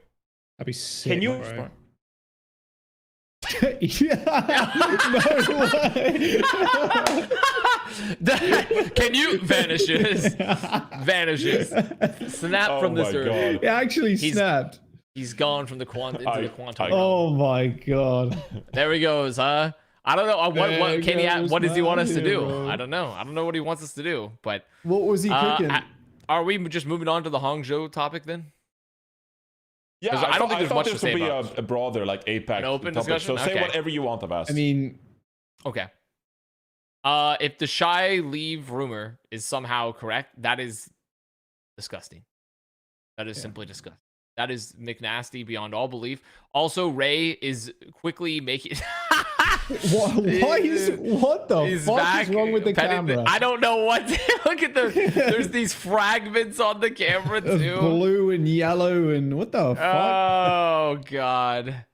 That'd be sick. Can you- bro. Yeah. No way. Can you vanishes? Snap from this my earth. God. It actually snapped. He's gone from the into the quantum. Oh my god. There he goes, huh? I don't know. What can he? goes What does he want us to do? Maryville. I don't know. I don't know what he wants us to do. But What was he cooking? are we just moving on to the Hangzhou topic then? Yeah, 'Cause I don't think there's thought much to this say would be about a broader like APAC An open topic. discussion? So say Okay. whatever you want, Avast. I mean, Okay. If the Shy leave rumor is somehow correct, that is disgusting. That is simply disgusting. That is McNasty beyond all belief. Also, Ray is quickly making. what the He's fuck back. is wrong with the petting camera? I don't know what. Look at there's these fragments on the camera Of too. blue and yellow and what the fuck? Oh god,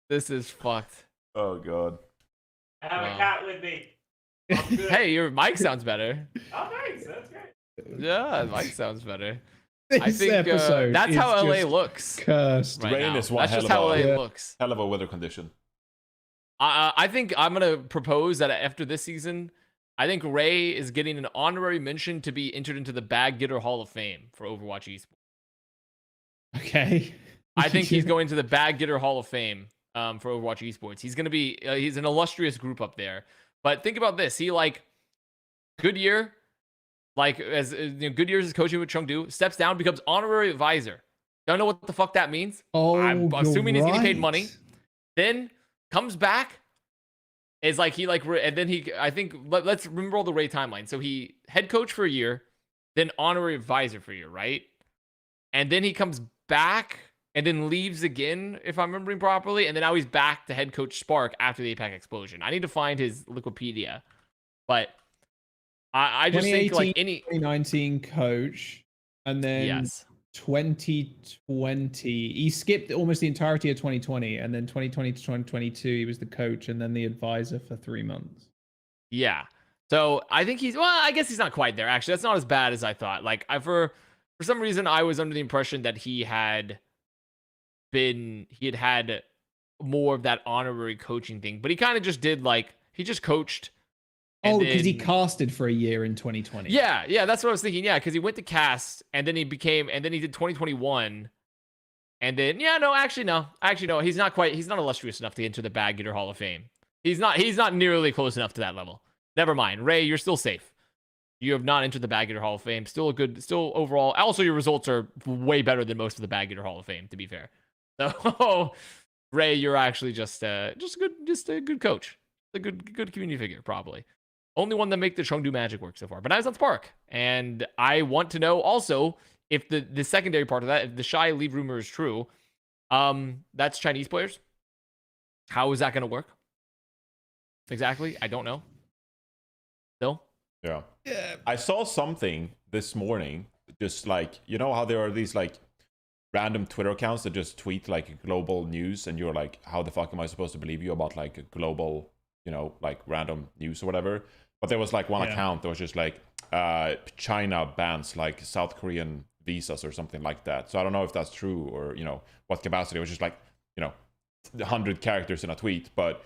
this is fucked. Oh god. I have Wow. a cat with me. I'm good. Hey, your mic sounds better. Oh, thanks. That's great. Yeah, mic sounds better. This I think episode that's is how LA just looks. cursed. Right Rain now. is one That's hell just of how a- LA Yeah. looks. Hell of a weather condition. I think I'm gonna propose that after this season, I think Ray is getting an honorary mention to be entered into the Bag Getter Hall of Fame for Overwatch Esports. Okay. I think he's going to the Bag Getter Hall of Fame for Overwatch Esports. He's gonna be he's an illustrious group up there. But think about this: he like good year, like as you know, good years as coaching with Chengdu, steps down, becomes honorary advisor. Don't know what the fuck that means. Oh, I'm assuming he's getting paid right. money. Then comes back. Is like he like and then he I think let's remember all the Ray timeline. So he head coach for a year, then honorary advisor for a year, right? And then he comes back and then leaves again, if I'm remembering properly. And then now he's back to head coach Spark after the APAC explosion. I need to find his Wikipedia, but I just think like 2019 coach, and then yes. 2020 he skipped almost the entirety of 2020, and then 2020 to 2022 he was the coach and then the advisor for 3 months. Yeah. So I think I guess he's not quite there. Actually, that's not as bad as I thought. Like for some reason I was under the impression that he had had more of that honorary coaching thing, but he kind of just did like he just coached. Oh, because he then- casted for a year in 2020. Yeah, that's what I was thinking. Yeah, because he went to cast and then he did 2021. And then actually no. He's not illustrious enough to get into the Bag Getter Hall of Fame. He's not nearly close enough to that level. Never mind. Ray, you're still safe. You have not entered the Bag Getter Hall of Fame. Still overall. Also, your results are way better than most of the Bag Getter Hall of Fame, to be fair. So Ray, you're actually just a good coach. A good community figure, probably. Only one that make the Chengdu magic work so far. But I was on Spark. And I want to know also if the secondary part of that, if the Shy leave rumor is true, that's Chinese players. How is that going to work? Exactly. I don't know. Still? Yeah. I saw something this morning, just like, you know how there are these like random Twitter accounts that just tweet like global news, and you're like, how the fuck am I supposed to believe you about like a global, like random news or whatever? But there was like one account that was just like China bans like South Korean visas or something like that. So I don't know if that's true or what capacity. It was just like 100 characters in a tweet, but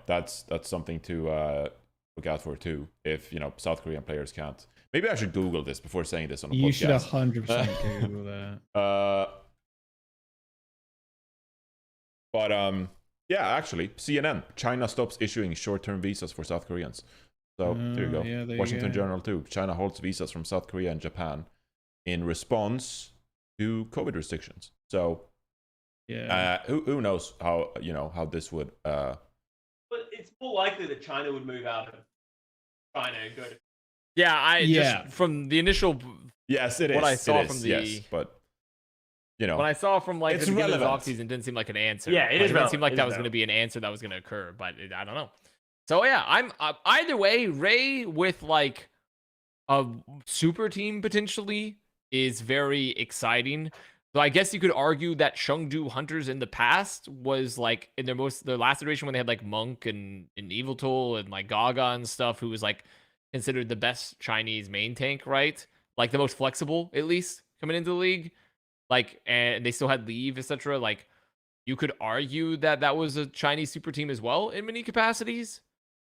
that's something to look out for too. If South Korean players can't. Maybe I should Google this before saying this on a podcast. You should 100% Google that. But yeah, actually, CNN. China stops issuing short-term visas for South Koreans. So there you go. Yeah, there you Washington go. Journal too. China holds visas from South Korea and Japan in response to COVID restrictions. So Yeah. who knows how how this would. But it's more likely that China would move out of China and go to. Yeah, just from the initial Yes, it is. what I saw It is, from the yes, but what I saw from like It's the beginning of the relevant. offseason didn't seem like an answer. Yeah, it Like, is didn't relevant. seem like It that is was going to be an answer that was going to occur, but I don't know. So yeah, I'm either way. Ray with like a super team potentially is very exciting. So I guess you could argue that Chengdu Hunters in the past was like in their last iteration when they had like Monk and Evil Tool and like Gaga and stuff, who was like considered the best Chinese main tank, right? Like the most flexible, at least coming into the league. Like, and they still had Leave, etc. Like, you could argue that that was a Chinese super team as well in many capacities.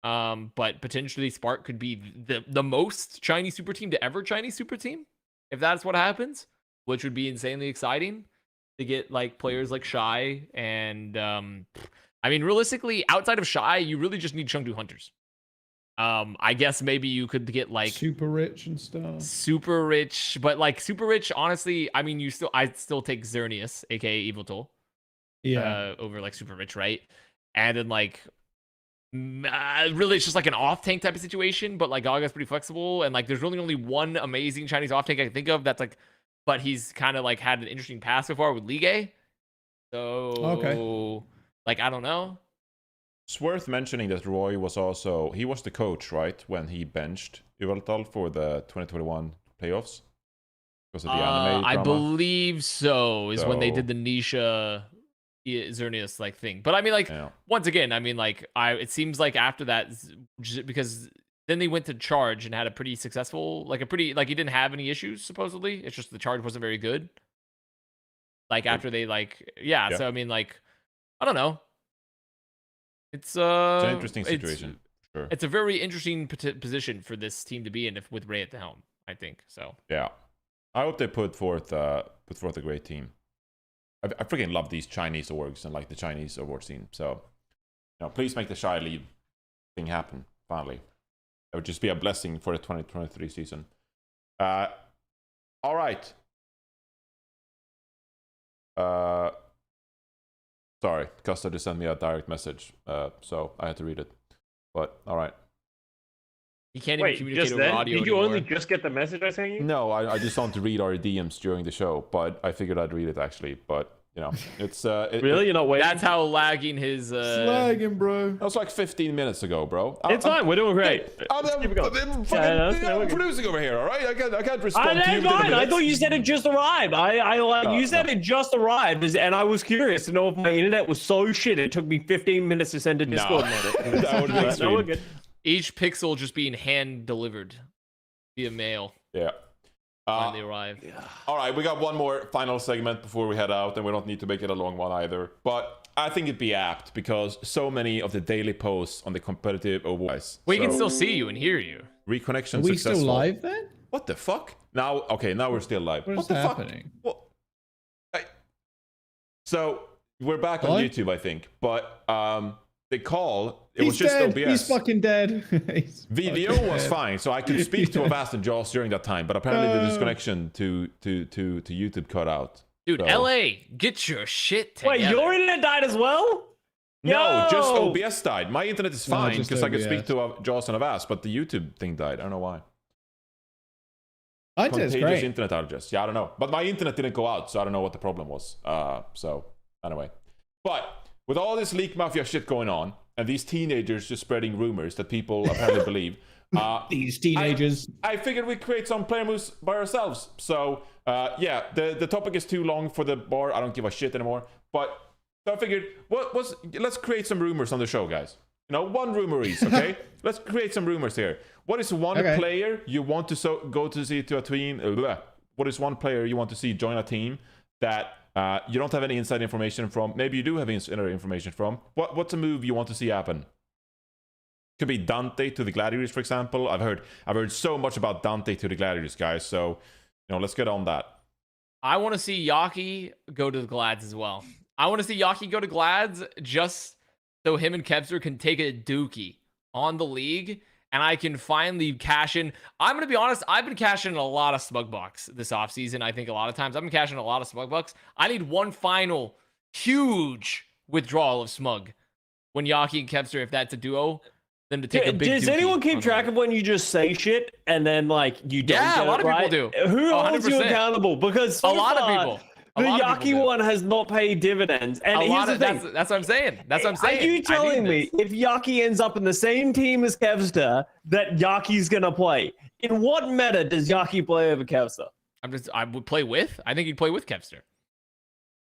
But potentially Spark could be the most Chinese super team to ever Chinese super team, if that's what happens, which would be insanely exciting to get like players like Shy. And I mean, realistically, outside of Shy, you really just need Chengdu Hunters. I guess maybe you could get like super rich and stuff. Super rich, but like super rich, honestly, I mean, I'd still take Xerneas, aka Evil Tool. Yeah. Over like super rich, right? And then like really it's just like an off tank type of situation, but like Gaga's pretty flexible, and like there's really only one amazing Chinese off tank I can think of that's like, but he's kind of like had an interesting past so far with Ligue A. So okay, like I don't know. It's worth mentioning that Roy was also, he was the coach, right, when he benched Yveltal for the 2021 playoffs because of the anime drama. I believe so. Is when they did the Nisha Xerneas like thing. But I mean, like once again, I mean, like it seems like after that, because then they went to Charge and had a pretty successful, like he didn't have any issues supposedly. It's just the Charge wasn't very good. Like after they like yeah. So I mean, like I don't know. It's an interesting situation. Sure. It's a very interesting position for this team to be in with Ray at the helm, I think. So yeah, I hope they put forth a great team. I freaking love these Chinese orgs and like the Chinese award scene. So, please make the Shy League thing happen finally. It would just be a blessing for the 2023 season. All right. Sorry, Custa just sent me a direct message, so I had to read it. But all right. You can't even communicate over audio Did you anymore. only just get the message I sent you? No, I just want to read our DMs during the show, but I figured I'd read it actually. But it's really, you're not waiting. That's how lagging his. It's lagging, bro. That was like 15 minutes ago, bro. It's fine. We're doing great. I'm producing over here. All right, I can't respond to you. Fine. I thought you said it just arrived. You said it just arrived, and I was curious to know if my internet was so shit. It took me 15 minutes to send a Discord note. That would be extreme. We're good. Each pixel just being hand delivered via mail. Yeah. When they arrive. All right, we got one more final segment before we head out, and we don't need to make it a long one either. But I think it'd be apt because so many of the daily posts on the competitive Overwatch. We can still see you and hear you. Reconnection Are we successful. still live then? What the fuck? Now we're still live. What is the happening? Fuck? What? So we're back on YouTube, I think. But the call, it was just dead. OBS. He's fucking dead. VVO was fine, so I could speak to Avast and Jaws during that time, but apparently the disconnection to YouTube cut out. Dude, so. LA, get your shit together. Wait, your internet died as well? No, Yo! just OBS died. My internet is fine just because I could OBS. speak to Jaws and Avast, but the YouTube thing died. I don't know why. It's Contagious great. internet outages. Yeah, I don't know. But my internet didn't go out, so I don't know what the problem was. So, anyway. But with all this leak mafia shit going on, and these teenagers just spreading rumors that people apparently believe. These teenagers. I figured we'd create some player moves by ourselves. So, yeah, the topic is too long for the bar. I don't give a shit anymore. But, so I figured, let's create some rumors on the show, guys. One rumor is, okay? Let's create some rumors here. What is one player you want to go to see to a team? What is one player you want to see join a team that you don't have any inside information from? Maybe you do have inside information from. What's a move you want to see happen? Could be Dante to the Gladiators, for example. I've heard so much about Dante to the Gladiators, guys. So, let's get on that. I want to see Yaki go to the Glads as well. I want to see Yaki go to Glads just so him and Kevster can take a dookie on the league, and I can finally cash in. I'm going to be honest, I've been cashing in a lot of Smug Bucks this offseason. I think a lot of times I've been cashing in a lot of Smug Bucks. I need one final huge withdrawal of Smug when Yaki and Kevster, if that's a duo, then to take a big Does dookie anyone keep track of when you just say shit and then you don't get a lot it of right? people do. Who holds you 100%. accountable? Because A lot of people. The Yaki one has not paid dividends. And here's the thing. That's what I'm saying. That's what I'm saying. Are you telling me if Yaki ends up in the same team as Kevster, that Yaki's going to play? In what meta does Yaki play over Kevster? I would play with. I think he'd play with Kevster.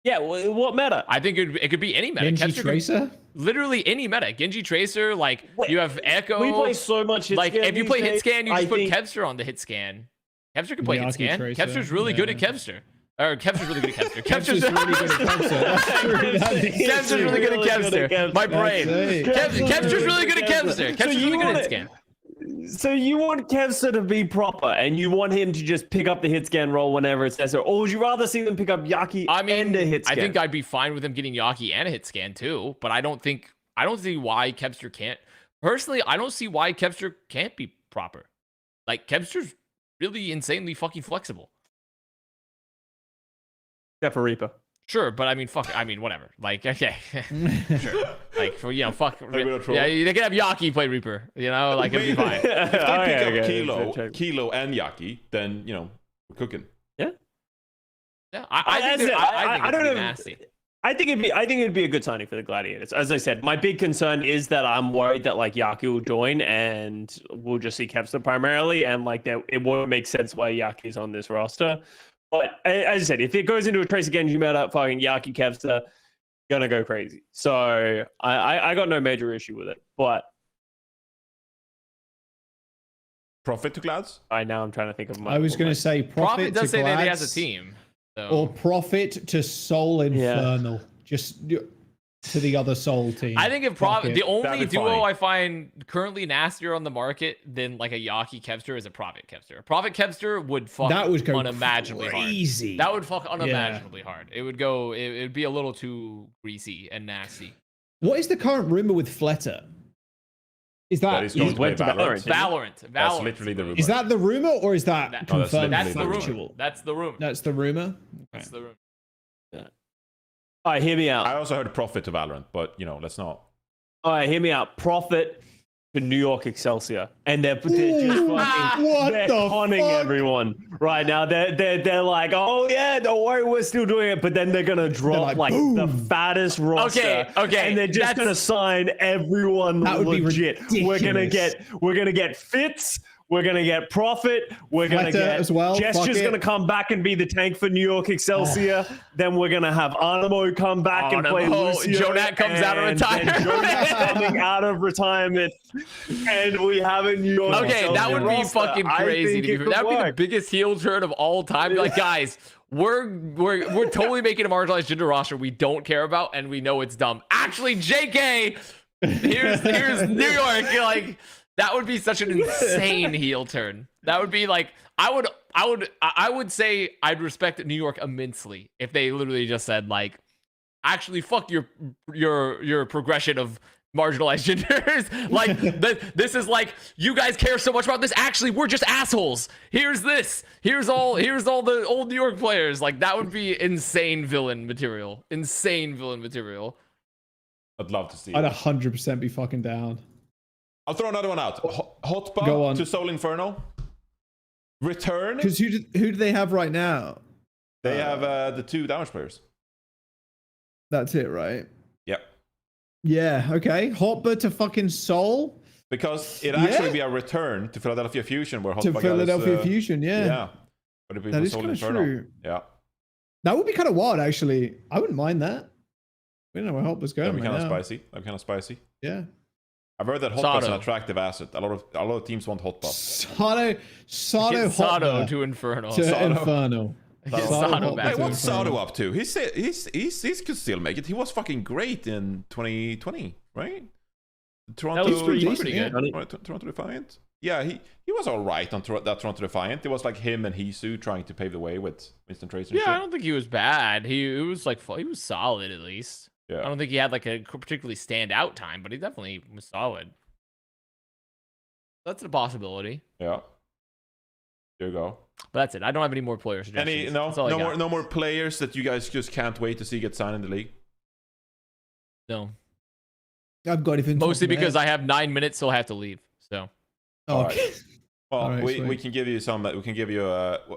Yeah, what meta? I think it could be any meta. Genji Kevster could- Tracer? literally any meta. Genji Tracer, like you have Echo. We play so much hit like scan if you these play hit days, scan, you just I put think- Kevster on the hit scan. Kevster can play hit Miyaki scan. Tracer, Kevster's really good at Kevster. Or Kevster's really good at Kevster. Kevster's really good at Kevster. That's true. Kevster's really good at Kevster. My brain. Kevster's really good at Kevster. Kevster's really good at hit scan. So you want Kevster to be proper, and you want him to just pick up the hit scan role whenever it's necessary, or would you rather see them pick up Yaki and a hit scan? I think I'd be fine with him getting Yaki and a hit scan too, but I don't see why Kevster can't. Personally, I don't see why Kevster can't be proper. Like Kevster's really insanely fucking flexible. Except for Reaper. Sure, but I mean, whatever. Like, okay, sure. Like, fuck. Yeah, they can have Yaki play Reaper. Like it'd be fine. If they pick up Kilo and Yaki, then we're cooking. Yeah, I think it'd be nasty. I think it'd be a good signing for the Gladiators. As I said, my big concern is that I'm worried that like Yaki will join and we'll just see Kevster primarily, and like that it won't make sense why Yaki's on this roster. But as I said, if it goes into a Tracer Genji meta, fucking Yaki Kevster, gonna go crazy. So I got no major issue with it. But Profit to Glads? now I'm trying to think of my. I was going to say Profit does to say that he Glads, has a team. So. or Profit to Soul Infernal. Just to the other Soul team. I think if the only That'd be duo fine. I find currently nastier on the market than like a Yaki Kevster is a Profit Kevster. A Profit Kevster would fuck that would go unimaginably crazy. hard. That would fuck unimaginably hard. It would go. It would be a little too greasy and nasty. What is the current rumor with Fletter? Is that he's going to play went to Valorant. Valorant. That's literally the rumor. is that the rumor or is that That- confirmed? That's the rumor. factual? That's the rumor. That's the rumor. That's the rumor. All right, hear me out. I also heard Profit to Valorant, but let's not. All right, hear me out. Profit to New York Excelsior, and they're just fucking they're conning everyone right now. They're like, oh yeah, don't worry, we're still doing it. But then they're gonna drop like the fattest roster. Okay, and they're just gonna sign everyone That would be legit. We're gonna get Fitz. We're gonna get Profit. We're gonna Fletter get as well. Gesture's Fuck gonna it. come back and be the tank for New York Excelsior. Then we're gonna have Animo come back and play Lucio. Jonat comes out of and then retirement. Jonat's coming out of retirement, and we have a New York. Okay, that would be roster. fucking I crazy. think it could That would be the work. biggest heel turn of all time. Be like, guys, we're totally making a marginalized gender roster we don't care about, and we know it's dumb. Actually, JK, here's New York. You're like, that would be such an insane heel turn. That would be like, I would say I'd respect New York immensely if they literally just said like, actually, fuck your progression of marginalized genders. Like this is like, you guys care so much about this. Actually, we're just assholes. Here's this. Here's all the old New York players. Like that would be insane villain material. Insane villain material. I'd love to see I'd it. 100% be fucking down. I'll throw another one out. Go Hotba on. to Soul Inferno. Return. Because who do they have right now? They have the two damage players. That's it, right? Yep. Yeah. Okay. Hotba to fucking Soul Because it'd actually be a return to Philadelphia Fusion where Hotba to got Philadelphia his, Fusion. Yeah. Yeah. But it'd be That for is Soul kind of Inferno. true. Yeah. That would be kind of wild, actually. I wouldn't mind that. We don't know where Hotba's going. That'd be right kind of now. spicy. That'd be kind of spicy. Yeah. I've heard that Hotba's an Sato. attractive asset. A lot of teams want Hotba. Sato Get Sato Hotba to Inferno. to Sato. Inferno. Get Sato Sato Hotba back. Wait, to what's Inferno. Sato up to? He could still make it. He was fucking great in 2020, right? Toronto, That was pretty decent, good. yeah. Toronto Defiant. Yeah, he was all right on that Toronto Defiant. It was like him and Hisu trying to pave the way with Winston Trace and Yeah, I shit. don't think he was bad. He was solid at least. I Yeah. don't think he had like a particularly standout time, but he definitely was solid. That's a possibility. Yeah. There you go. But that's it. I don't have any more player suggestions. That's all I got. no more players that you guys just can't wait to see get signed in the league. No. I've got anything. Mostly because I have 9 minutes till I have to leave. So Oh, Alright. Well, Alright, we sweet. can give you some. We can give you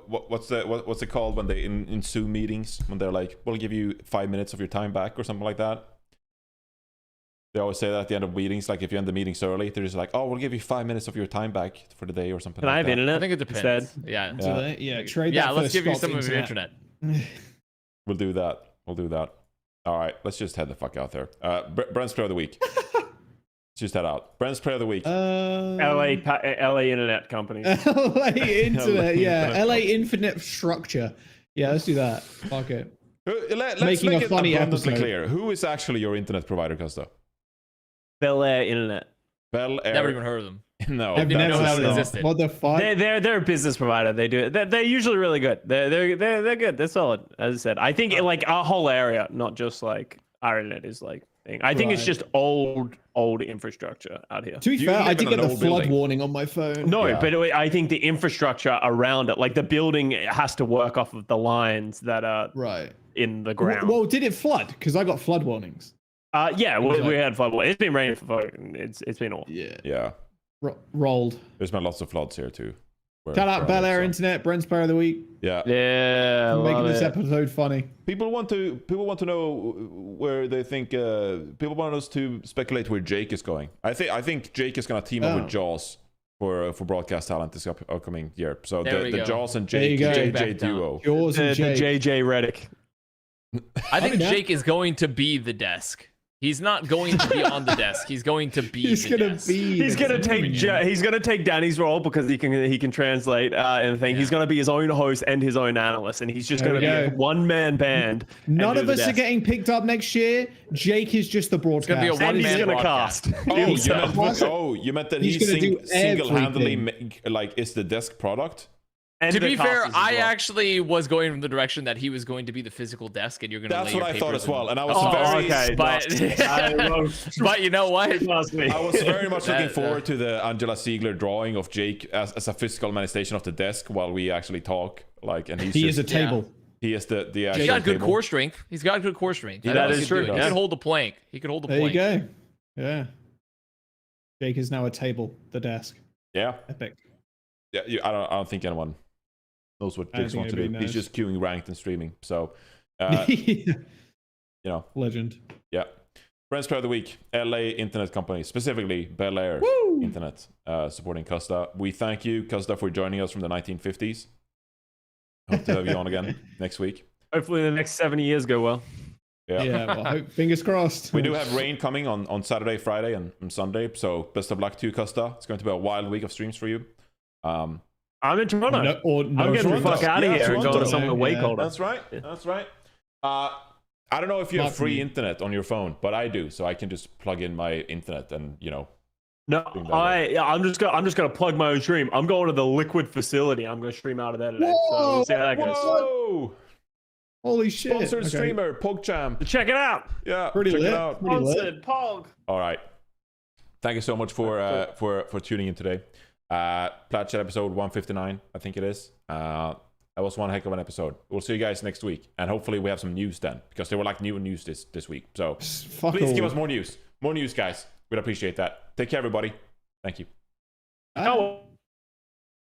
what's it called when they in Zoom meetings when they're like, we'll give you 5 minutes of your time back or something like that. They always say that at the end of meetings, like if you end the meetings early, they're just like, oh, we'll give you 5 minutes of your time back for the day or something. Can I like have that. internet? I think it depends. Instead? Yeah. yeah. Trade Yeah, that for let's give you stock some of your internet. We'll do that. We'll do that. All right, let's just head the fuck out there. Bren's player of the week. Let's just head out. Bren's player of the week. LA internet company. LA internet, yeah. LA infinite structure. Yeah, let's do that. Fuck it. Let's Making make a it funny abundantly episode. clear. Who is actually your internet provider, Custa? Bel Air Internet. Bel Air. Never even heard of them. No, I've didn't never know heard it of existed. What the fuck? They're a business provider. They do it. They're usually really good. They're good. They're solid. As I said, I think like our whole area, not just like our internet, is like thing. I think it's Right. just old infrastructure out here. To be You fair, live I in did an get the old flood building. warning on my phone. No, Yeah. but I think the infrastructure around it, like the building, has to work off of the lines that are Right. in the ground. Well, did it flood? Because I got flood warnings. Yeah, we had flood. It's been raining for fucking. It's been awful. Yeah. Yeah, Rolled. there's been lots of floods here too. Shout out Bel Air Internet, Brent's Player of the Week. Yeah. Yeah, For making love this it. episode funny. People want to know where they think. People want us to speculate where Jake is going. I think Jake is gonna team up with Jaws for broadcast talent this upcoming year. So There we the go. Jaws and There you Jake go. JJ Back down. duo. Yours and The Jake. JJ Redick. I think mean, that- Jake is going to be the desk. He's not going to be on the desk. He's going to be He's the gonna desk. be. He's gonna take Danny's role because he can translate and thing. Yeah. He's gonna be his own host and his own analyst, and he's just There gonna we be go. a one-man band. None and of do us the are desk. getting picked up next year. Jake is just the broadcast. gonna be a And he's one-man gonna broadcast. cast. Oh, you himself. meant that He's he gonna do single-handedly is the desk product. And To the be fair, casters as I well. actually was going from the direction that he was going to be the physical desk, and you're going to. That's lay what your I thought papers as well, in- and I was Oh, very. okay. But but you know what? Trust me. I was very much looking That- forward to the Angela Ziegler drawing of Jake as a physical manifestation of the desk while we actually talk. Like, and He is a table. he is the He's actual got good table. core strength. He's got good core strength. Yeah, I know that he is could true, do it. He yeah. could hold the plank. He could hold the There plank. you go. Yeah. Jake is now a table. The desk. Yeah, Epic. yeah. I don't think anyone knows what I don't Jake's think wants to do. anybody He's knows. just queuing ranked and streaming. So, Legend. yeah. Friends Player of the Week, LA Internet Company, specifically Bel Air Woo! Internet, supporting Custa. We thank you, Custa, for joining us from the 1950s. Hope to have you on again next week. Hopefully, the next 70 years go well. Yeah. Well, fingers crossed. We do have rain coming on Saturday, Friday, and Sunday. So best of luck to you, Custa. It's going to be a wild week of streams for you. I'm in Toronto. I'm getting the Toronto. fuck out of Yeah, here and going Toronto. to somewhere way Yeah. colder. That's right. That's right. I don't know if you have Not free me. internet on your phone, but I do. So I can just plug in my internet and No, Doing that I'm just gonna plug my own stream. I'm going to the Liquid facility. I'm gonna stream out of there today. So Whoa! we'll see how that goes. Whoa! Holy shit. Sponsored Okay. streamer, PogChamp. Check it out. Yeah, Pretty check lit. it out. Pretty lit. Sponsored Pog. All right. Thank you so much for tuning in today. Plat Chat episode 159, I think it is. That was one heck of an episode. We'll see you guys next week, and hopefully we have some news then, because there were like new news this week. So Fuck please give all. us more news, guys. We'd appreciate that. Take care, everybody. Thank you. Ah. Oh.